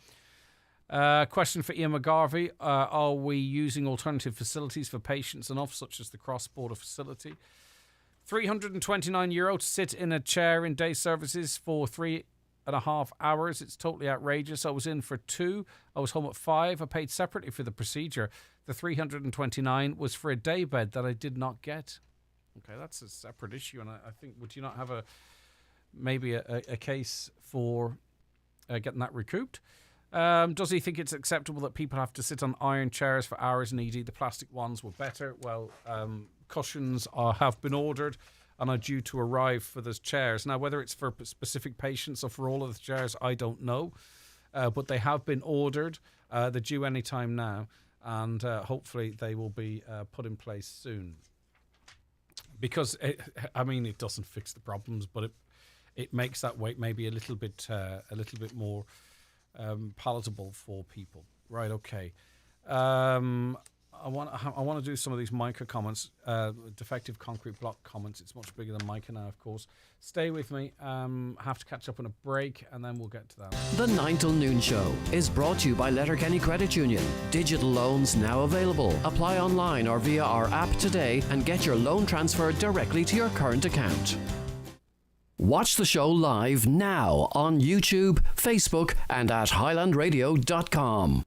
Question for Ian McGarvey. Are we using alternative facilities for patients enough, such as the cross-border facility? €329 to sit in a chair in day services for 3.5 hours. It's totally outrageous. I was in for 2. I was home at 5. I paid separately for the procedure. The 329 was for a day bed that I did not get. Okay, that's a separate issue. And I think, would you not have maybe a case for getting that recouped? Does he think it's acceptable that people have to sit on iron chairs for hours in ED? The plastic ones were better. Well, cushions have been ordered and are due to arrive for those chairs. Now, whether it's for specific patients or for all of the chairs, I don't know. But they have been ordered. They're due any time now. And hopefully they will be put in place soon. Because, it doesn't fix the problems, but it makes that wait maybe a little bit more palatable for people. Right, okay. I want to do some of these Micah comments, defective concrete block comments. It's much bigger than Micah now, of course. Stay with me. Have to catch up on a break, and then we'll get to that. The 9 till noon show is brought to you by Letterkenny Credit Union. Digital loans now available. Apply online or via our app today and get your loan transferred directly to your current account. Watch the show live now on YouTube, Facebook, and at highlandradio.com.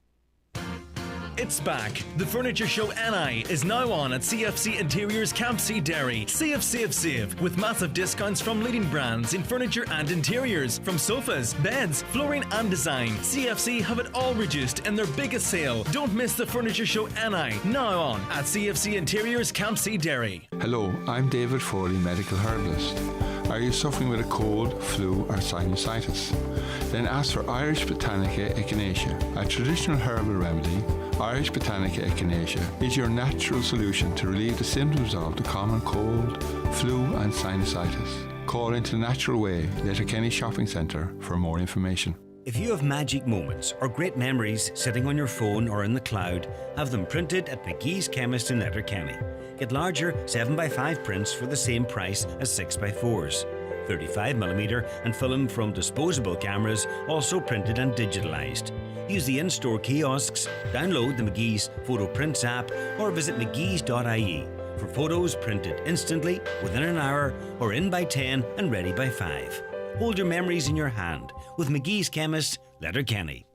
It's back. The Furniture Show NI is now on at CFC Interiors Camp C Derry. Save with massive discounts from leading brands in furniture and interiors. From sofas, beds, flooring and design. CFC have it all reduced in their biggest sale. Don't miss the Furniture Show NI, now on at CFC Interiors Camp C Derry. Hello, I'm David Foley, medical herbalist. Are you suffering with a cold, flu or sinusitis? Then ask for Irish Botanica Echinacea, a traditional herbal remedy. Irish Botanica Echinacea is your natural solution to relieve the symptoms of the common cold, flu and sinusitis. Call into the Natural Way, Letterkenny Shopping Centre for more information. If you have magic moments or great memories sitting on your phone or in the cloud, have them printed at McGee's Chemist in Letterkenny. Get larger 7x5 prints for the same price as 6x4s. 35mm and film from disposable cameras, also printed and digitalised. Use the in-store kiosks, download the McGee's Photo Prints app or visit mcgees.ie for photos printed instantly, within an hour, or in by 10 and ready by 5. Hold your memories in your hand with McGee's Chemist, Letterkenny.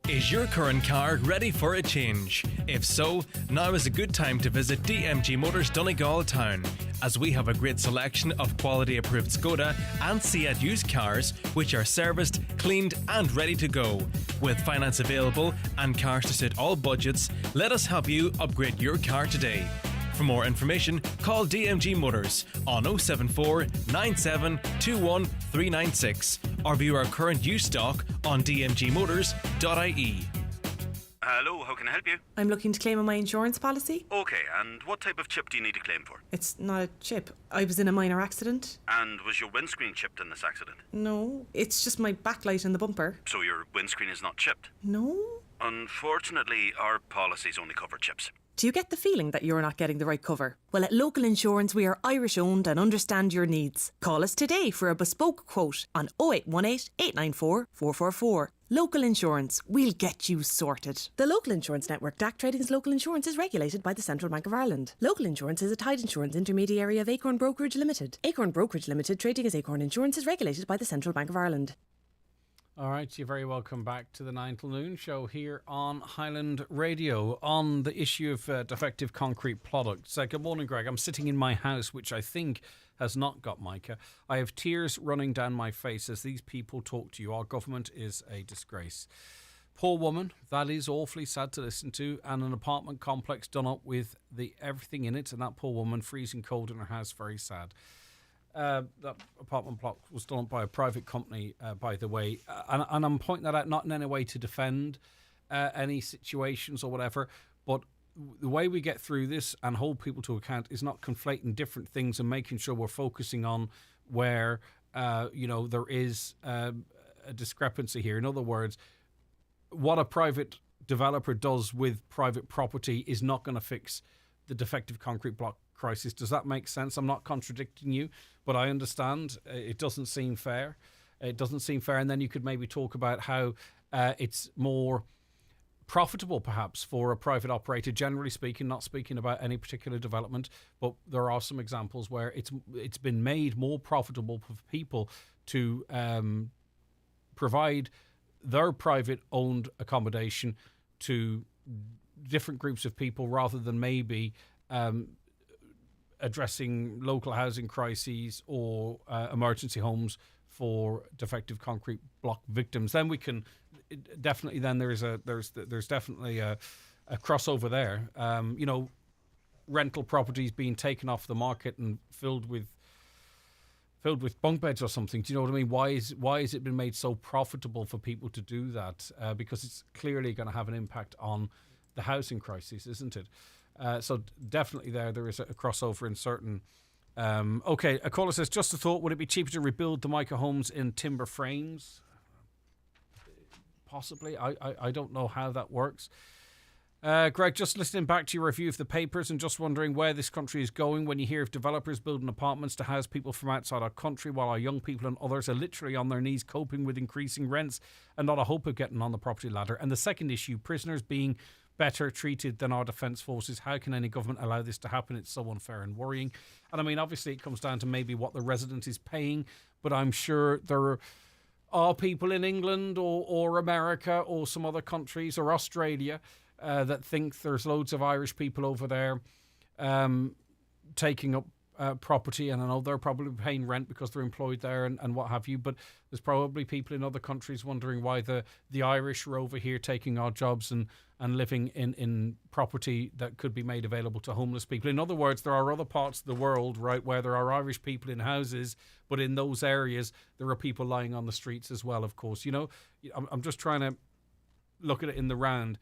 Is your current car ready for a change? If so, now is a good time to visit DMG Motors Donegal Town, as we have a great selection of quality approved Skoda and Seat used cars which are serviced, cleaned and ready to go. With finance available and cars to suit all budgets, let us help you upgrade your car today. For more information, call DMG Motors on 074 97 21 396 or view our current used stock on dmgmotors.ie. Hello, how can I help you? I'm looking to claim on my insurance policy. Okay, and what type of chip do you need to claim for? It's not a chip. I was in a minor accident. And was your windscreen chipped in this accident? No, it's just my backlight and the bumper. So your windscreen is not chipped? No. Unfortunately, our policies only cover chips. Do you get the feeling that you're not getting the right cover? Well, at Local Insurance, we are Irish owned and understand your needs. Call us today for a bespoke quote on 0818 894 444. Local Insurance, we'll get you sorted. The Local Insurance Network, DAC Trading's Local Insurance, is regulated by the Central Bank of Ireland. Local Insurance is a tied insurance intermediary of Acorn Brokerage Limited. Acorn Brokerage Limited, trading as Acorn Insurance, is regulated by the Central Bank of Ireland. All right, you're very welcome back to the 9 till noon show here on Highland Radio on the issue of defective concrete products. Good morning, Greg. I'm sitting in my house, which I think has not got mica. I have tears running down my face as these people talk to you. Our government is a disgrace. Poor woman, that is awfully sad to listen to, and an apartment complex done up with everything in it, and that poor woman freezing cold in her house, very sad. That apartment block was done by a private company, by the way, and I'm pointing that out not in any way to defend any situations or whatever, but the way we get through this and hold people to account is not conflating different things and making sure we're focusing on where there is a discrepancy here. In other words, what a private developer does with private property is not going to fix the defective concrete block crisis. Does that make sense? I'm not contradicting you, but I understand it doesn't seem fair. It doesn't seem fair. And then you could maybe talk about how it's more profitable perhaps for a private operator, generally speaking, not speaking about any particular development, but there are some examples where it's been made more profitable for people to provide their private owned accommodation to different groups of people rather than maybe addressing local housing crises or emergency homes for defective concrete block victims. Then we can definitely. Then there's definitely a crossover there. Rental properties being taken off the market and filled with bunk beds or something. Do you know what I mean? Why is it been made so profitable for people to do that? Because it's clearly going to have an impact on the housing crisis, isn't it? So definitely there is a crossover in certain. Okay, a caller says, just a thought, would it be cheaper to rebuild the mica homes in timber frames? Possibly. I don't know how that works. Greg, just listening back to your review of the papers and just wondering where this country is going when you hear of developers building apartments to house people from outside our country while our young people and others are literally on their knees coping with increasing rents and not a hope of getting on the property ladder. And the second issue, prisoners being better treated than our defence forces. How can any government allow this to happen? It's so unfair and worrying. And I mean, obviously it comes down to maybe what the resident is paying, but I'm sure there are people in England or America or some other countries or Australia that think there's loads of Irish people over there taking up property, and I know they're probably paying rent because they're employed there and what have you, but there's probably people in other countries wondering why the Irish are over here taking our jobs and living in property that could be made available to homeless people. In other words, there are other parts of the world, right, where there are Irish people in houses, but in those areas there are people lying on the streets as well, of course. I'm just trying to look at it in the round.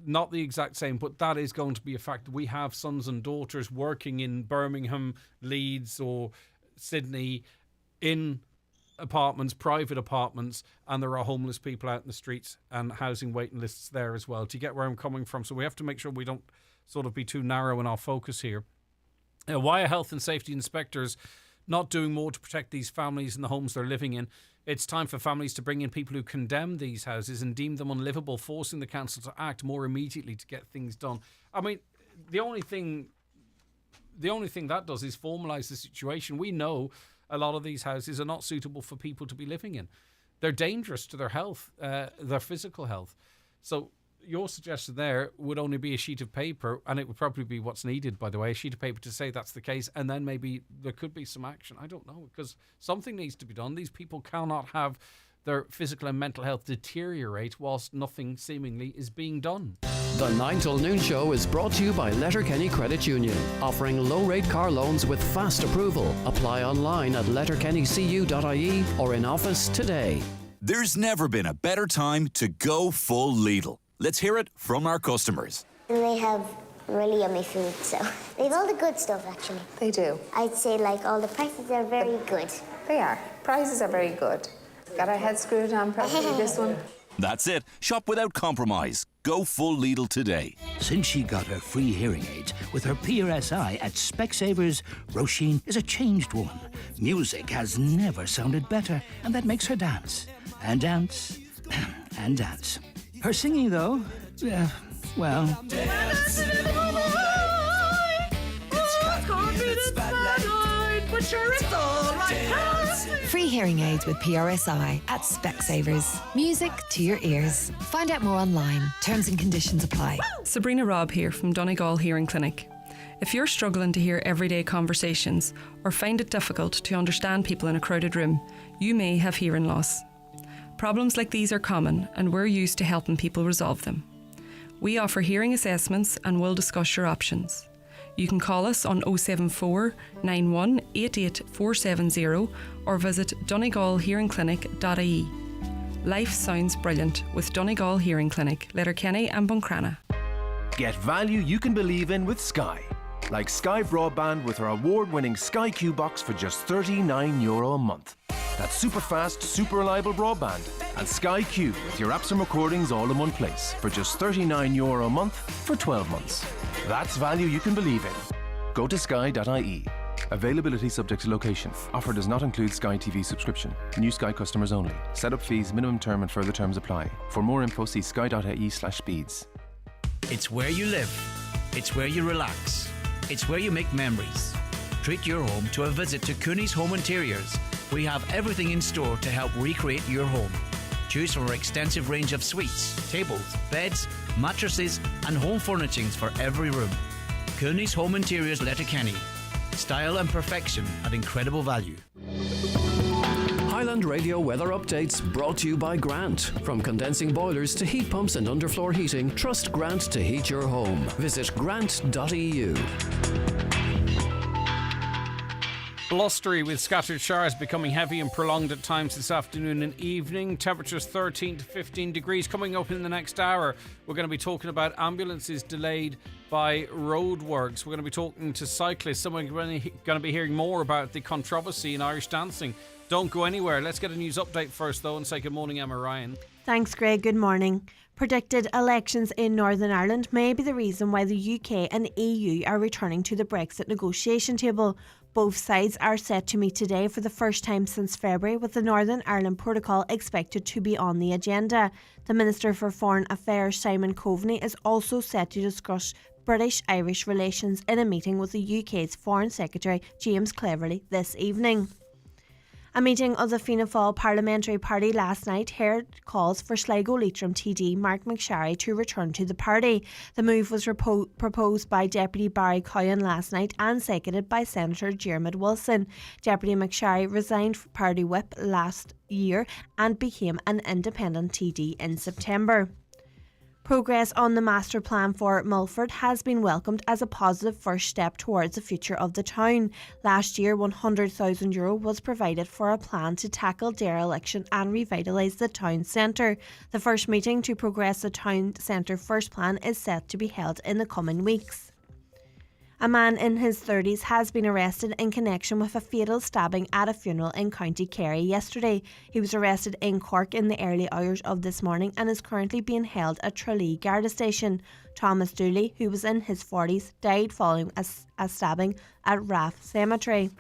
Not the exact same, but that is going to be a fact. We have sons and daughters working in Birmingham, Leeds or Sydney in apartments, private apartments, and there are homeless people out in the streets and housing waiting lists there as well. Do you get where I'm coming from? So we have to make sure we don't sort of be too narrow in our focus here. Why are health and safety inspectors not doing more to protect these families and the homes they're living in? It's time for families to bring in people who condemn these houses and deem them unlivable, forcing the council to act more immediately to get things done. I mean, the only thing that does is formalise the situation. We know a lot of these houses are not suitable for people to be living in. They're dangerous to their health, their physical health. So your suggestion there would only be a sheet of paper, and it would probably be what's needed, by the way, a sheet of paper to say that's the case, and then maybe there could be some action. I don't know, because something needs to be done. These people cannot have their physical and mental health deteriorate whilst nothing seemingly is being done. The 9 till noon show is brought to you by Letterkenny Credit Union, offering low-rate car loans with fast approval. Apply online at letterkennycu.ie or in office today. There's never been a better time to go full Lidl. Let's hear it from our customers. They have really yummy food, so they have all the good stuff, actually. They do. I'd say, all the prices are very good. They are. Prices are very good. Got our head screwed on properly, this one. That's it. Shop without compromise. Go full Lidl today. Since she got her free hearing aids with her PRSI at Specsavers, Roisin is a changed woman. Music has never sounded better, and that makes her dance. And dance. And dance. Her singing, though, well... Free hearing aids with PRSI at Specsavers. Music to your ears. Find out more online. Terms and conditions apply. Sabrina Robb here from Donegal Hearing Clinic. If you're struggling to hear everyday conversations or find it difficult to understand people in a crowded room, you may have hearing loss. Problems like these are common, and we're used to helping people resolve them. We offer hearing assessments and will discuss your options. You can call us on 074 91 88 470 or visit donegalhearingclinic.ie. Life sounds brilliant with Donegal Hearing Clinic, Letterkenny and Buncrana. Get value you can believe in with Sky. Like Sky Broadband with our award-winning Sky Q box for just €39 a month. That's super fast, super reliable broadband. And Sky Q with your apps and recordings all in one place for just €39 a month for 12 months. That's value you can believe in. Go to sky.ie. Availability subject to location. Offer does not include Sky TV subscription. New Sky customers only. Setup fees, minimum term and further terms apply. For more info, see sky.ie/speeds. It's where you live. It's where you relax. It's where you make memories. Treat your home to a visit to Cooney's Home Interiors. We have everything in store to help recreate your home. Choose from our extensive range of suites, tables, beds, mattresses and home furnishings for every room. Cooney's Home Interiors, Letterkenny. Style and perfection at incredible value. Highland Radio weather updates brought to you by Grant. From condensing boilers to heat pumps and underfloor heating, trust Grant to heat your home. Visit grant.eu. Blustery with scattered showers becoming heavy and prolonged at times this afternoon and evening. Temperatures 13 to 15 degrees. Coming up in the next hour, we're going to be talking about ambulances delayed by roadworks. We're going to be talking to cyclists. Someone going to be hearing more about the controversy in Irish dancing. Don't go anywhere. Let's get a news update first, though, and say good morning, Emma Ryan. Thanks, Greg. Good morning. Predicted elections in Northern Ireland may be the reason why the UK and EU are returning to the Brexit negotiation table. Both sides are set to meet today for the first time since February, with the Northern Ireland Protocol expected to be on the agenda. The Minister for Foreign Affairs, Simon Coveney, is also set to discuss British-Irish relations in a meeting with the UK's Foreign Secretary, James Cleverly, this evening. A meeting of the Fianna Fáil Parliamentary Party last night heard calls for Sligo Leitrim TD Mark McSharry to return to the party. The move was proposed by Deputy Barry Cowan last night and seconded by Senator Diarmuid Wilson. Deputy McSharry resigned from party whip last year and became an independent TD in September. Progress on the master plan for Milford has been welcomed as a positive first step towards the future of the town. Last year, €100,000 was provided for a plan to tackle dereliction and revitalise the town centre. The first meeting to progress the town centre first plan is set to be held in the coming weeks. A man in his 30s has been arrested in connection with a fatal stabbing at a funeral in County Kerry yesterday. He was arrested in Cork in the early hours of this morning and is currently being held at Tralee Garda Station. Thomas Dooley, who was in his 40s, died following a stabbing at Rath Cemetery.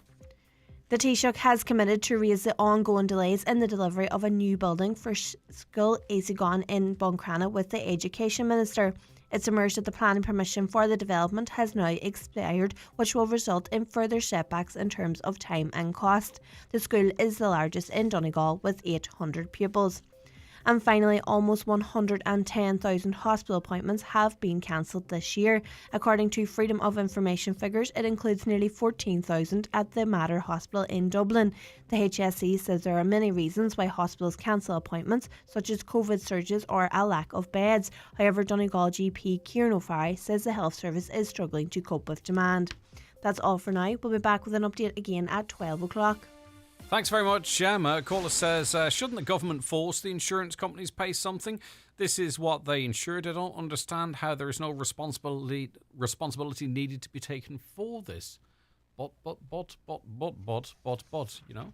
The Taoiseach has committed to raise the ongoing delays in the delivery of a new building for School Easygon in Buncrana with the Education Minister. It's emerged that the planning permission for the development has now expired, which will result in further setbacks in terms of time and cost. The school is the largest in Donegal with 800 pupils. And finally, almost 110,000 hospital appointments have been cancelled this year. According to Freedom of Information figures, it includes nearly 14,000 at the Mater Hospital in Dublin. The HSE says there are many reasons why hospitals cancel appointments, such as COVID surges or a lack of beds. However, Donegal GP Kieran O'Farrell says the health service is struggling to cope with demand. That's all for now. We'll be back with an update again at 12 o'clock. Thanks very much, Emma. A caller says, shouldn't the government force the insurance companies pay something? This is what they insured. I don't understand how there is no responsibility needed to be taken for this. But, you know.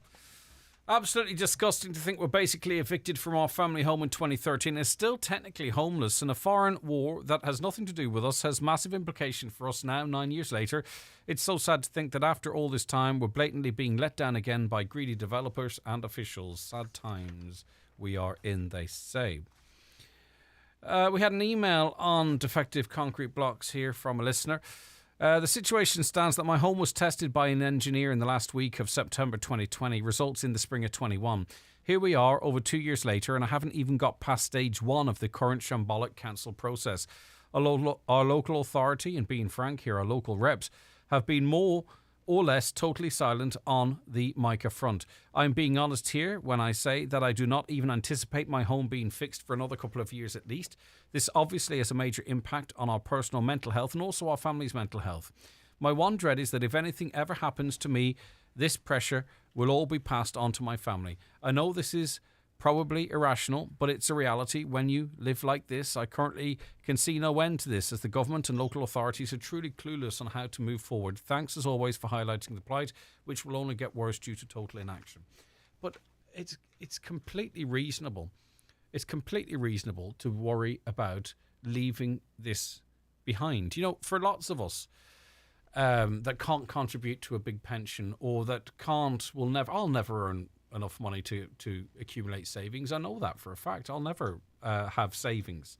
Absolutely disgusting to think we're basically evicted from our family home in 2013 and still technically homeless in a foreign war that has nothing to do with us, has massive implication for us now, 9 years later. It's so sad to think that after all this time, we're blatantly being let down again by greedy developers and officials. Sad times we are in, they say. We had an email on defective concrete blocks here from a listener. The situation stands that my home was tested by an engineer in the last week of September 2020, results in the spring of 21. Here we are, over 2 years later, and I haven't even got past stage 1 of the current shambolic council process. Our local authority, and being frank here, our local reps, have been more or less totally silent on the mica front. I'm being honest here when I say that I do not even anticipate my home being fixed for another couple of years at least. This obviously has a major impact on our personal mental health and also our family's mental health. My one dread is that if anything ever happens to me, this pressure will all be passed on to my family. I know this is probably irrational, but it's a reality when you live like this. I currently can see no end to this, as the government and local authorities are truly clueless on how to move forward. Thanks as always for highlighting the plight, which will only get worse due to total inaction. But it's completely reasonable. It's completely reasonable to worry about leaving this behind. You know, for lots of us that can't contribute to a big pension, or that I'll never earn enough money to accumulate savings. I know that for a fact. I'll never have savings.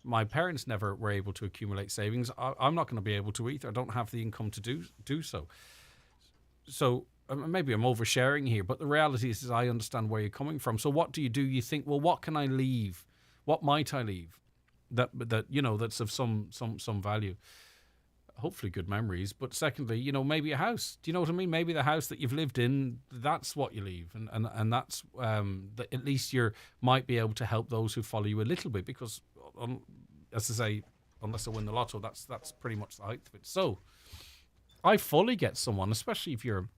My parents never were able to accumulate savings. I'm not going to be able to either. I don't have the income to do so. So maybe I'm oversharing here, but the reality is I understand where you're coming from. So what do? You think, well, what can I leave? What might I leave that that's of some value? Hopefully good memories, but secondly, maybe a house. Do you know what I mean? Maybe the house that you've lived in, that's what you leave, and that's that at least you might be able to help those who follow you a little bit, because as I say, unless I win the lotto, that's pretty much the height of it. So I fully get someone, especially if you're,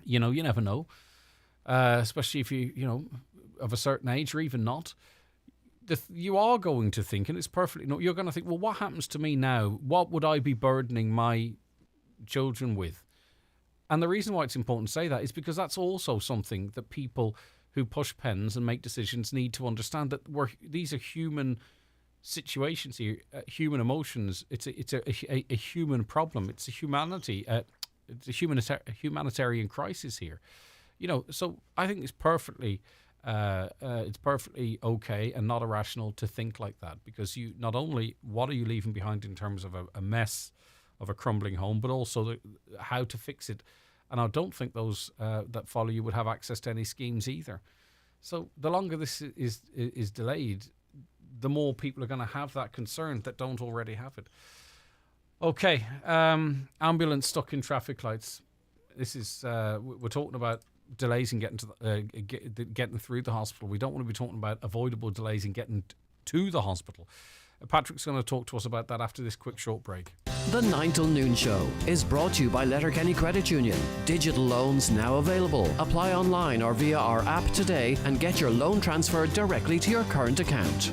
you never know, especially if you of a certain age or even not. You are going to think, and it's perfectly no, you're going to think, well, what happens to me now? What would I be burdening my children with? And the reason why it's important to say that is because that's also something that people who push pens and make decisions need to understand, that these are human situations here, human emotions. It's a human problem. It's a humanitarian crisis here. So I think it's perfectly okay and not irrational to think like that, because you not only what are you leaving behind in terms of a mess of a crumbling home, but also how to fix it. And I don't think those that follow you would have access to any schemes either. So the longer this is delayed, the more people are going to have that concern that don't already have it. Okay, ambulance stuck in traffic lights. This is we're talking about delays in getting through the hospital. We don't want to be talking about avoidable delays in getting to the hospital. Patrick's going to talk to us about that after this quick short break. The 9 till noon show is brought to you by Letterkenny Credit Union. Digital loans now available. Apply online or via our app today and get your loan transferred directly to your current account.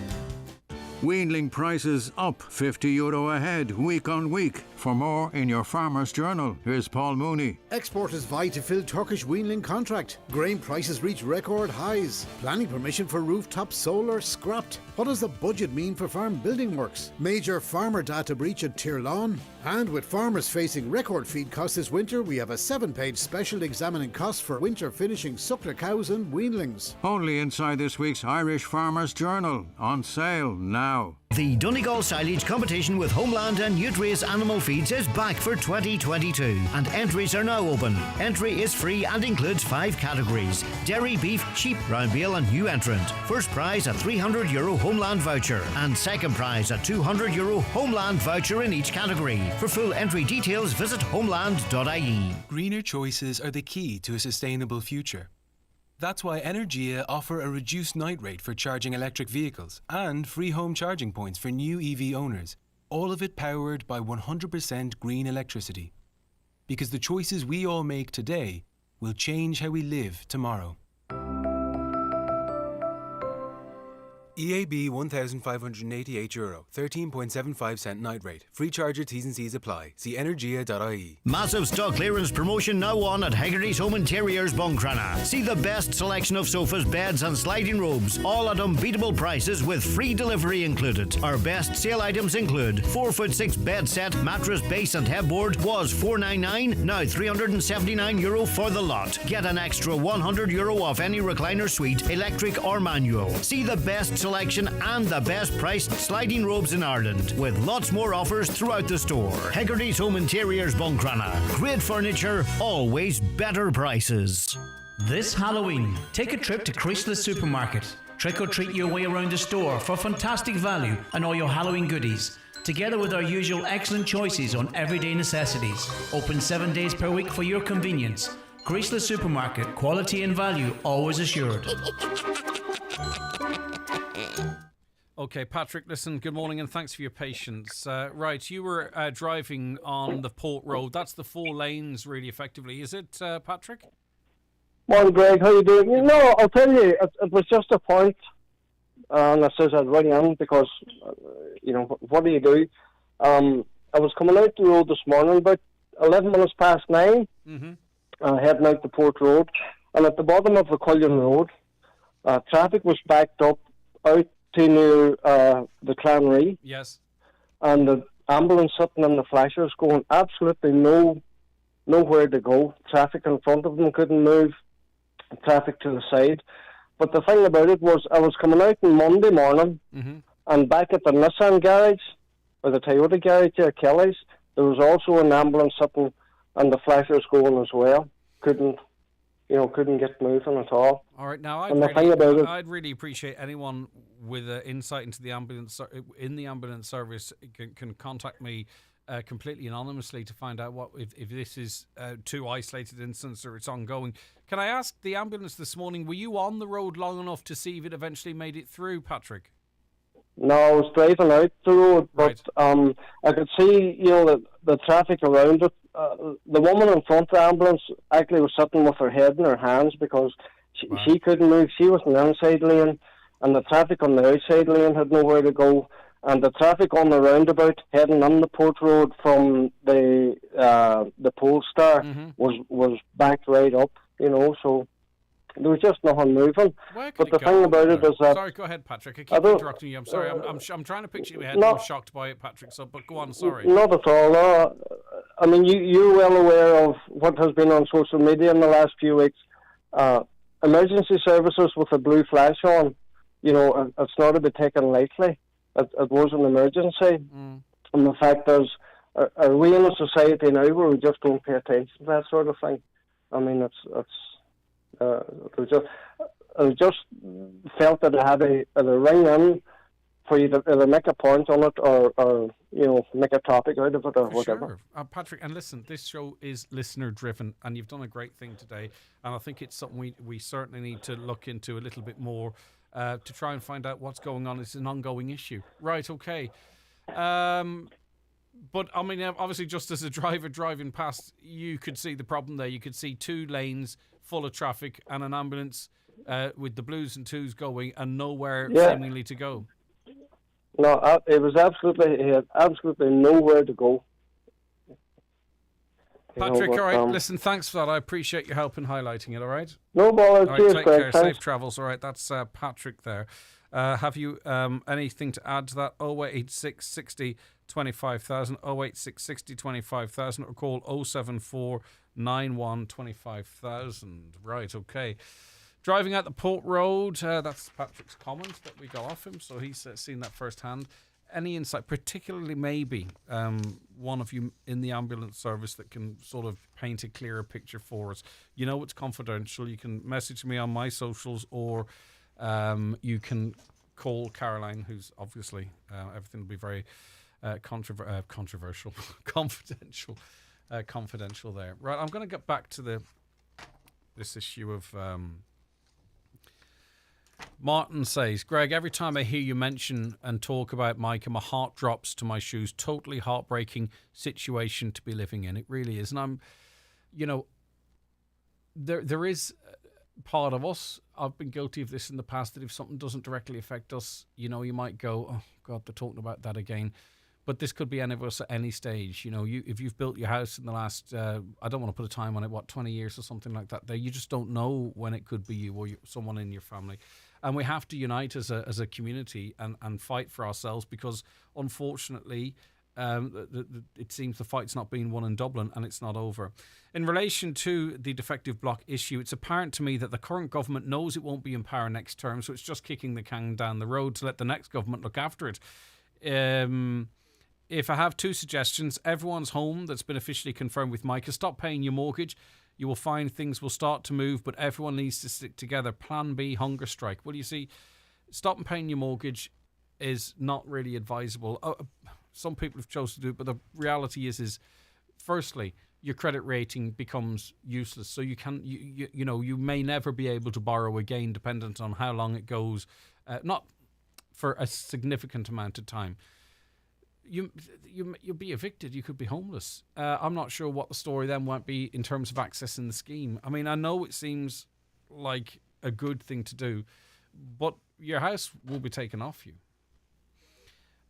Weanling prices up €50 a head, week on week. For more in your Farmer's Journal, here's Paul Mooney. Exporters vie to fill Turkish weanling contract. Grain prices reach record highs. Planning permission for rooftop solar scrapped. What does the budget mean for farm building works? Major farmer data breach at Tirlawn. And with farmers facing record feed costs this winter, we have a 7-page special examining costs for winter finishing suckler cows and weanlings. Only inside this week's Irish Farmer's Journal. On sale now. The Donegal Silage Competition with Homeland and Nutrius Animal Feeds is back for 2022 and entries are now open. Entry is free and includes 5 categories: dairy, beef, sheep, round bale and new entrant. First prize a €300 Homeland voucher and second prize a €200 Homeland voucher in each category. For full entry details visit homeland.ie. Greener choices are the key to a sustainable future. That's why Energia offer a reduced night rate for charging electric vehicles and free home charging points for new EV owners. All of it powered by 100% green electricity. Because the choices we all make today will change how we live tomorrow. EAB €1,588, 13.75 cent night rate. Free charger T's and C's apply. See energia.ie. Massive stock clearance promotion now on at Hegarty's Home Interiors Buncrana. See the best selection of sofas, beds and sliding robes, all at unbeatable prices with free delivery included. Our best sale items include 4'6" bed set, mattress base and headboard was €499, now €379 for the lot. Get an extra €100 off any recliner suite, electric or manual. See the best selection and the best priced sliding robes in Ireland, with lots more offers throughout the store. Hegarty's Home Interiors Buncrana. Great furniture, always better prices. This Halloween, take a trip to Creaseless Supermarket. Trick or treat your way around the store for fantastic value and all your Halloween goodies, together with our usual excellent choices on everyday necessities. Open 7 days per week for your convenience. Creaseless Supermarket, quality and value always assured. Okay, Patrick, listen, good morning and thanks for your patience. Right, you were driving on the Port Road. That's the 4 lanes, really, effectively. Is it, Patrick? Morning, Greg. How you doing? No, I'll tell you, it was just a point. And I says I'd ring in because, what do you do? I was coming out the road this morning about 11 minutes past 9, heading out the Port Road. And at the bottom of the Cullion Road, traffic was backed up out to near the Clanry. Yes. And the ambulance sitting in the flashers going absolutely nowhere to go. Traffic in front of them couldn't move. Traffic to the side. But the thing about it was I was coming out on Monday morning and back at the Nissan garage or the Toyota garage at Kelly's, there was also an ambulance sitting and the flashers going as well. Couldn't get moving at all. All right, now I'd really appreciate anyone with insight into the ambulance service can contact me completely anonymously to find out if this is 2 isolated incidents or it's ongoing. Can I ask, the ambulance this morning, were you on the road long enough to see if it eventually made it through, Patrick? No, I was driving out the road, but I could see the traffic around it. The woman in front of the ambulance actually was sitting with her head in her hands because she couldn't move. She was in the inside lane, and the traffic on the outside lane had nowhere to go. And the traffic on the roundabout heading on the Port Road from the Polestar was backed right up. So there was just nothing moving. But the thing about it is that... Sorry, go ahead, Patrick. I keep interrupting you. I'm sorry. I'm trying to picture your head. I'm shocked by it, Patrick. But go on, sorry. Not at all. I mean, you're well aware of what has been on social media in the last few weeks. Emergency services with a blue flash on, it's not to be taken lightly. It was an emergency. And the fact is, are we in a society now where we just don't pay attention to that sort of thing? I mean, I just felt that I had to ring in for you to either make a point on it or make a topic out of it or whatever. Sure. Patrick, and listen, this show is listener-driven, and you've done a great thing today, and I think it's something we certainly need to look into a little bit more to try and find out what's going on. It's an ongoing issue. Right, okay. But, I mean, obviously, just as a driver driving past, you could see the problem there. You could see 2 lanes full of traffic and an ambulance with the blues and twos going and nowhere seemingly to go. No, it was he had absolutely nowhere to go. Patrick, all right, listen, thanks for that. I appreciate your help in highlighting it, all right? No bother. All Cheers, right, take Greg. care. Thanks. Safe travels. All right, that's Patrick there. Have you anything to add to that? 086 60 25,000, 086 60 25,000, or call 074 91 25,000. Right, okay. Driving out the Port Road, that's Patrick's comment that we got off him, so he's seen that firsthand. Any insight, particularly maybe one of you in the ambulance service that can sort of paint a clearer picture for us? It's confidential. You can message me on my socials, or you can call Caroline, who's obviously, everything will be very controversial, confidential there. Right, I'm going to get back to this issue of... Martin says, Greg, every time I hear you mention and talk about Micah, my heart drops to my shoes. Totally heartbreaking situation to be living in. It really is. And I'm, there is part of us. I've been guilty of this in the past, that if something doesn't directly affect us, you know, you might go, oh God, they're talking about that again. But this could be any of us at any stage. You know, if you've built your house in the last, I don't want to put a time on it, 20 years or something like that, you just don't know when it could be you or someone in your family. And we have to unite as a community and fight for ourselves, because unfortunately, it seems the fight's not being won in Dublin, and it's not over. In relation to the defective block issue, it's apparent to me that the current government knows it won't be in power next term, so it's just kicking the can down the road to let the next government look after it. If I have two suggestions, everyone's home that's been officially confirmed with Micah, stop paying your mortgage. You will find things will start to move, but everyone needs to stick together. Plan B, hunger strike. Well, you see, stopping paying your mortgage is not really advisable. Some people have chosen to do it, but the reality is firstly, your credit rating becomes useless. So you may never be able to borrow again, dependent on how long it goes, not for a significant amount of time. You'll be evicted. You could be homeless. I'm not sure what the story then won't be in terms of accessing the scheme. I mean, I know it seems like a good thing to do, but your house will be taken off you.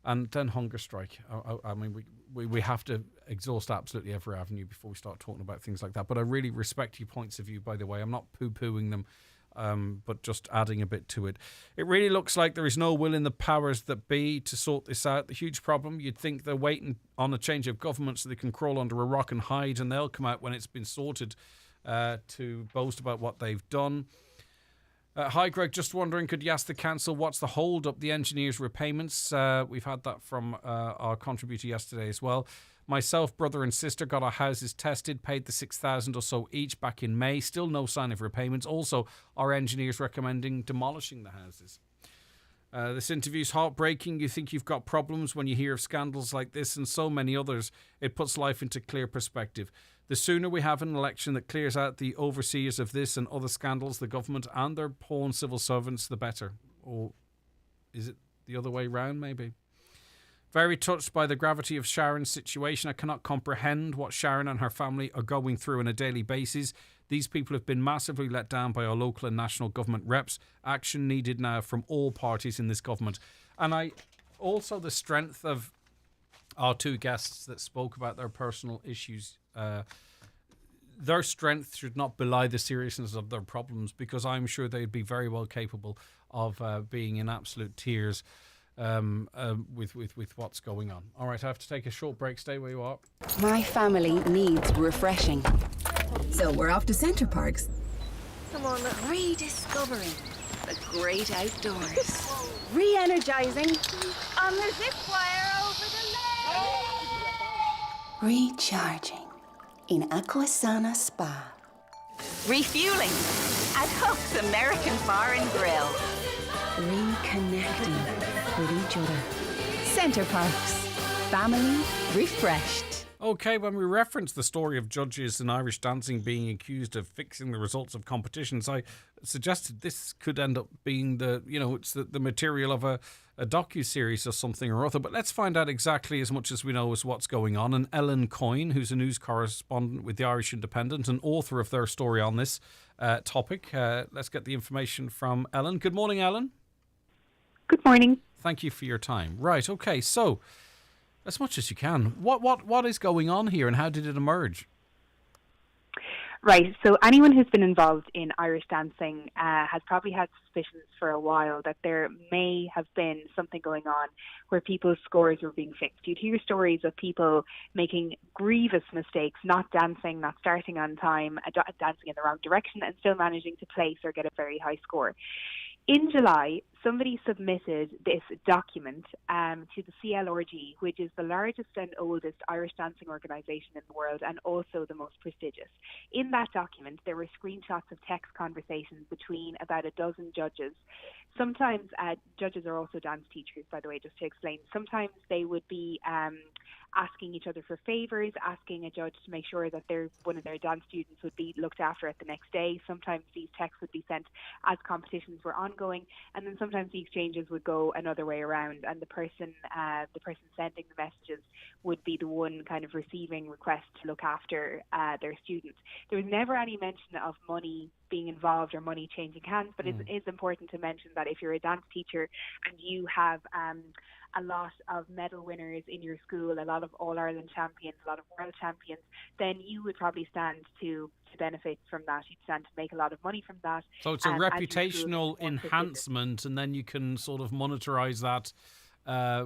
And then hunger strike. I mean, we have to exhaust absolutely every avenue before we start talking about things like that. But I really respect your points of view, by the way. I'm not poo-pooing them, but just adding a bit to it. It really looks like there is no will in the powers that be to sort this out. The huge problem, you'd think they're waiting on a change of government so they can crawl under a rock and hide, and they'll come out when it's been sorted to boast about what they've done. Hi, Greg. Just wondering, could you ask the council what's the hold up the engineers' repayments? We've had that from our contributor yesterday as well. Myself, brother and sister got our houses tested, paid the 6,000 or so each back in May. Still no sign of repayments. Also, our engineers recommending demolishing the houses. This interview's heartbreaking. You think you've got problems when you hear of scandals like this and so many others. It puts life into clear perspective. The sooner we have an election that clears out the overseers of this and other scandals, the government and their pawn civil servants, the better. Or is it the other way round, maybe? Very touched by the gravity of Sharon's situation. I cannot comprehend what Sharon and her family are going through on a daily basis. These people have been massively let down by our local and national government reps. Action needed now from all parties in this government. And also the strength of our two guests that spoke about their personal issues. Their strength should not belie the seriousness of their problems, because I'm sure they'd be very well capable of being in absolute tears with what's going on. All right, I have to take a short break. Stay where you are. My family needs refreshing. So we're off to Centre Parks. Come on, Rediscovering the great outdoors. Re-energising on the zip wire over the lake. Recharging in Aquasana Spa. Refueling at Hook's American Bar and Grill. Reconnecting with each other. Centre Parks. Family refreshed. Okay, when we reference the story of judges in Irish dancing being accused of fixing the results of competitions, I suggested this could end up being it's the material of a docu-series or something or other. But let's find out exactly as much as we know as what's going on. And Ellen Coyne, who's a news correspondent with the Irish Independent and author of their story on this topic. Let's get the information from Ellen. Good morning, Ellen. Good morning. Thank you for your time. Right, okay, so as much as you can, what is going on here and how did it emerge? Right, so anyone who's been involved in Irish dancing has probably had suspicions for a while that there may have been something going on where people's scores were being fixed. You'd hear stories of people making grievous mistakes, not dancing, not starting on time, dancing in the wrong direction and still managing to place or get a very high score. In July, somebody submitted this document to the CLRG, which is the largest and oldest Irish dancing organisation in the world and also the most prestigious. In that document, there were screenshots of text conversations between about a dozen judges. Sometimes judges are also dance teachers, by the way, just to explain. Sometimes they would be asking each other for favours, asking a judge to make sure that one of their dance students would be looked after at the next day. Sometimes these texts would be sent as competitions were ongoing, and then sometimes sometimes the exchanges would go another way around, and the person sending the messages would be the one kind of receiving requests to look after their students. There was never any mention of money being involved or money changing hands, but it is important to mention that if you're a dance teacher and you have a lot of medal winners in your school, a lot of All-Ireland champions, a lot of world champions, then you would probably stand to benefit from that. You'd stand to make a lot of money from that. So it's a reputational enhancement, and then you can sort of monetize that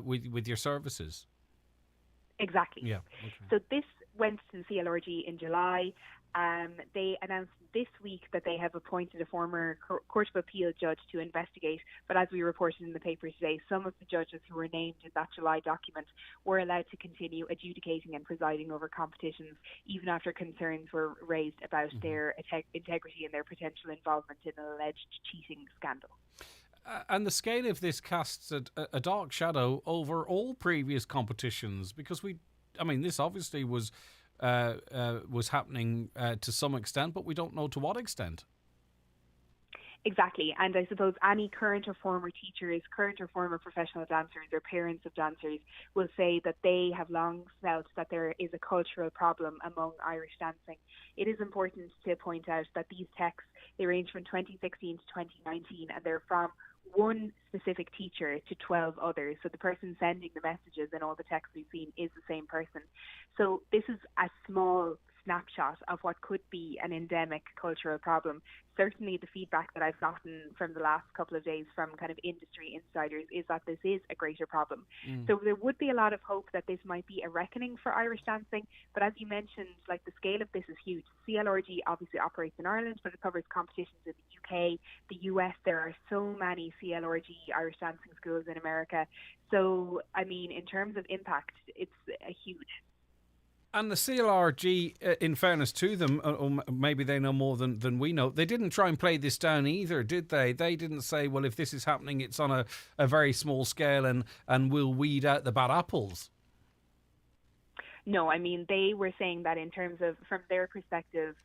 with your services. Exactly. Yeah. Okay. So this went to the CLRG in July. They announced this week that they have appointed a former Court of Appeal judge to investigate, but as we reported in the paper today, some of the judges who were named in that July document were allowed to continue adjudicating and presiding over competitions, even after concerns were raised about their integrity and their potential involvement in an alleged cheating scandal. And the scale of this casts a dark shadow over all previous competitions, because this obviously was happening to some extent, but we don't know to what extent. Exactly, and I suppose any current or former teachers, current or former professional dancers or parents of dancers will say that they have long felt that there is a cultural problem among Irish dancing. It is important to point out that these texts, they range from 2016 to 2019, and they're from one specific teacher to 12 others. So the person sending the messages in all the texts we've seen is the same person. So this is a small snapshot of what could be an endemic cultural problem. Certainly the feedback that I've gotten from the last couple of days from kind of industry insiders is that this is a greater problem. So there would be a lot of hope that this might be a reckoning for Irish dancing, but as you mentioned, like, the scale of this is huge. CLRG obviously operates in Ireland, but it covers competitions in the UK, the US. There are so many CLRG Irish dancing schools in America. So, in terms of impact, it's huge. And the CLRG, in fairness to them, or maybe they know more than we know, they didn't try and play this down either, did they? They didn't say, well, if this is happening, it's on a very small scale and we'll weed out the bad apples. No, they were saying that in terms of, from their perspective,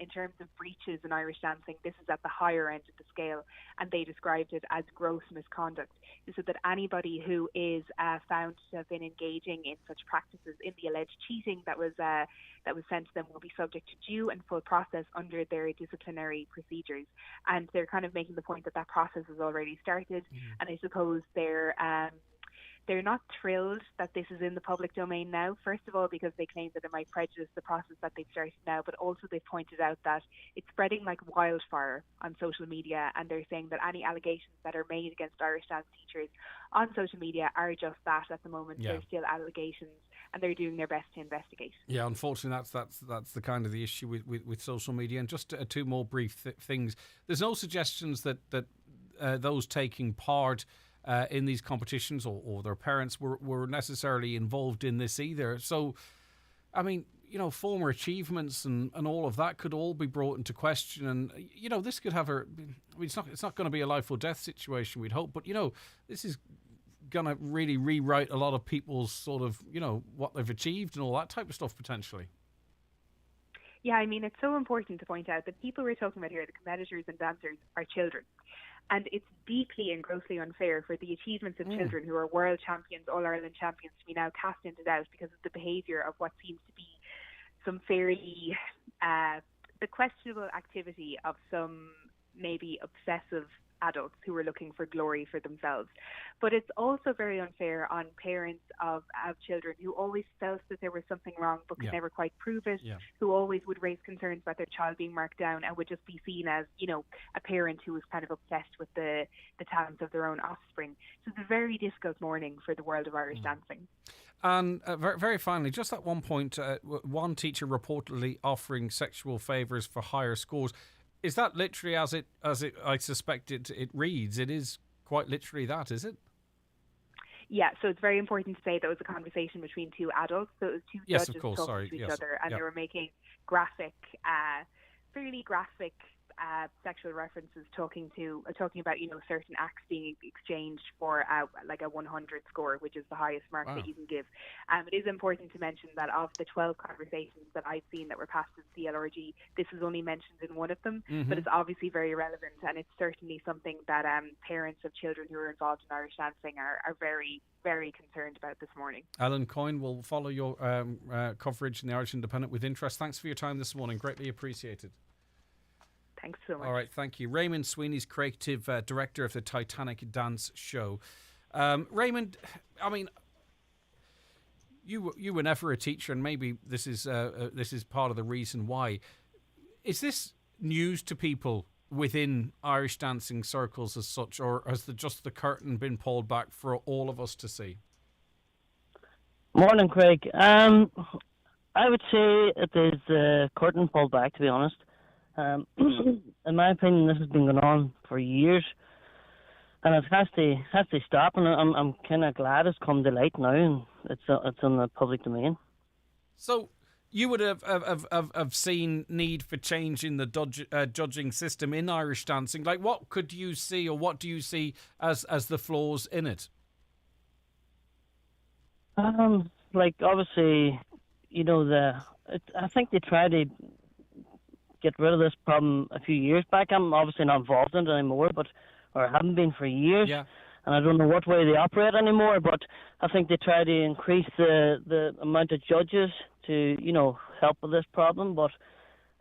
in terms of breaches in Irish dancing, this is at the higher end of the scale, and they described it as gross misconduct. They said that anybody who is found to have been engaging in such practices, in the alleged cheating that was sent to them, will be subject to due and full process under their disciplinary procedures. And they're kind of making the point that process has already started, and I suppose they're not thrilled that this is in the public domain now, first of all, because they claim that it might prejudice the process that they've started now, but also they've pointed out that it's spreading like wildfire on social media, and they're saying that any allegations that are made against Irish dance teachers on social media are just that at the moment. Yeah. They're still allegations, and they're doing their best to investigate. Yeah, unfortunately, that's the kind of the issue with social media. And just two more brief things. There's no suggestions that those taking part in these competitions or their parents were necessarily involved in this either. So, former achievements and all of that could all be brought into question. And, this could have it's not going to be a life or death situation, we'd hope. But, this is going to really rewrite a lot of people's sort of, what they've achieved and all that type of stuff potentially. Yeah, it's so important to point out that people we're talking about here, the competitors and dancers, are children. And it's deeply and grossly unfair for the achievements of children who are world champions, All-Ireland champions, to be now cast into doubt because of the behaviour of what seems to be some fairly the questionable activity of some maybe obsessive adults who are looking for glory for themselves. But it's also very unfair on parents of children who always felt that there was something wrong but could never quite prove it, who always would raise concerns about their child being marked down and would just be seen as, a parent who was kind of obsessed with the talents of their own offspring. So it's a very difficult morning for the world of Irish dancing. And very, very finally, just at one point, one teacher reportedly offering sexual favours for higher scores. Is that literally as it I suspect it reads? It is quite literally that, is it? Yeah, so it's very important to say that it was a conversation between two adults. So it was two judges talking to each other, and they were making fairly graphic sexual references, talking about certain acts being exchanged for like a 100 score, which is the highest mark that you can give. It is important to mention that of the 12 conversations that I've seen that were passed in CLRG, this is only mentioned in one of them, but it's obviously very relevant, and it's certainly something that parents of children who are involved in Irish dancing are very, very concerned about this morning. Alan Coyne will follow your coverage in the Irish Independent with interest. Thanks for your time this morning. Greatly appreciated. Thanks so much. All right, thank you. Raymond Sweeney's creative director of the Titanic Dance Show. Raymond, I mean, you were never a teacher, and maybe this is part of the reason why. Is this news to people within Irish dancing circles as such, or has just the curtain been pulled back for all of us to see? Morning, Craig. I would say it is the curtain pulled back, to be honest. In my opinion, this has been going on for years, and it has to stop. And I'm kind of glad it's come to light now, and it's in the public domain. So you would have seen need for change in the judging system in Irish dancing. Like, what could you see, or what do you see as the flaws in it? Like, obviously, I think they tried to get rid of this problem a few years back. I'm obviously not involved in it anymore, or haven't been for years. Yeah. And I don't know what way they operate anymore, but I think they try to increase the amount of judges to, help with this problem. But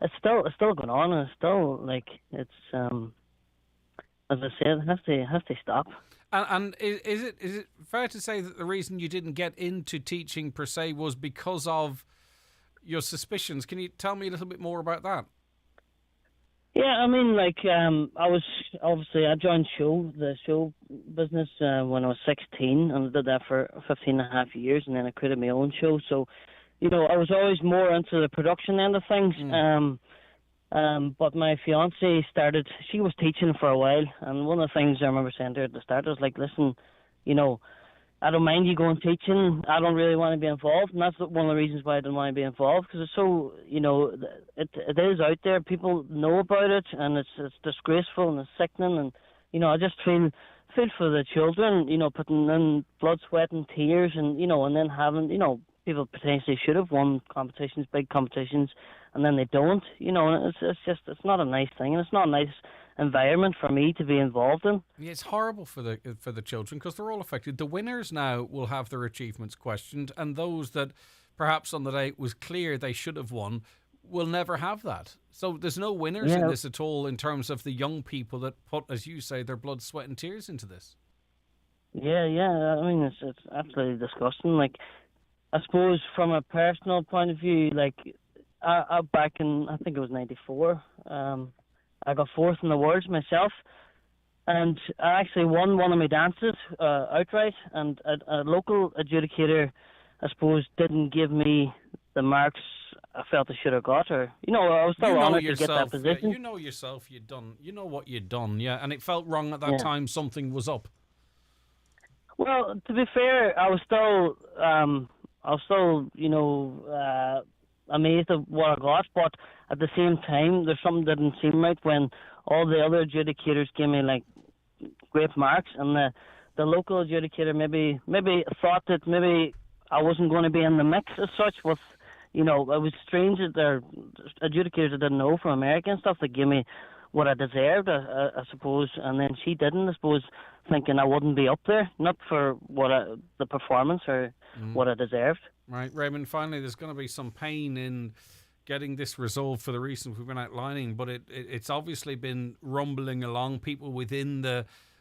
it's still going on, and it's still, like, it's, as I said, it has to stop. And is it fair to say that the reason you didn't get into teaching per se was because of your suspicions? Can you tell me a little bit more about that? Yeah, I mean, like, I joined the show business when I was 16, and I did that for 15 and a half years, and then I created my own show. So, I was always more into the production end of things. But my fiancée she was teaching for a while, and one of the things I remember saying to her at the start was like, listen, I don't mind you going teaching. I don't really want to be involved, and that's one of the reasons why I didn't want to be involved, because it's so, it is out there. People know about it, and it's disgraceful and it's sickening, and I just feel for the children, putting in blood, sweat, and tears, and and then having, people potentially should have won competitions, big competitions, and then they don't. It's not a nice thing, and it's not a nice environment for me to be involved in. Yeah, it's horrible for the children, because they're all affected. The winners now will have their achievements questioned, and those that perhaps on the day it was clear they should have won will never have that. So there's no winners in this at all, in terms of the young people that put, as you say, their blood, sweat and tears into this. Yeah. I mean, it's absolutely disgusting. Like, I suppose from a personal point of view, like, I back in, I think it was 94, I got fourth in the world myself, and I actually won one of my dances outright, and a local adjudicator, I suppose, didn't give me the marks I felt I should have got, or, I was still honoured to get that position. You know yourself, you know what you'd done, yeah, and it felt wrong at that time. Something was up. Well, to be fair, I was still, amazed at what I got, but at the same time, there's something that didn't seem right when all the other adjudicators gave me, like, great marks, and the local adjudicator maybe thought that maybe I wasn't going to be in the mix as such. With, it was strange that there adjudicators I didn't know from America and stuff that gave me what I deserved, I suppose, and then she didn't, I suppose, thinking I wouldn't be up there, not for the performance or what I deserved. Right, Raymond, finally, there's going to be some pain in getting this resolved for the reasons we've been outlining, but it's obviously been rumbling along. People within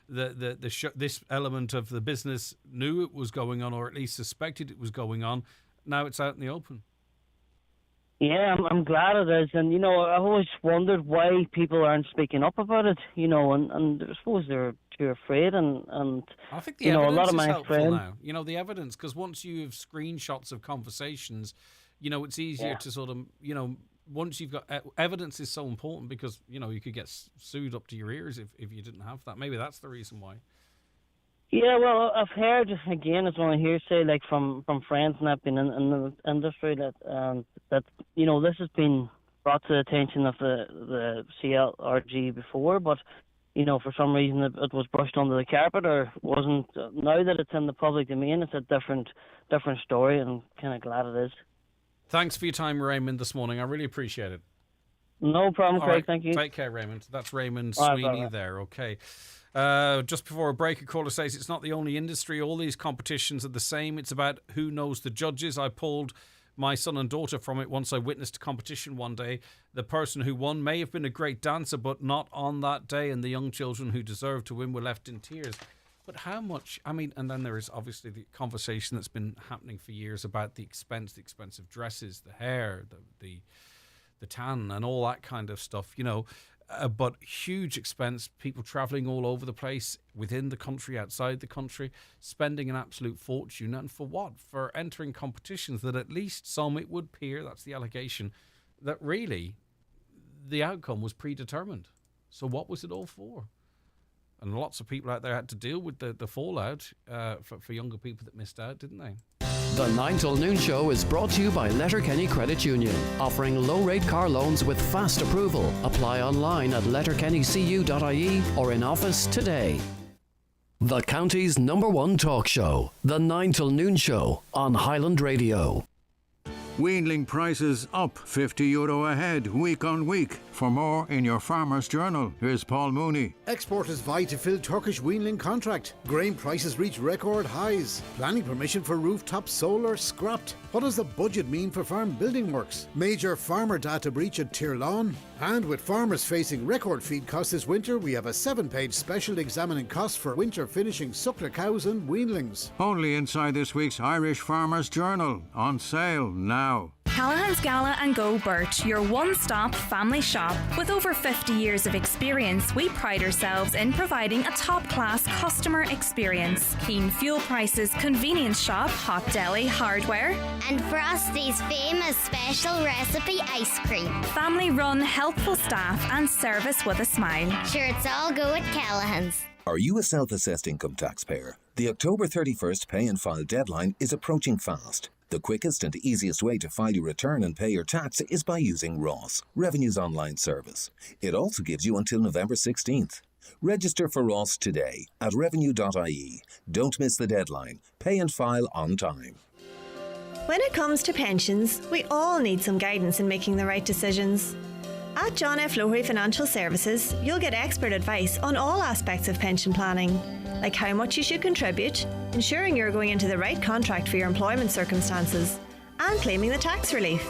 this element of the business knew it was going on, or at least suspected it was going on. Now it's out in the open. Yeah, I'm glad it is, and I've always wondered why people aren't speaking up about it. And I suppose they're too afraid, and I think the evidence a lot of is my helpful friends. now. The evidence, because once you have screenshots of conversations, it's easier to sort of, once you've got evidence is so important, because you could get sued up to your ears if you didn't have that. Maybe that's the reason why. Yeah, well, I've heard, again, it's only hearsay, like from friends and I've been in the industry, that this has been brought to the attention of the CLRG before, but for some reason it was brushed under the carpet or wasn't. Now that it's in the public domain, it's a different story, and I'm kind of glad it is. Thanks for your time, Raymond, this morning. I really appreciate it. No problem, Craig. Right. Thank you. Take care, Raymond. That's Raymond All right, Sweeney bye-bye. there. Okay. Just before a break, a caller says it's not the only industry. All these competitions are the same. It's about who knows the judges. I pulled my son and daughter from it once I witnessed a competition one day. The person who won may have been a great dancer, but not on that day, and the young children who deserved to win were left in tears. But how much, and then there is obviously the conversation that's been happening for years about the expensive dresses, the hair, the tan and all that kind of stuff, but huge expense, people travelling all over the place, within the country, outside the country, spending an absolute fortune. And for what? For entering competitions that at least some, it would appear, that's the allegation, that really the outcome was predetermined. So what was it all for? And lots of people out there had to deal with the fallout for younger people that missed out, didn't they? The 9 till noon show is brought to you by Letterkenny Credit Union, offering low-rate car loans with fast approval. Apply online at letterkennycu.ie or in office today. The county's #1 talk show, The 9 till noon show on Highland Radio. Weanling prices up €50 a head, week on week. For more in your Farmer's Journal, here's Paul Mooney. Exporters vie to fill Turkish weanling contract. Grain prices reach record highs. Planning permission for rooftop solar scrapped. What does the budget mean for farm building works? Major farmer data breach at Tirlawn. And with farmers facing record feed costs this winter, we have a 7-page special examining costs for winter finishing suckler cows and weanlings. Only inside this week's Irish Farmer's Journal, on sale now. Callahan's Gala and Go Birch, your one-stop family shop. With over 50 years of experience, we pride ourselves in providing a top-class customer experience. Keen fuel prices, convenience shop, hot deli, hardware. And Frosty's famous special recipe ice cream. Family-run, helpful staff and service with a smile. Sure, it's all go at Callahan's. Are you a self-assessed income taxpayer? The October 31st pay and file deadline is approaching fast. The quickest and easiest way to file your return and pay your tax is by using Ross, Revenue's online service. It also gives you until November 16th. Register for Ross today at revenue.ie. Don't miss the deadline. Pay and file on time. When it comes to pensions, we all need some guidance in making the right decisions. At John F. Lowery Financial Services, you'll get expert advice on all aspects of pension planning, like how much you should contribute, ensuring you're going into the right contract for your employment circumstances, and claiming the tax relief.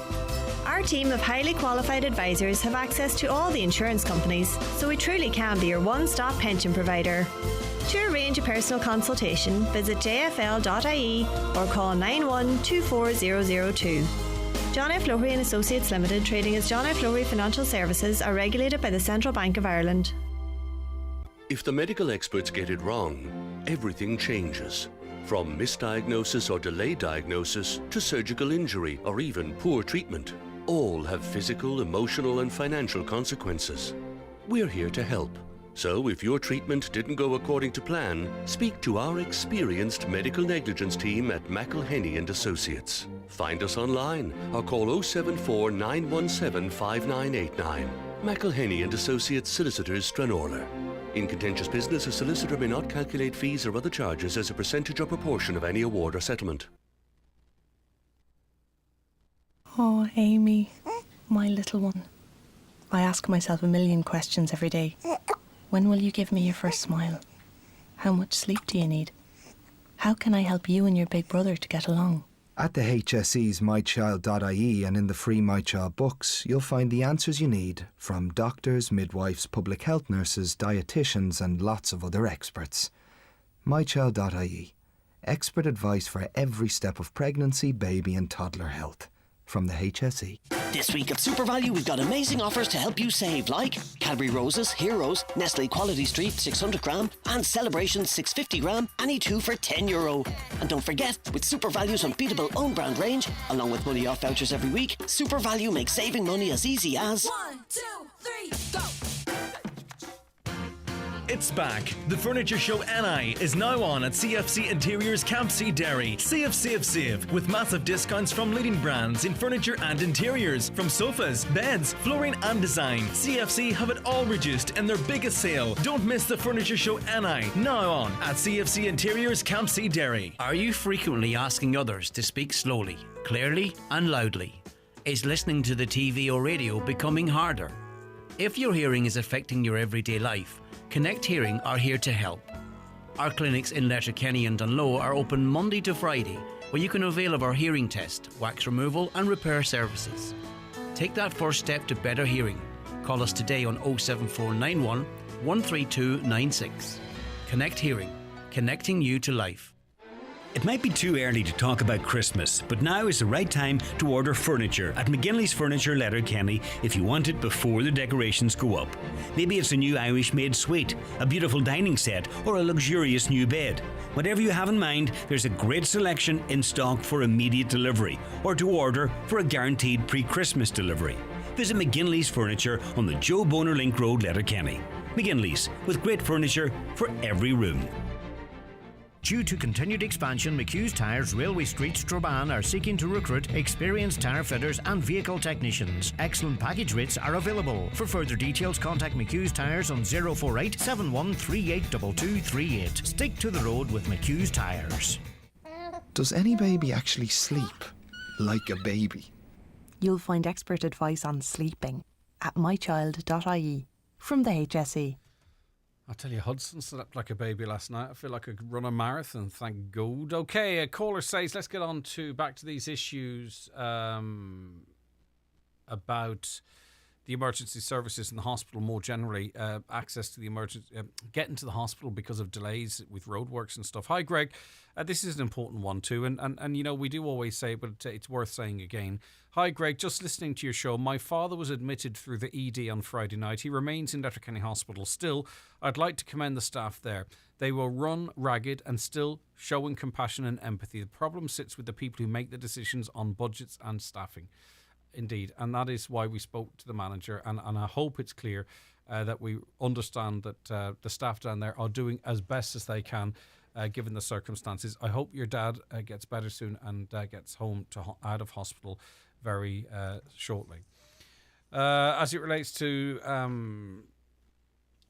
Our team of highly qualified advisors have access to all the insurance companies, so we truly can be your one-stop pension provider. To arrange a personal consultation, visit jfl.ie or call 91 John F. Lowery and Associates Limited, trading as John F. Lowery Financial Services, are regulated by the Central Bank of Ireland. If the medical experts get it wrong, everything changes. From misdiagnosis or delayed diagnosis to surgical injury or even poor treatment, all have physical, emotional and financial consequences. We're here to help. So if your treatment didn't go according to plan, speak to our experienced medical negligence team at McElhenney and Associates. Find us online or call 074 917 5989. McElhenney and Associates Solicitors, Stranorlar. In contentious business, a solicitor may not calculate fees or other charges as a percentage or proportion of any award or settlement. Oh, Amy, my little one. I ask myself a million questions every day. When will you give me your first smile? How much sleep do you need? How can I help you and your big brother to get along? At the HSE's mychild.ie and in the free My Child books, you'll find the answers you need from doctors, midwives, public health nurses, dietitians and lots of other experts. mychild.ie. Expert advice for every step of pregnancy, baby and toddler health. From the HSE. This week at Super Value, we've got amazing offers to help you save, like Cadbury Roses, Heroes, Nestle Quality Street 600 gram and Celebration 650 gram, any two for €10. And don't forget, with Super Value's unbeatable own brand range, along with money off vouchers every week, Super Value makes saving money as easy as 1, 2, 3, go! It's back. The Furniture Show NI is now on at CFC Interiors Campsie Derry. Save with massive discounts from leading brands in furniture and interiors. From sofas, beds, flooring and design. CFC have it all reduced in their biggest sale. Don't miss the Furniture Show NI, now on at CFC Interiors Campsie Derry. Are you frequently asking others to speak slowly, clearly and loudly? Is listening to the TV or radio becoming harder? If your hearing is affecting your everyday life, Connect Hearing are here to help. Our clinics in Letterkenny and Dunloe are open Monday to Friday, where you can avail of our hearing test, wax removal and repair services. Take that first step to better hearing. Call us today on 07491 13296. Connect Hearing, connecting you to life. It might be too early to talk about Christmas, but now is the right time to order furniture at McGinley's Furniture Letterkenny if you want it before the decorations go up. Maybe it's a new Irish-made suite, a beautiful dining set, or a luxurious new bed. Whatever you have in mind, there's a great selection in stock for immediate delivery, or to order for a guaranteed pre-Christmas delivery. Visit McGinley's Furniture on the Joe Boner Link Road, Letterkenny. McGinley's, with great furniture for every room. Due to continued expansion, McHugh's Tyres, Railway Street, Strabane are seeking to recruit experienced tyre fitters and vehicle technicians. Excellent package rates are available. For further details, contact McHugh's Tyres on 048 7138 2238. Stick to the road with McHugh's Tyres. Does any baby actually sleep like a baby? You'll find expert advice on sleeping at mychild.ie from the HSE. I'll tell you, Hudson slept like a baby last night. I feel like I could run a marathon, thank God. Okay, a caller says, let's get on to back to these issues about the emergency services in the hospital more generally, access to the emergency, getting to the hospital because of delays with roadworks and stuff. Hi, Greg. This is an important one too, and you know, we do always say, but it's worth saying again. Hi, Greg. Just listening to your show. My father was admitted through the ED on Friday night. He remains in Letterkenny Hospital. Still, I'd like to commend the staff there. They will run ragged and still showing compassion and empathy. The problem sits with the people who make the decisions on budgets and staffing. Indeed, and that is why we spoke to the manager, and I hope it's clear that we understand that the staff down there are doing as best as they can given the circumstances. I hope your dad gets better soon and gets home out of hospital very shortly. As it relates to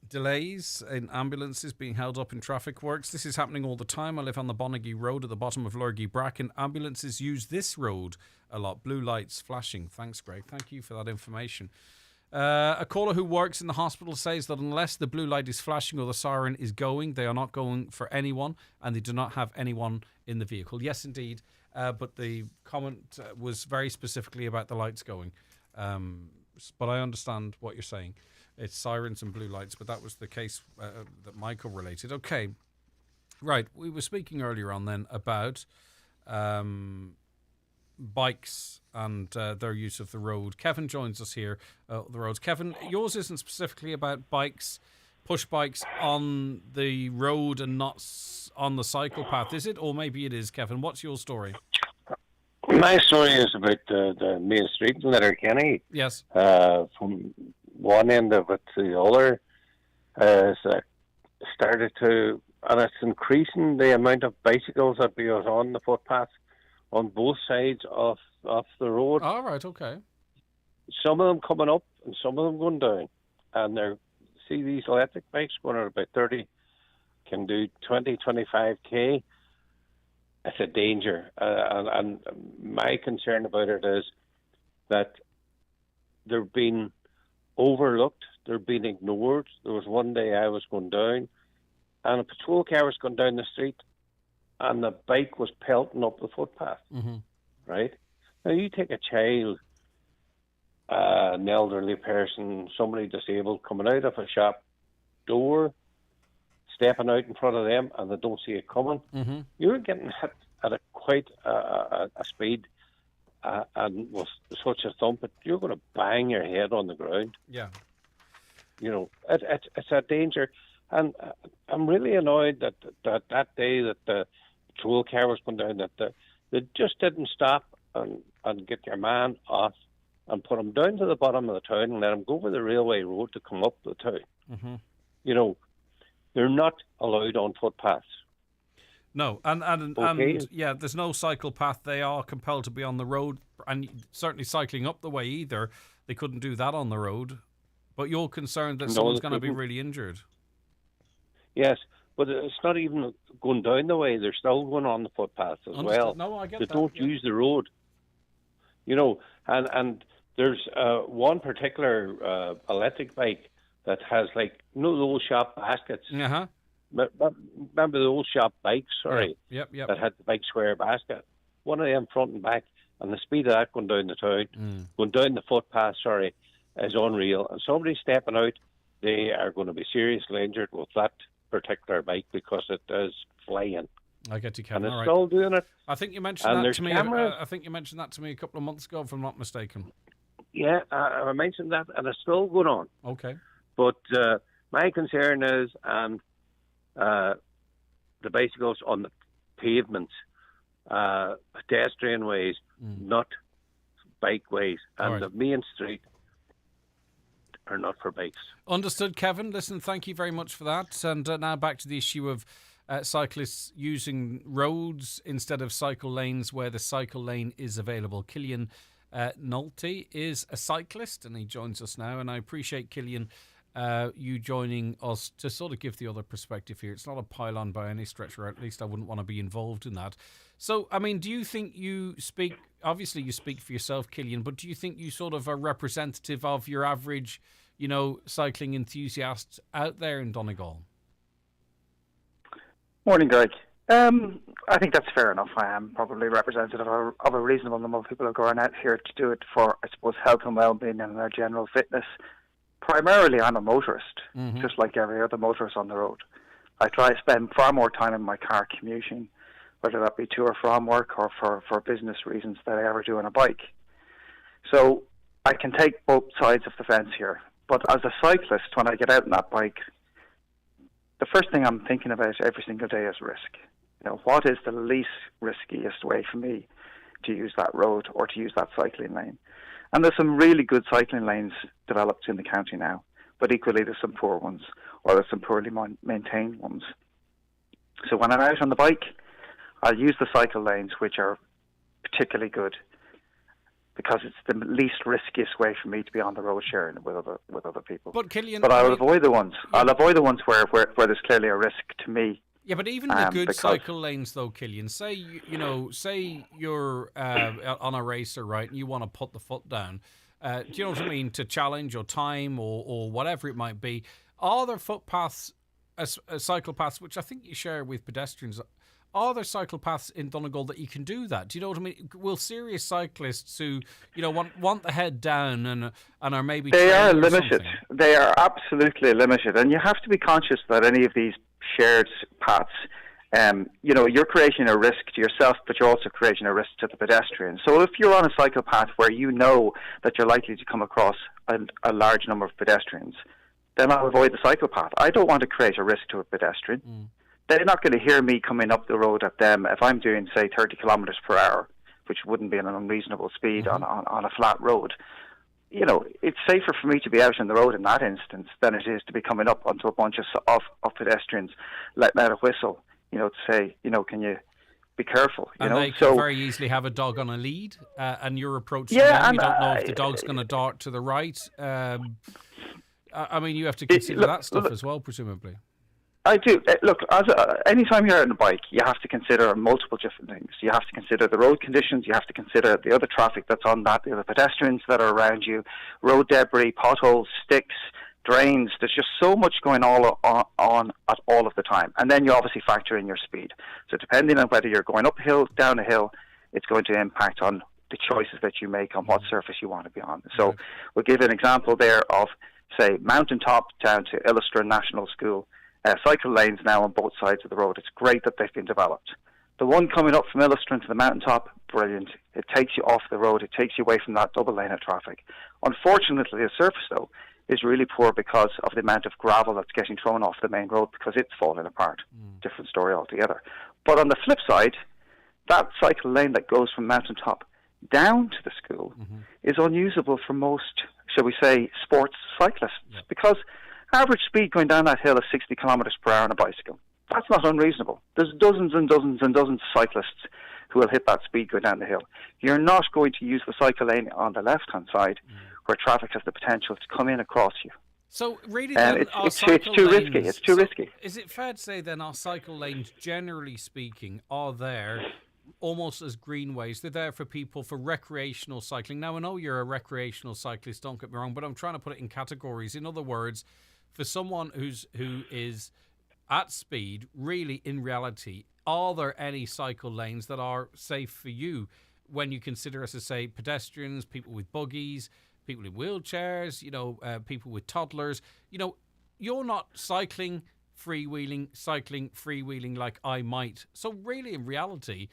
delays in ambulances being held up in traffic works, this is happening all the time. I live on the Bonnigy Road at the bottom of Lurgy Bracken. Ambulances use this road a lot. Blue lights flashing. Thanks, Greg. Thank you for that information. A caller who works in the hospital says that unless the blue light is flashing or the siren is going, they are not going for anyone, and they do not have anyone in the vehicle. Yes, indeed. But the comment was very specifically about the lights going. But I understand what you're saying. It's sirens and blue lights, but that was the case that Michael related. Okay. Right. We were speaking earlier on then about bikes and their use of the road. Kevin joins us here, the roads. Kevin, yours isn't specifically about bikes, push bikes on the road and not on the cycle path, is it? Or maybe it is, Kevin. What's your story? My story is about the main street in Letterkenny. Yes. From one end of it to the other, started to, and it's increasing the amount of bicycles that be on the footpath on both sides of the road. All right, okay. Some of them coming up and some of them going down. And see these electric bikes going at about 30, can do 20, 25k. It's a danger. And my concern about it is that they're being overlooked, they're being ignored. There was one day I was going down and a patrol car was going down the street and the bike was pelting up the footpath. Mm-hmm. Right? Now you take a child, an elderly person, somebody disabled coming out of a shop door, stepping out in front of them and they don't see it coming. Mm-hmm. You're getting hit at quite a speed and with such a thump that you're going to bang your head on the ground. Yeah. You know, it's a danger. And I'm really annoyed that day that the patrol car was going down, that they just didn't stop and get your man off and put him down to the bottom of the town and let him go over the railway road to come up the town. Mm-hmm. You know, They're not allowed on footpaths. No, and Okay. yeah, there's no cycle path. They are compelled to be on the road, and certainly cycling up the way either. They couldn't do that on the road. But you're concerned that No, someone's they going to be couldn't. really injured. Yes, but it's not even going down the way. They're still going on the footpaths as Understood. well. No, I get they that, don't yeah. use the road. And there's one particular electric bike that has the old shop baskets. Uh-huh. Remember the old shop bikes? Sorry. Yep. That had the big square basket. One of them front and back, and the speed of that going down the town, going down the footpath, is unreal. And somebody stepping out, they are going to be seriously injured with that particular bike because it is flying. I get you, Kevin. And it's All right. still doing it. I think you mentioned And that there's to me. cameras. I think you mentioned that to me a couple of months ago, if I'm not mistaken. Yeah, I mentioned that, and it's still going on. Okay. But my concern is, the bicycles on the pavements, pedestrian ways, not bike ways, and All right. the main street are not for bikes. Understood, Kevin. Listen, thank you very much for that. And now back to the issue of cyclists using roads instead of cycle lanes where the cycle lane is available. Killian Nolte is a cyclist, and he joins us now. And I appreciate, Killian, you joining us to sort of give the other perspective here. It's not a pile-on by any stretch, or at least I wouldn't want to be involved in that. So, I mean, do you think you speak, obviously you speak for yourself, Killian, but do you think you sort of are representative of your average, cycling enthusiast out there in Donegal? Morning, Greg. I think that's fair enough. I am probably representative of a reasonable number of people who are going out here to do it for, I suppose, health and well-being and their general fitness. Primarily, I'm a motorist, just like every other motorist on the road. I try to spend far more time in my car commuting, whether that be to or from work or for business reasons, than I ever do on a bike. So I can take both sides of the fence here. But as a cyclist, when I get out on that bike, the first thing I'm thinking about every single day is risk. What is the least riskiest way for me to use that road or to use that cycling lane? And there's some really good cycling lanes developed in the county now, but equally there's some poor ones, or there's some poorly maintained ones. So when I'm out on the bike, I'll use the cycle lanes, which are particularly good, because it's the least riskiest way for me to be on the road sharing with other people. But Killian, But I'll avoid the ones. I'll avoid the ones where there's clearly a risk to me. Yeah, but even the good because- cycle lanes, though, Killian. Say say you're on a racer, right, and you want to put the foot down. Do you know what I mean? To challenge or time or whatever it might be. Are there footpaths, cycle paths, which I think you share with pedestrians? Are there cycle paths in Donegal that you can do that? Do you know what I mean? Will serious cyclists who want the head down and are maybe They are trained or limited. something? They are absolutely limited, and you have to be conscious that any of these shared paths, you're creating a risk to yourself, but you're also creating a risk to the pedestrian. So if you're on a cycle path where you know that you're likely to come across a large number of pedestrians, then I'll avoid the cycle path. I don't want to create a risk to a pedestrian. They're not going to hear me coming up the road at them if I'm doing, say, 30 kilometres per hour, which wouldn't be an unreasonable speed on a flat road. It's safer for me to be out on the road in that instance than it is to be coming up onto a bunch of pedestrians letting out a whistle, to say, can you be careful? And they can very easily have a dog on a lead, and you're approaching them. You don't know if the dog's going to dart to the right. I mean, you have to consider that stuff as well, presumably. I do. Look, anytime you're on a bike, you have to consider multiple different things. You have to consider the road conditions. You have to consider the other traffic that's on that, the other pedestrians that are around you, road debris, potholes, sticks, drains. There's just so much going on at all of the time. And then you obviously factor in your speed. So depending on whether you're going uphill, down a hill, it's going to impact on the choices that you make on what surface you want to be on. So we'll give an example there of, say, Mountaintop down to Illustra National School. Cycle lanes now on both sides of the road. It's great that they've been developed. The one coming up from Illustra to the Mountaintop, brilliant. It takes you off the road. It takes you away from that double lane of traffic. Unfortunately, the surface, though, is really poor because of the amount of gravel that's getting thrown off the main road because it's falling apart. Different story altogether. But on the flip side, that cycle lane that goes from Mountaintop down to the school is unusable for most, shall we say, sports cyclists because Average speed going down that hill is 60 kilometres per hour on a bicycle. That's not unreasonable. There's dozens and dozens and dozens of cyclists who will hit that speed going down the hill. You're not going to use the cycle lane on the left-hand side where traffic has the potential to come in across you. So really, then, it's too risky. It's too risky. Is it fair to say then our cycle lanes, generally speaking, are there almost as greenways? They're there for people for recreational cycling. Now, I know you're a recreational cyclist, don't get me wrong, but I'm trying to put it in categories. In other words, for someone who is at speed, really, in reality, are there any cycle lanes that are safe for you when you consider, as I say, pedestrians, people with buggies, people in wheelchairs, people with toddlers? You're not cycling freewheeling like I might. So really, in reality,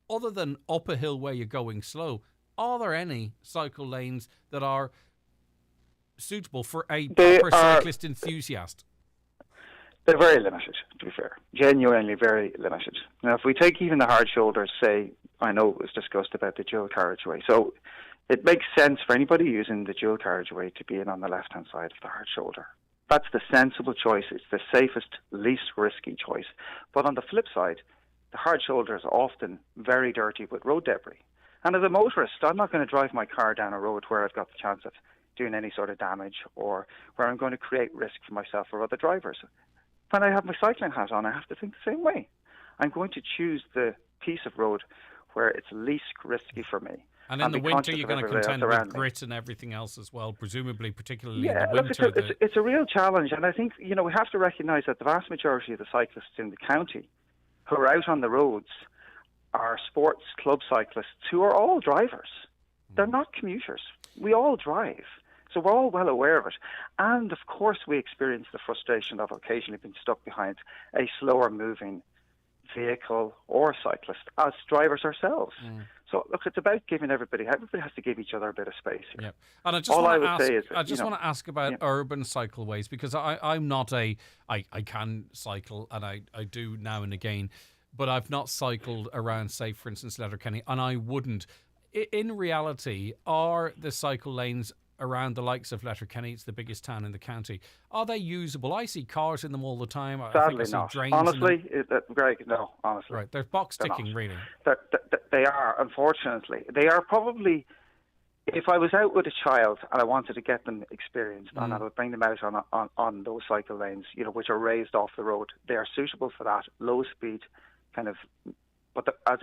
other than up a hill where you're going slow, are there any cycle lanes that are suitable for a proper cyclist enthusiast? They're very limited, to be fair. Genuinely very limited. Now, if we take even the hard shoulders, say, I know it was discussed about the dual carriageway. So it makes sense for anybody using the dual carriageway to be in on the left-hand side of the hard shoulder. That's the sensible choice. It's the safest, least risky choice. But on the flip side, the hard shoulder is often very dirty with road debris. And as a motorist, I'm not going to drive my car down a road where I've got the chance of doing any sort of damage or where I'm going to create risk for myself or other drivers. When I have my cycling hat on, I have to think the same way. I'm going to choose the piece of road where it's least risky for me. And in the winter, you're going to contend with grit and everything else as well, presumably, particularly in the winter. It's a real challenge. And I think, we have to recognise that the vast majority of the cyclists in the county who are out on the roads are sports club cyclists who are all drivers. They're not commuters. We all drive. So we're all well aware of it. And, of course, we experience the frustration of occasionally being stuck behind a slower moving vehicle or cyclist as drivers ourselves. So, look, it's about giving everybody has to give each other a bit of space here. Yep. And I just want to ask about urban cycleways, because I'm not I can cycle, and I do now and again, but I've not cycled around, say, for instance, Letterkenny, and I wouldn't. In reality, are the cycle lanes around the likes of Letterkenny, it's the biggest town in the county, are they usable? I see cars in them all the time. Sadly not. Honestly, Greg, no, honestly. Right, they're box ticking, really. They are, unfortunately. They are probably, if I was out with a child and I wanted to get them experienced, and I would bring them out on those cycle lanes, which are raised off the road, they are suitable for that, low speed, kind of, but as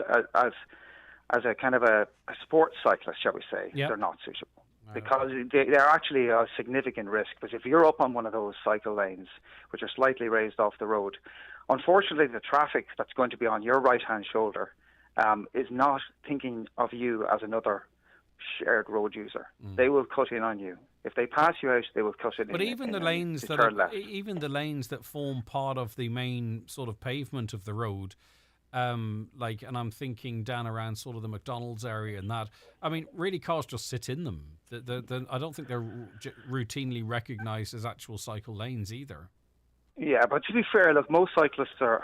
a kind of a sports cyclist, shall we say, they're not suitable. Because they're actually a significant risk. Because if you're up on one of those cycle lanes, which are slightly raised off the road, unfortunately the traffic that's going to be on your right-hand shoulder is not thinking of you as another shared road user. They will cut in on you. If they pass you out, they will cut in. But even the lanes that form part of the main sort of pavement of the road, and I'm thinking down around sort of the McDonald's area and that, I mean, really cars just sit in them. I don't think they're routinely recognised as actual cycle lanes either. Yeah, but to be fair, look, most cyclists are,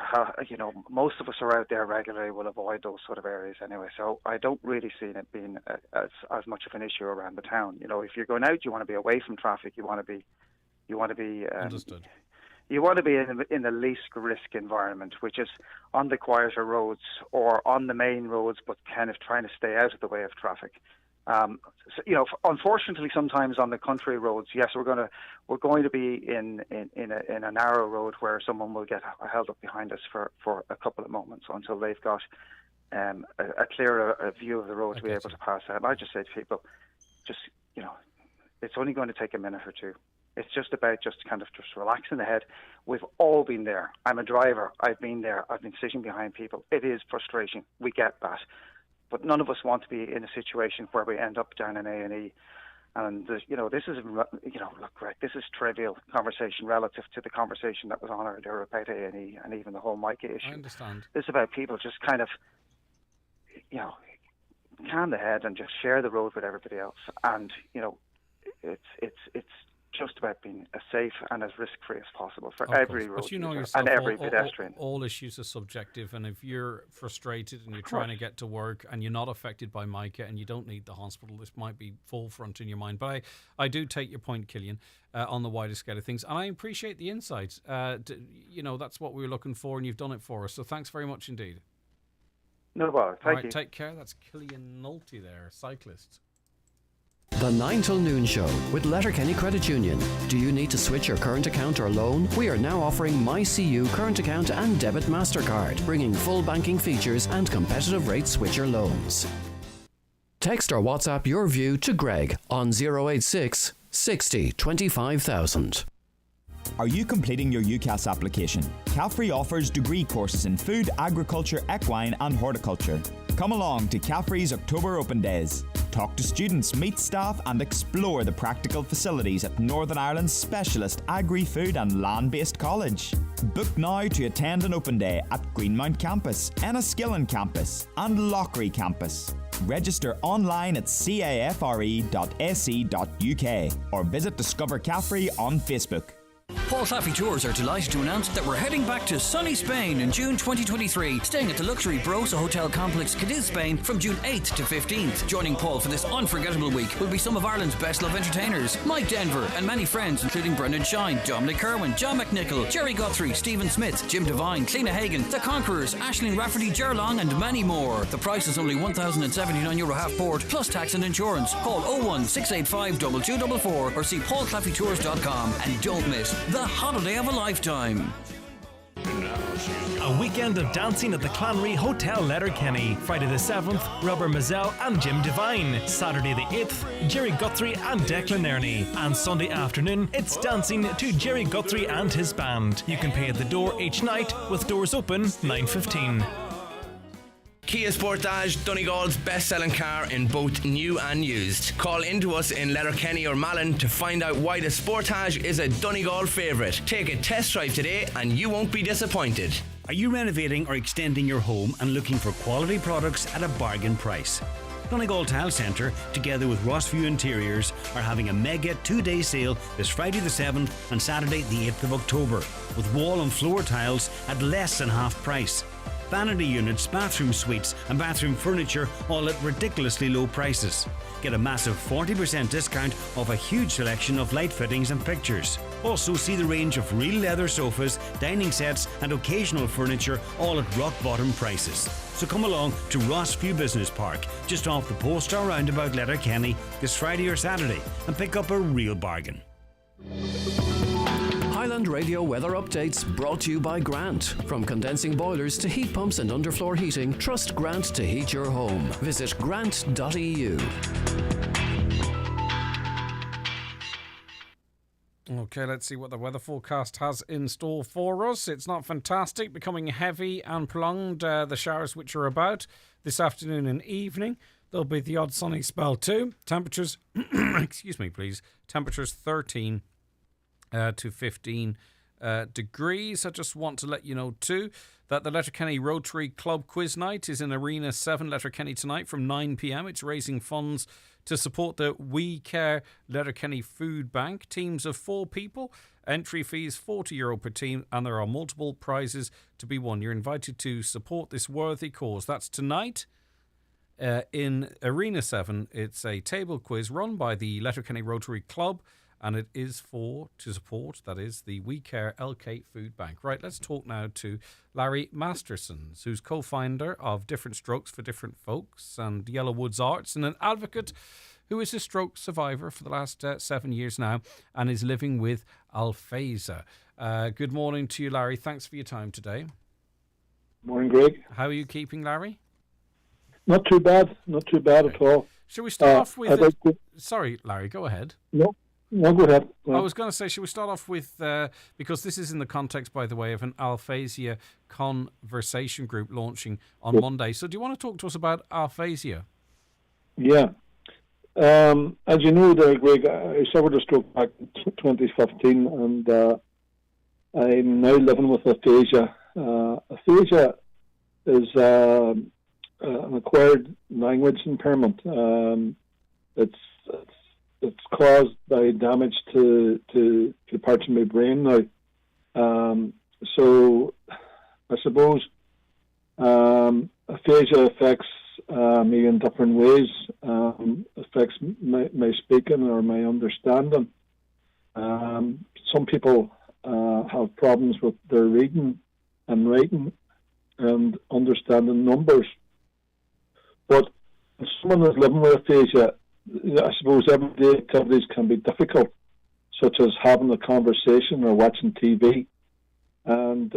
most of us are out there regularly, will avoid those sort of areas anyway. So I don't really see it being as much of an issue around the town. If you're going out, you want to be away from traffic. You want to be understood. You want to be in the least risk environment, which is on the quieter roads or on the main roads, but kind of trying to stay out of the way of traffic. Unfortunately, sometimes on the country roads, yes, we're going to be in a narrow road where someone will get held up behind us for a couple of moments until they've got a clearer view of the road to be able to pass out. And I just say to people, it's only going to take a minute or two. It's just about just relaxing the head. We've all been there. I'm a driver. I've been there. I've been sitting behind people. It is frustrating. We get that. But none of us want to be in a situation where we end up down in A&E. And, this is, look, Greg, this is trivial conversation relative to the conversation that was on earlier about A&E and even the whole Micah issue. I understand. This is about people just kind of, calm the head and just share the road with everybody else. And, it's just about being as safe and as risk-free as possible for Of every course. road But you know user yourself, and every pedestrian. all issues are subjective, and if you're frustrated and you're trying to get to work and you're not affected by mica and you don't need the hospital, this might be forefront in your mind. But I do take your point, Killian, on the wider scale of things, and I appreciate the insight. That's what we were looking for, and you've done it for us. So thanks very much indeed. No bother. Thank you. Take care. That's Killian Nolte there, cyclist. The 9 till noon show with Letterkenny Credit Union. Do you need to switch your current account or loan? We are now offering MyCU current account and debit MasterCard, bringing full banking features and competitive rate switcher loans. Text or WhatsApp your view to Greg on 086 60 25,000. Are you completing your UCAS application? CAFRE offers degree courses in food, agriculture, equine and horticulture. Come along to CAFRE's October Open Days. Talk to students, meet staff and explore the practical facilities at Northern Ireland's specialist agri-food and land-based college. Book now to attend an open day at Greenmount Campus, Enniskillen Campus and Loughry Campus. Register online at cafre.ac.uk or visit Discover CAFRE on Facebook. Paul Claffey Tours are delighted to announce that we're heading back to sunny Spain in June 2023, staying at the luxury Barossa Hotel Complex, Cadiz, Spain from June 8th to 15th. Joining Paul for this unforgettable week will be some of Ireland's best love entertainers, Mike Denver and many friends including Brendan Shine, Dominic Kerwin, John McNichol, Jerry Guthrie, Stephen Smith, Jim Devine, Cliona Hagan, The Conquerors, Aisling Rafferty, Ger Long and many more. The price is only €1,079 half board plus tax and insurance. Call 01 685 2244 or see paulclaffeytours.com and don't miss the holiday of a lifetime. A weekend of dancing at the Clanry Hotel Letterkenny. Friday the 7th, Robert Mazzell and Jim Devine. Saturday the 8th, Jerry Guthrie and Declan Ernie. And Sunday afternoon, it's dancing to Jerry Guthrie and his band. You can pay at the door each night with doors open 9:15. Kia Sportage, Donegal's best-selling car in both new and used. Call into us in Letterkenny or Malin to find out why the Sportage is a Donegal favourite. Take a test drive today and you won't be disappointed. Are you renovating or extending your home and looking for quality products at a bargain price? Donegal Tile Centre, together with Rossview Interiors, are having a mega 2-day sale this Friday the 7th and Saturday the 8th of October, with wall and floor tiles at less than half price. Vanity units, bathroom suites and bathroom furniture all at ridiculously low prices. Get a massive 40% discount off a huge selection of light fittings and pictures. Also see the range of real leather sofas, dining sets and occasional furniture all at rock bottom prices. So come along to Rossview Business Park, just off the Polestar roundabout Letterkenny this Friday or Saturday and pick up a real bargain. Highland Radio weather updates brought to you by Grant. From condensing boilers to heat pumps and underfloor heating, trust Grant to heat your home. Visit grant.eu. Okay, let's see what the weather forecast has in store for us. It's not fantastic, becoming heavy and prolonged, the showers which are about this afternoon and evening. There'll be the odd sunny spell too. Temperatures, excuse me please, temperatures 13 to 15 degrees. I just want to let you know too that the Letterkenny Rotary Club Quiz Night is in Arena 7 Letterkenny tonight from 9 p.m. It's raising funds to support the We Care Letterkenny Food Bank. Teams of 4 people. Entry fees €40 per team, and there are multiple prizes to be won. You're invited to support this worthy cause. That's tonight in Arena 7. It's a table quiz run by the Letterkenny Rotary Club, and it is to support, that is, the We Care LK Food Bank. Right, let's talk now to Larry Mastersons, who's co-founder of Different Strokes for Different Folks and Yellow Woods Arts, and an advocate who is a stroke survivor for the last 7 years now and is living with aphasia. Good morning to you, Larry. Thanks for your time today. Morning, Greg. How are you keeping, Larry? Not too bad at all. Shall we start off with... Sorry, Larry, go ahead. No, go ahead. I was going to say, should we start off with, because this is in the context, by the way, of an aphasia conversation group launching on Monday. So do you want to talk to us about aphasia? Yeah. As you know there, Greg, I suffered a stroke back in 2015 and I'm now living with aphasia. Aphasia is an acquired language impairment. It's it's caused by damage to parts of my brain now. So I suppose aphasia affects me in different ways. Affects my speaking or my understanding. Some people have problems with their reading and writing and understanding numbers. But if someone is living with aphasia, I suppose everyday activities can be difficult, such as having a conversation or watching TV and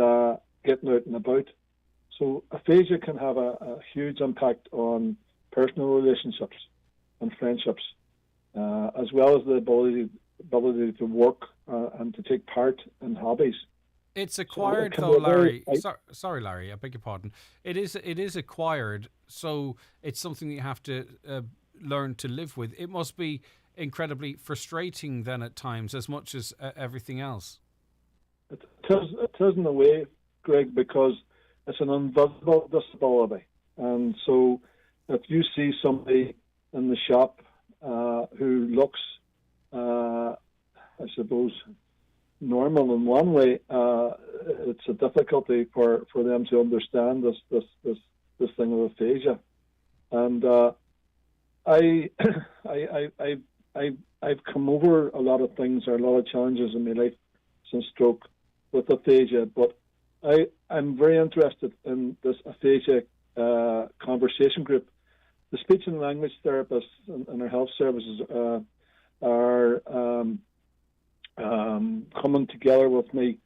getting out and about. So aphasia can have a huge impact on personal relationships and friendships, as well as the ability to work and to take part in hobbies. It's acquired, though, Larry. Sorry, Larry. I beg your pardon. It is acquired, so it's something you have to learn to live with. It must be incredibly frustrating then at times, as much as everything else. It is in a way, Greg, because it's an invisible disability, and so if you see somebody in the shop who looks, I suppose, normal in one way, it's a difficulty for them to understand this thing of aphasia. And I've come over a lot of things or a lot of challenges in my life since stroke with aphasia, but I'm very interested in this aphasia conversation group. The speech and language therapists and our health services are coming together with me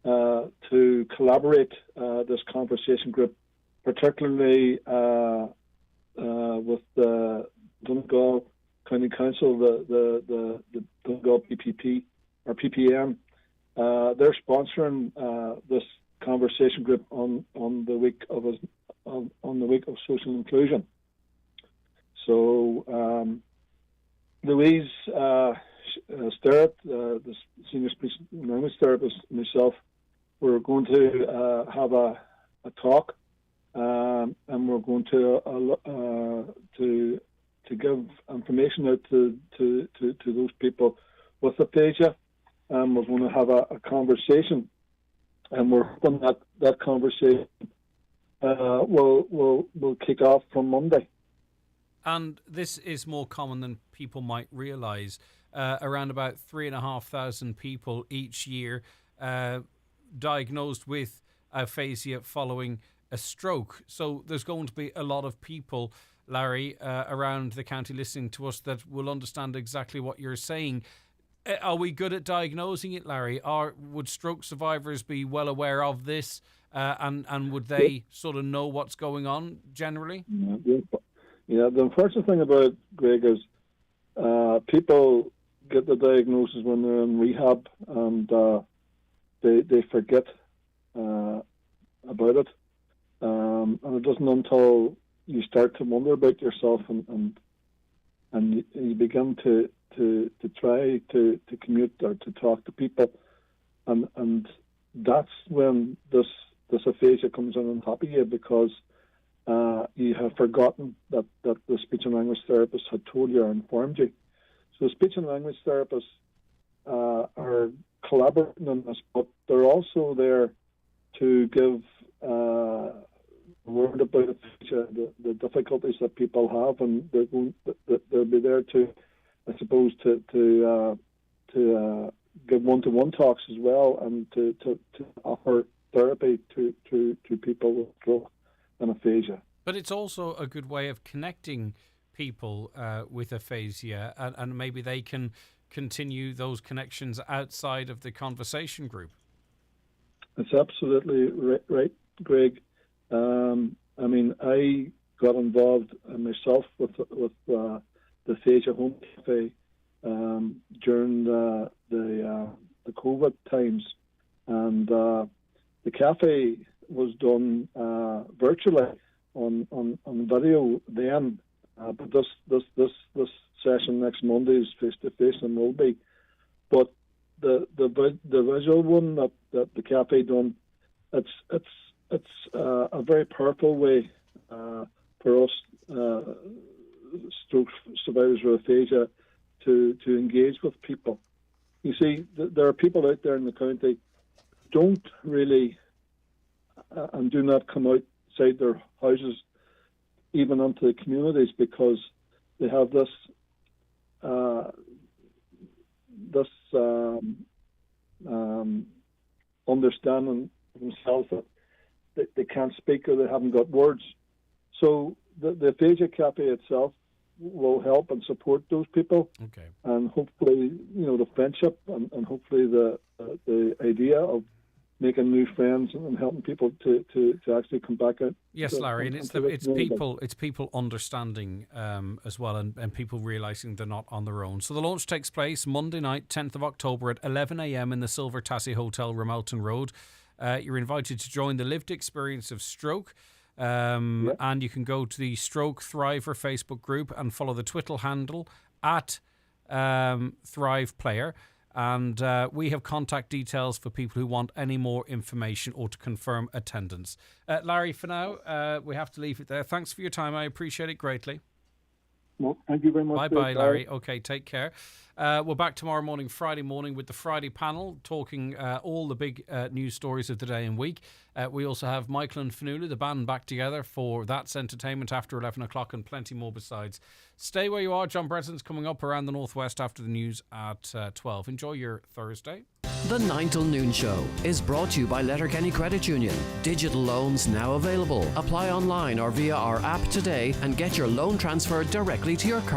to collaborate this conversation group, particularly with the Donegal County Council, the Donegal PPP or PPM. They're sponsoring this conversation group on the week of social inclusion. So Louise Sterrett, the senior speech and language therapist, and myself, we're going to have a talk, and we're going to give information out to those people with aphasia, and we're going to have a conversation, and we're hoping that conversation will kick off from Monday. And this is more common than people might realise. Around about 3,500 people each year diagnosed with aphasia following a stroke. So there's going to be a lot of people, Larry, around the county listening to us that will understand exactly what you're saying. Are we good at diagnosing it, Larry? Would stroke survivors be well aware of this, and would they sort of know what's going on generally? Yeah, the unfortunate thing about it, Greg, is people get the diagnosis when they're in rehab, and they forget about it, and it doesn't until you start to wonder about yourself and you begin to try to commute or to talk to people, and that's when this aphasia comes in on top of you, because you have forgotten that the speech and language therapist had told you or informed you. So speech and language therapists are collaborating on this, but they're also there to give a word about aphasia, the difficulties that people have, and they'll be there to, I suppose, to give one-to-one talks as well, and to offer therapy to people with stroke and aphasia. But it's also a good way of connecting people with aphasia, and maybe they can continue those connections outside of the conversation group. That's absolutely right, Greg. I mean, I got involved myself with the Aphasia Home Cafe during the COVID times, and the cafe was done virtually on video then, but this session next Monday is face to face and will be. But the visual one that the cafe done, it's a very powerful way for us stroke survivors with aphasia to engage with people. You see, there are people out there in the county don't really and do not come outside their houses, even onto the communities, because they have this understanding of themselves that they can't speak or they haven't got words. So the Aphasia Cafe itself will help and support those people. Okay. And hopefully, the friendship and hopefully the idea of making new friends and helping people to actually come back out. Yes, Larry, and it's people understanding as well, and people realising they're not on their own. So the launch takes place Monday night, 10th of October at 11 a.m. in the Silver Tassie Hotel, Ramelton Road. You're invited to join the lived experience of stroke. And you can go to the Stroke Thriver Facebook group and follow the Twitter handle at Thrive Player. And we have contact details for people who want any more information or to confirm attendance. Larry, for now, we have to leave it there. Thanks for your time. I appreciate it greatly. Well, thank you very much. Bye-bye, Larry. Okay, take care. We're back tomorrow morning, Friday morning, with the Friday panel, talking all the big news stories of the day and week. We also have Michael and Fanula, the band, back together for That's Entertainment after 11 o'clock, and plenty more besides. Stay where you are. John Bretton's coming up around the Northwest after the news at 12. Enjoy your Thursday. The 9 till noon show is brought to you by Letterkenny Credit Union. Digital loans now available. Apply online or via our app today and get your loan transferred directly to your card.